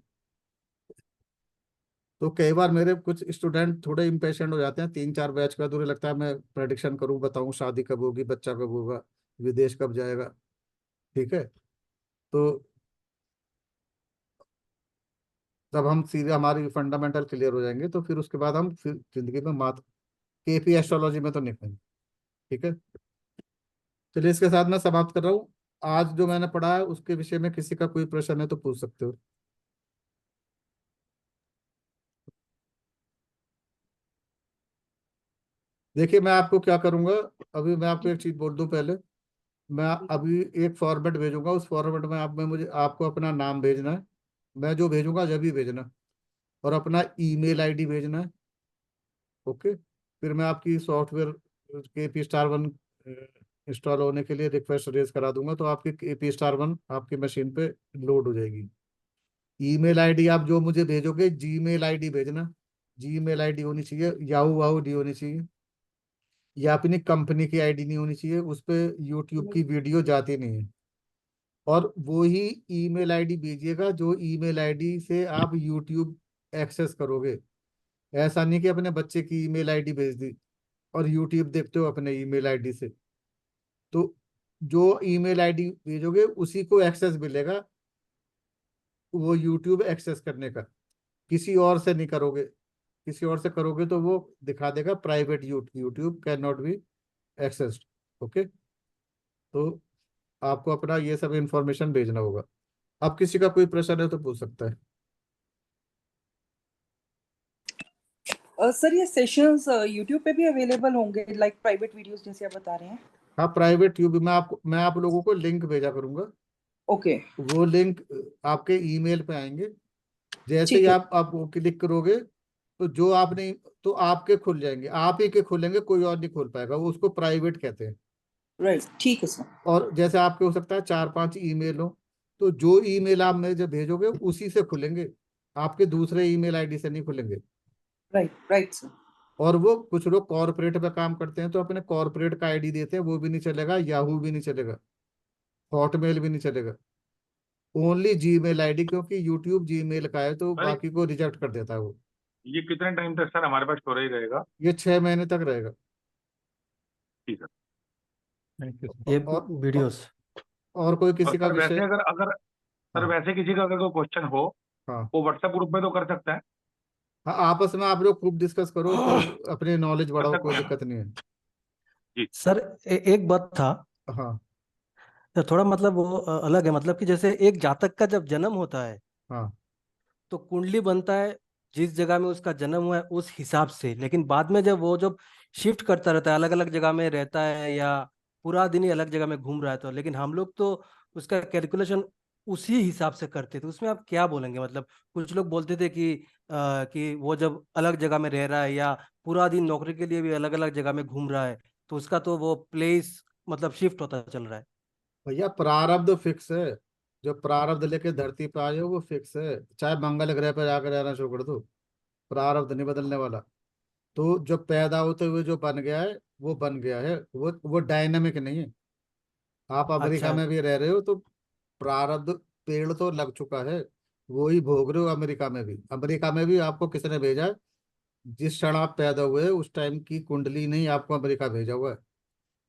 तो कई बार मेरे कुछ स्टूडेंट थोड़े इम्पेशेंट हो जाते हैं, 3-4 बैच का, तो उन्हें लगता है मैं प्रेडिक्शन करूं, बताऊं शादी कब होगी, बच्चा कब होगा, विदेश कब जाएगा। ठीक है, तो जब हम सीधे हमारी फंडामेंटल क्लियर हो जाएंगे तो फिर उसके बाद हम फिर जिंदगी में मात केपी एस्ट्रोलॉजी में तो निकलेंगे। ठीक है, चलिए इसके साथ मैं समाप्त कर रहा हूँ। आज जो मैंने पढ़ा है उसके विषय में किसी का कोई प्रश्न है तो पूछ सकते हो। देखिए मैं आपको क्या करूंगा, अभी मैं आपको एक चीज बोल दूं पहले। मैं अभी एक फॉर्मेट भेजूंगा, उस फॉर्मेट में आप में मुझे आपको अपना नाम भेजना है, मैं जो भेजूंगा जब भी भेजना, और अपना ईमेल आईडी भेजना है। ओके, फिर मैं आपकी सॉफ्टवेयर KP*1 इंस्टॉल होने के लिए रिक्वेस्ट रेज करा दूंगा, तो आपकी KP*1 आपकी मशीन पे लोड हो जाएगी। ईमेल आईडी आप जो मुझे भेजोगे, जीमेल आईडी भेजना। जीमेल आईडी होनी चाहिए, याहू वाहू नहीं होनी चाहिए, या अपनी कंपनी की आईडी नहीं होनी चाहिए, उस पर यूट्यूब की वीडियो जाती नहीं है। और वो ही ईमेल आईडी भेजिएगा जो ईमेल आईडी से आप यूट्यूब एक्सेस करोगे। ऐसा नहीं कि अपने बच्चे की ईमेल आईडी भेज दी और यूट्यूब देखते हो अपने ईमेल आईडी से। तो जो ईमेल आईडी भेजोगे उसी को एक्सेस मिलेगा, वो यूट्यूब एक्सेस करने का। किसी और से नहीं करोगे, किसी और से करोगे तो वो दिखा देगा private YouTube can not be accessed. Okay, तो आपको अपना ये सब इंफॉर्मेशन भेजना होगा। अब किसी का कोई प्रश्न है तो पूछ सकता है। सर ये सेशंस यूट्यूब पे भी अवेलेबल होंगे, लाइक प्राइवेट वीडियोस जैसे आप बता रहे हैं? हाँ, प्राइवेट ट्यूब मैं आप लोगों को लिंक भेजा करूंगा। ओके, वो लिंक आपके ईमेल पे आएंगे। जैसे ही ठीक है। आप वो क्लिक करोगे तो जो आपने, तो आपके खुल जाएंगे, आप ही के खुलेंगे, कोई और नहीं खोल पाएगा, वो उसको प्राइवेट कहते हैं। राइट, ठीक है सर। और जैसे आपके हो सकता है 4-5 ईमेल हो, तो जो ईमेल आप में जब भेजोगे उसी से खुलेंगे, आपके दूसरे ईमेल आईडी से नहीं खुलेंगे। Right right sir. और वो कुछ लोग कॉर्पोरेट में काम करते हैं तो अपने कॉर्पोरेट का आईडी देते हैं, वो भी नहीं चलेगा, याहू भी नहीं चलेगा, हॉटमेल भी नहीं चलेगा, ओनली जीमेल आईडी, क्योंकि यूट्यूब जीमेल का है तो अरे बाकी को रिजेक्ट कर देता है वो। ये कितने टाइम तक सर हमारे पास स्टोरेज रहेगा? ये 6 महीने तक रहेगा। ठीक है। Thank you. ये और वीडियोस और कोई और किसी का सर विषय? वैसे अगर अगर सर हाँ वैसे किसी का अगर कोई क्वेश्चन हो हाँ वो व्हाट्सएप ग्रुप में तो कर सकता है? हाँ, आपस में आप लोग खूब डिस्कस करो, खूब अपने नॉलेज कर बढ़ाओ, सकते कोई हैं? दिक्कत नहीं है। जी। सर एक बात था, हाँ तो थोड़ा मतलब वो अलग है, मतलब कि जैसे एक जातक का जब जन्म होता है हाँ तो कुंडली बनता है जिस जगह में उसका जन्म हुआ है उस हिसाब से, लेकिन बाद में जब शिफ्ट करता रहता है, अलग अलग जगह में रहता है या पूरा दिन ही अलग जगह में घूम रहा है, तो लेकिन हम लोग तो उसका कैलकुलेशन उसी हिसाब से करते थे। उसमें आप क्या बोलेंगे? मतलब कुछ लोग बोलते थे कि वो जब अलग जगह में रह रहा है या पूरा दिन नौकरी के लिए भी अलग अलग जगह में घूम रहा है तो उसका तो वो प्लेस मतलब शिफ्ट होता चल रहा है। भैया, प्रारब्ध फिक्स है। जो प्रारब्ध लेके धरती पे आए हो वो फिक्स है, चाहे मंगल ग्रह पे जाकर रहना शुरू कर दो, प्रारब्ध नहीं बदलने वाला। तो जो पैदा होते हुए जो बन गया है वो बन गया है, वो डायनामिक नहीं है। आप अमेरिका अच्छा। में भी रह रहे हो तो प्रारब्ध पेड़ तो लग चुका है, वो ही भोग रहे हो। अमेरिका में भी आपको किसने भेजा है? जिस क्षण आप पैदा हुए उस टाइम की कुंडली नहीं आपको अमेरिका भेजा हुआ है।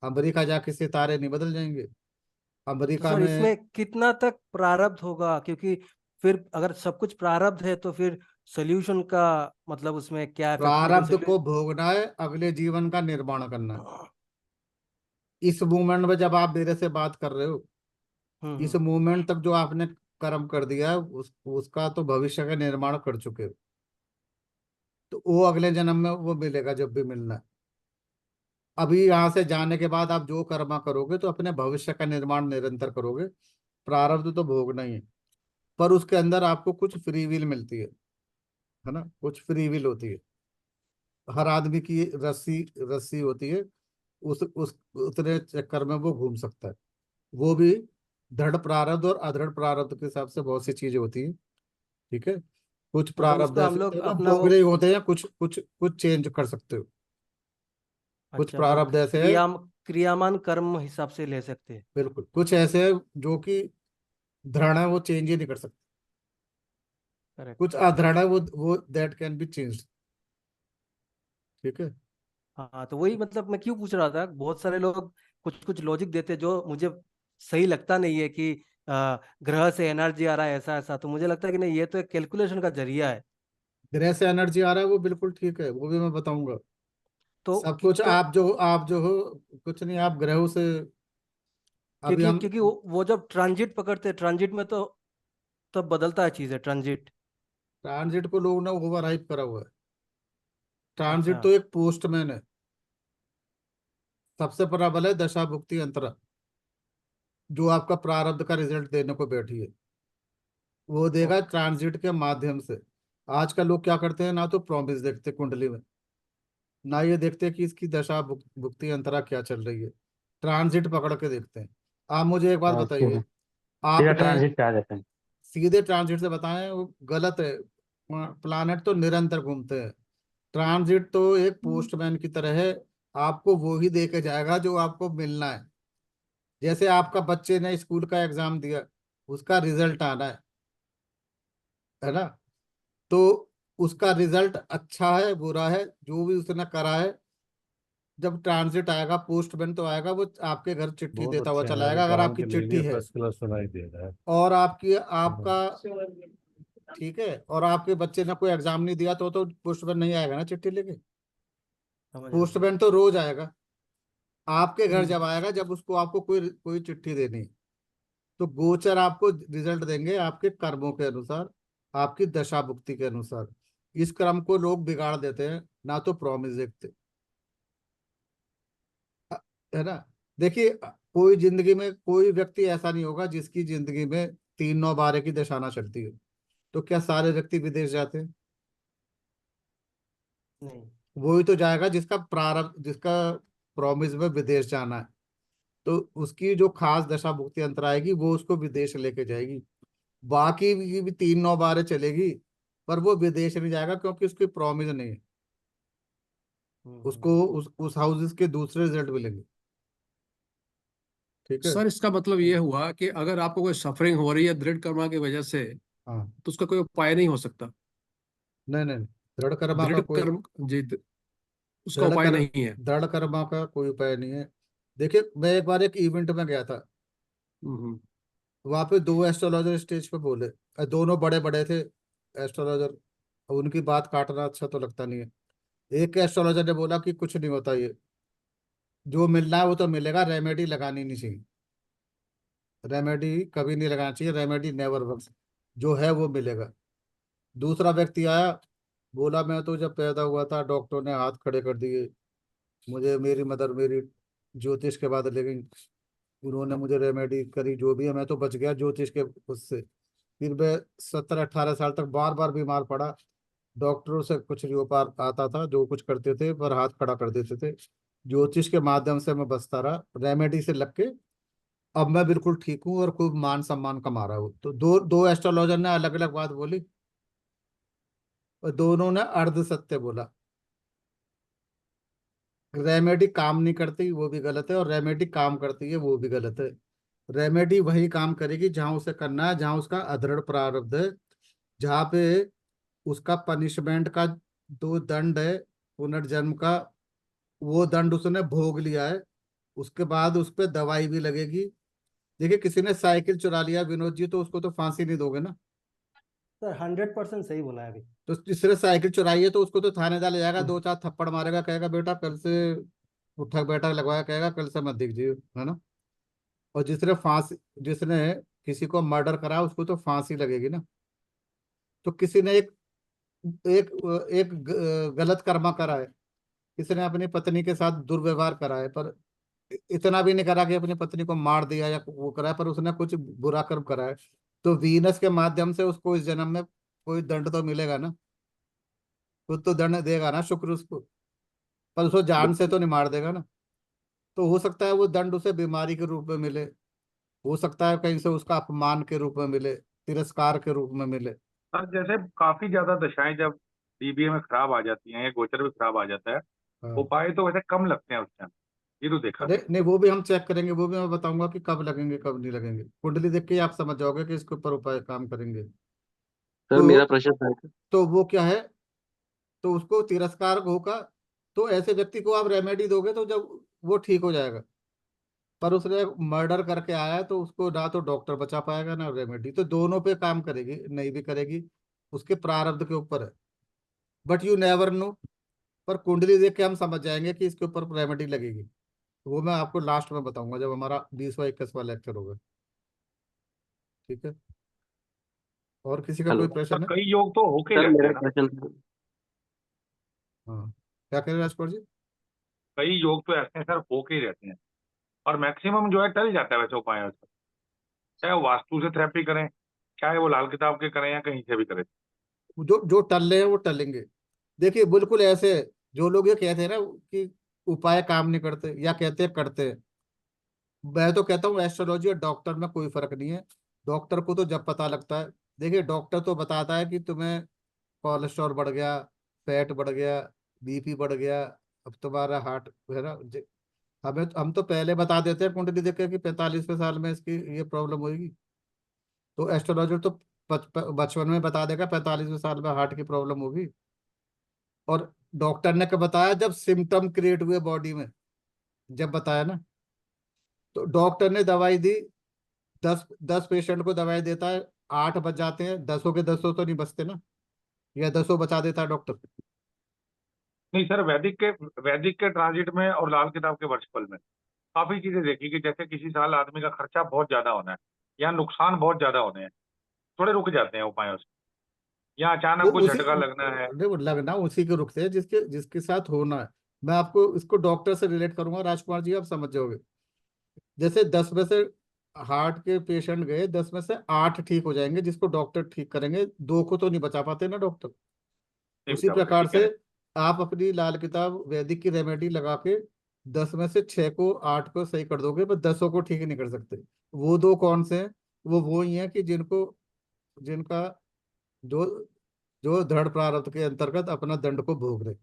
अमेरिका जाके सितारे नहीं बदल जाएंगे तो अमेरिका सर में। इसमें कितना तक प्रारब्ध होगा, क्योंकि फिर अगर सब कुछ प्रारब्ध है तो फिर सोल्यूशन का मतलब उसमें क्या इफेक्ट, लेकिन प्रारब्ध को भोगना है, अगले जीवन का निर्माण करना है। इस मूवमेंट में जब आप मेरे से बात कर रहे हो, इस मूवमेंट तक जो आपने कर्म कर दिया है उसका तो भविष्य का निर्माण कर चुके हो। तो वो अगले जन्म में वो मिलेगा जब भी मिलना है। अभी यहाँ से जाने के बाद आप जो कर्मा करोगे तो अपने भविष्य का निर्माण निरंतर करोगे। प्रारब्ध तो भोगना ही है, पर उसके अंदर आपको कुछ फ्री विल मिलती है ना, कुछ फ्री विल होती है। हर आदमी की रस्सी रस्सी होती है, उस उतने चक्कर में वो घूम सकता है। वो भी दृढ़ प्रारब्ध और अदृढ़ प्रारब्ध के हिसाब से बहुत सी चीजें होती हैं। ठीक है, कुछ मतलब प्रारब्ध उसको हम ऐसे लोग होते हैं जो अपना वो, भोगने ही होते हैं, कुछ कुछ कुछ चेंज कर सकते हो। कुछ अच्छा वो प्रारब्ध ऐसे है, क्रियामान कर्म हिसाब से ले सकते हैं। बिल्कुल कुछ ऐसे है जो कि दृढ़ है, वो चेंज ही नहीं कर सकते। कुछ करेक्ट। अदृढ़ है, वो दैट कैन बी चेंज। ठीक है। हाँ तो वही मतलब मैं क्यों पूछ रहा था, बहुत सारे लोग कुछ कुछ लॉजिक देते हैं जो मुझे सही लगता नहीं है कि ग्रह से एनर्जी आ रहा है ऐसा ऐसा, तो मुझे लगता है कि नहीं, ये तो एक कैलकुलेशन का जरिया है। ग्रह से एनर्जी आ रहा है वो बिल्कुल ठीक है, वो भी मैं बताऊंगा। तो सब कुछ तो आप जो हो, कुछ नहीं, आप ग्रहों से अभी क्योंकि हम। क्योंकि वो जब ट्रांजिट पकड़ते हैं, ट्रांजिट में तो तब बदलता है चीजें, ट्रांजिट। ट्रांजिट को लोग ना ओवर हाइप करा हुआ है। ट्रांजिट अच्छा। तो एक पोस्टमैन है। सबसे बड़ा बल है दशा भुक्ति अंतरा, जो आपका प्रारब्ध का रिजल्ट देने को बैठी है, वो देगा ओके। ट्रांजिट के माध्यम से। आजकल लोग क्या करते हैं, ना तो प्रॉमिस देखते कुंडली में, ना ये देखते कि इसकी दशा भुक्ति अंतरा क्या चल रही है। ट्रांजिट पकड़ के देखते हैं। आप मुझे एक बात बताइए, सीधा आपने ट्रांजिट पे आ जाते हैं। सीधे ट्रांजिट से बताएं, वो गलत है। प्लानेट तो निरंतर घूमते हैं, ट्रांजिट तो एक पोस्टमैन की तरह है। आपको वो ही दे के जाएगा जो आपको मिलना है। जैसे आपका बच्चे ने स्कूल का एग्जाम दिया, उसका रिजल्ट आना है ना। तो उसका रिजल्ट अच्छा है बुरा है, जो भी उसने करा है, जब ट्रांजिट आएगा पोस्टमैन तो आएगा, वो आपके घर चिट्ठी बहुत देता हुआ अच्छे हैं, चला मेरे आएगा अगर काम आपकी के लिए भी चिट्ठी है। फर्स्ट क्लास सुनाई दे रहा है। और आपकी हाँ। आपका ठीक है, और आपके बच्चे ने कोई एग्जाम नहीं दिया तो पोस्टमैन नहीं आएगा ना चिट्ठी लेके। समझ रहा हूँ। पोस्टमैन तो रोज आएगा आपके घर, हम्म। जब आएगा जब उसको आपको कोई कोई चिट्ठी देनी है। तो गोचर आपको रिजल्ट देंगे आपके कर्मों के अनुसार, आपकी दशा भुक्ति के अनुसार। इस क्रम को लोग बिगाड़ देते हैं, ना तो प्रॉमिस देखते, है ना। देखिए, कोई जिंदगी में कोई व्यक्ति ऐसा नहीं होगा जिसकी जिंदगी में 3 9 12 की दशा ना चलती है। तो क्या सारे व्यक्ति विदेश जाते हैं? नहीं। वही तो जाएगा जिसका प्रारब्ध, जिसका प्रॉमिस में विदेश जाना है। तो उसकी जो खास दशा भुक्ति अंतर आएगी वो उसको विदेश लेके जाएगी। बाकी भी 3 9 12 चलेगी, पर वो विदेश नहीं जाएगा क्योंकि उसकी प्रॉमिस नहीं है। उसको उस हाउसेस के दूसरे रिजल्ट मिलेंगे। ठीक है। सर इसका मतलब ये हुआ कि अगर आपको कोई सफरिंग हो रही है दृढ़ कर्मा की वजह से, हाँ, तो उसका कोई उपाय नहीं हो सकता। नहीं नहीं, दृढ़ कर्मा का दृढ़ कोई कर्म जी, उसका दृढ़ उपाय कर नहीं है। दृढ़ कर्मा का कोई उपाय नहीं है। देखिए, मैं एक बार एक इवेंट में गया था, हम्म। वहां पे 2 एस्ट्रोलॉजर स्टेज पे बोले, दोनों बड़े बड़े थे एस्ट्रोलॉजर। उनकी बात काटना अच्छा तो लगता नहीं है। एक एस्ट्रोलॉजर ने बोला कि कुछ नहीं होता, ये जो मिलना है वो तो मिलेगा, रेमेडी लगानी नहीं चाहिए। रेमेडी कभी नहीं लगाना चाहिए, रेमेडी नेवर वर्क्स, जो है वो मिलेगा। दूसरा व्यक्ति आया, बोला मैं तो जब पैदा हुआ था डॉक्टर ने हाथ खड़े कर दिए, मुझे मेरी मदर मेरी ज्योतिष के बाद, लेकिन उन्होंने मुझे रेमेडी करी जो भी है, मैं तो बच गया ज्योतिष के उससे। फिर मैं 17 18 साल तक बार बार बीमार पड़ा। डॉक्टरों से कुछ नहीं हो पा आता था, जो कुछ करते थे पर हाथ खड़ा कर देते थे। ज्योतिष के माध्यम से मैं बचता रहा, रेमेडी से लग के। अब मैं बिल्कुल ठीक हूँ और खूब मान सम्मान कमा रहा हूँ। तो दो दो एस्ट्रोलॉजर ने अलग अलग बात बोली, और दोनों ने अर्ध सत्य बोला। रेमेडी काम नहीं करती वो भी गलत है, और रेमेडी काम करती है वो भी गलत है। रेमेडी वही काम करेगी जहां उसे करना है, जहां उसका अदृढ़ प्रारब्ध है, जहाँ पे उसका पनिशमेंट का जो दंड है पुनर्जन्म का, वो दंड उसने भोग लिया है, उसके बाद उस पर दवाई भी लगेगी। देखिए किसी ने साइकिल चुरा लिया विनोद जी, तो उसको तो फांसी नहीं दोगे ना। सर 100% सही बोला है अभी। तो जिसने साइकिल चुराई है तो उसको तो थाने डाला जाएगा, दो चार थप्पड़ मारेगा, कहेगा बेटा कल से उठक बैठक लगवाया, कहेगा कल से मत दिख जियो, है ना। और जिसने किसी को मर्डर करा उसको तो फांसी लगेगी ना। तो किसी ने एक एक एक गलत कर्मा करा है, किसी ने अपनी पत्नी के साथ दुर्व्यवहार करा है, पर इतना भी नहीं करा कि अपनी पत्नी को मार दिया या वो करा है, पर उसने कुछ बुरा कर्म करा है। तो वीनस के माध्यम से उसको इस जन्म में कोई दंड तो मिलेगा ना, कुछ तो दंड देगा ना शुक्र उसको, पर उसको जान से तो नहीं मार देगा ना। तो हो सकता है वो दंड उसे बीमारी के रूप में मिले, हो सकता है कहीं से उसका अपमान के रूप में मिले, तिरस्कार के रूप में मिले। सर जैसे काफी ज्यादा दशाएं जब डीबीए में खराब आ जाती हैं या गोचर भी खराब आ जाता है, हाँ। उपाय तो वैसे कम लगते हैं उस टाइम, ये तो देखा अरे गया। नहीं, वो भी हम चेक करेंगे, वो भी मैं बताऊंगा कि कब लगेंगे कब नहीं लगेंगे। कुंडली देख के ही आप समझ जाओगे कि इसके ऊपर उपाय काम करेंगे। सर तो मेरा प्रश्न था कि तो वो क्या है, तो उसको तिरस्कार होगा, तो ऐसे व्यक्ति को आप रेमेडी दोगे तो जब वो ठीक हो जाएगा। पर उसने मर्डर करके आया है, तो उसको ना तो डॉक्टर बचा पाएगा ना रेमेडी, तो दोनों पे काम करेगी, नहीं भी करेगी, उसके प्रारब्ध के ऊपर है। But you never know. पर कुंडली देख के हम समझ जाएंगे कि इसके ऊपर रेमेडी लगेगी। तो वो मैं आपको लास्ट में बताऊंगा जब हमारा 20वां 21वां लेक्चर होगा। ठीक है। और किसी का कोई हेलो सर प्रश्न है? कई योग तो होके ही सर रहते मेरा हैं ना, क्वेश्चन था। हाँ, क्या कह रहे हैं राजकुमार जी? कई योग तो ऐसे हैं सर होके ही रहते हैं, और मैक्सिमम जो है टल जाता है वैसे उपायों से, चाहे वो वास्तु से थेरेपी करें, चाहे वो लाल किताब के करें या कहीं से भी करें। जो जो टल रहे हैं वो टलेंगे। देखिए बिल्कुल ऐसे जो लोग ये कहते हैं ना कि उपाय काम नहीं करते या कहते हैं करते हैं, मैं तो कहता हूँ एस्ट्रोलॉजी और डॉक्टर में कोई फर्क नहीं है। डॉक्टर को तो जब पता लगता है, देखिए डॉक्टर तो बताता है कि तुम्हें कोलेस्ट्रॉल बढ़ गया, फैट बढ़ गया, बीपी बढ़ गया, अब तुम्हारा हार्ट है ना, हम तो पहले बता देते हैं कुंडली देख के कि 45वें साल में इसकी ये प्रॉब्लम होगी। तो एस्ट्रोलॉजर तो बचपन में बता देगा 45वें साल में हार्ट की प्रॉब्लम होगी। और डॉक्टर ने क्या बताया, जब सिम्टम क्रिएट हुए बॉडी में, जब बताया ना, तो डॉक्टर ने दवाई दी, 10 पेशेंट को दवाई देता है, 8 बच जाते हैं, 10 के 10 तो नहीं बचते ना, या 10 बचा देता है डॉक्टर। नहीं सर, वैदिक के ट्रांजिट में और लाल किताब के वर्षफल में काफी चीजें देखी कि जैसे किसी साल आदमी का खर्चा बहुत ज्यादा होना है या नुकसान बहुत ज्यादा होने हैं, थोड़े रुक जाते हैं उपायों से, या वो अचानक कोई उसी झटका लगना है। नहीं, वो लगना उसी के रुकते हैं जिसके जिसके साथ होना है। मैं आपको इसको डॉक्टर से रिलेट करूंगा राजकुमार जी, आप समझ जाओगे। जैसे 10 में से हार्ट के पेशेंट गए, 10 में से 8 ठीक हो जाएंगे जिसको डॉक्टर ठीक करेंगे, 2 को तो नहीं बचा पाते ना डॉक्टर। उसी एकदम से प्रकार ठीक से है। आप अपनी लाल किताब वैदिक की रेमेडी लगा के 10 में से 6 को 8 को सही कर दोगे, पर 10 को ठीक नहीं कर सकते। वो 2 कौन से हैं? वो ही हैं कि जिनका जो जो दृढ़ प्रारब्ध के अंतर्गत अपना दंड को भोग रहे।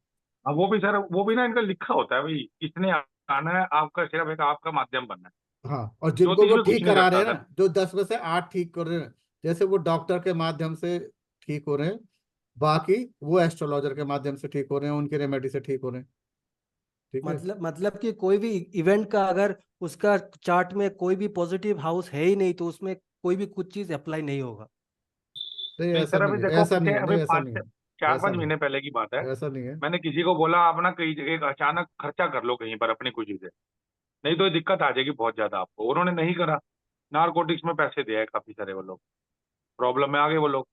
हाँ वो भी सर, वो भी ना इनका लिखा होता है भाई, इसने आना है, आपका सिर्फ एक आपका माध्यम बनना है। हाँ, और जिनको ज्योतिष वो भी कुछ ठीक नहीं करा रहे करता हैं सर। ना, जो 10 में से 8 ठीक कर रहे हैं, जैसे वो डॉक्टर के माध्यम से ठीक हो रहे हैं, बाकी वो एस्ट्रोलॉजर के माध्यम से ठीक हो रहे हैं, उनकी रेमेडी से ठीक हो रहे हैं। ठीक है। मतलब कि कोई भी इवेंट का अगर उसका चार्ट में कोई भी पॉजिटिव हाउस है ही नहीं तो उसमें कोई भी कुछ चीज अप्लाई नहीं होगा। नहीं नहीं ऐसा सर, नहीं अभी है, देखो ऐसा नहीं पीछे है, अभी नहीं ऐसा नहीं है, चार ऐसा पांच नहीं महीने पहले की बात है, है, ऐसा नहीं है। मैंने किसी को बोला आप ना कहीं एक अचानक खर्चा कर लो कहीं पर अपनी खुशी से, नहीं तो ये दिक्कत आ जाएगी बहुत ज्यादा आपको। उन्होंने नहीं करा, नारकोटिक्स में पैसे दिए काफी सारे वो लोग, प्रॉब्लम में आ गए वो लोग।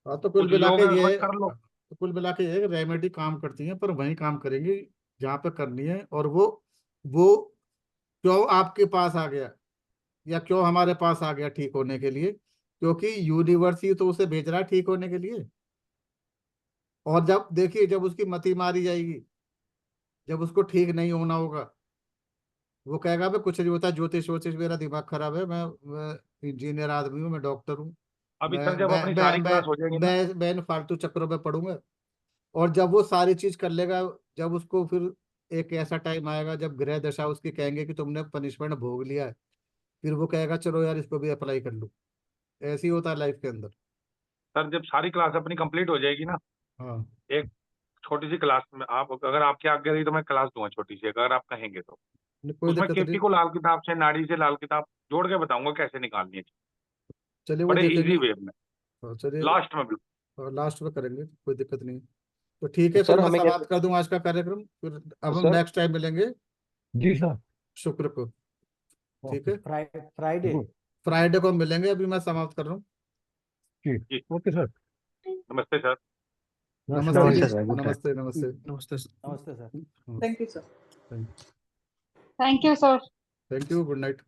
हाँ, तो कुल कुछ मिला के योग है ये भाई कर लो। तो कुल मिला के ये रेमेडी काम करती है, पर वही काम करेंगी जहाँ पे करनी है। और वो क्यों आपके पास आ गया या क्यों हमारे पास आ गया ठीक होने के लिए, क्योंकि यूनिवर्स ही तो उसे भेज रहा है ठीक होने के लिए। और जब देखिए, जब उसकी मति मारी जाएगी, जब उसको ठीक नहीं होना होगा, वो कहेगा मैं कुछ नहीं होता, ज्योतिष वोतिष मेरा दिमाग खराब है, मैं इंजीनियर आदमी हूँ, मैं डॉक्टर हूँ, अभी मैं सर जब मैं अपनी मैं सारी मैं क्लास हो जाएगी ना, मैं इन फालतू चक्करों में पढ़ूंगा। और जब वो सारी चीज कर लेगा, जब उसको फिर एक ऐसा टाइम आएगा जब ग्रह दशा उसकी कहेंगे कि तुमने पनिशमेंट भोग लिया है, फिर वो कहेगा चलो यार इसको भी अप्लाई कर लूं। ऐसे ही होता है लाइफ के अंदर। सर जब सारी क्लास अपनी कंप्लीट हो जाएगी ना, हाँ। एक छोटी सी क्लास में, आप अगर आपकी आज्ञा रही तो मैं क्लास दूंगा छोटी सी, अगर आप कहेंगे तो। कोई उसमें दिक्कत केपी नहीं, को लाल किताब से, नाड़ी से लाल किताब जोड़ के बताऊंगा कैसे निकालनी है, चलिए वो बड़े देखेंगे। इजी वे में, चलिए लास्ट में बिल्कुल। लास्ट में करेंगे, कोई दिक्कत नहीं। तो ठीक है, फिर सर मैं हमें समाप्त कर दूं आज का कार्यक्रम, फिर अब हम सर नेक्स्ट टाइम मिलेंगे जी सर। शुक्र को, ठीक है। Friday good. फ्राइडे को मिलेंगे, अभी मैं समाप्त कर रहा हूँ। जी ओके सर। नमस्ते सर। नमस्ते नमस्ते जी, सर, गुड नाइट। नमस्ते नमस्ते। नमस्ते सर। नमस्ते sir. Thank you sir. Thank you sir. Thank you, good night.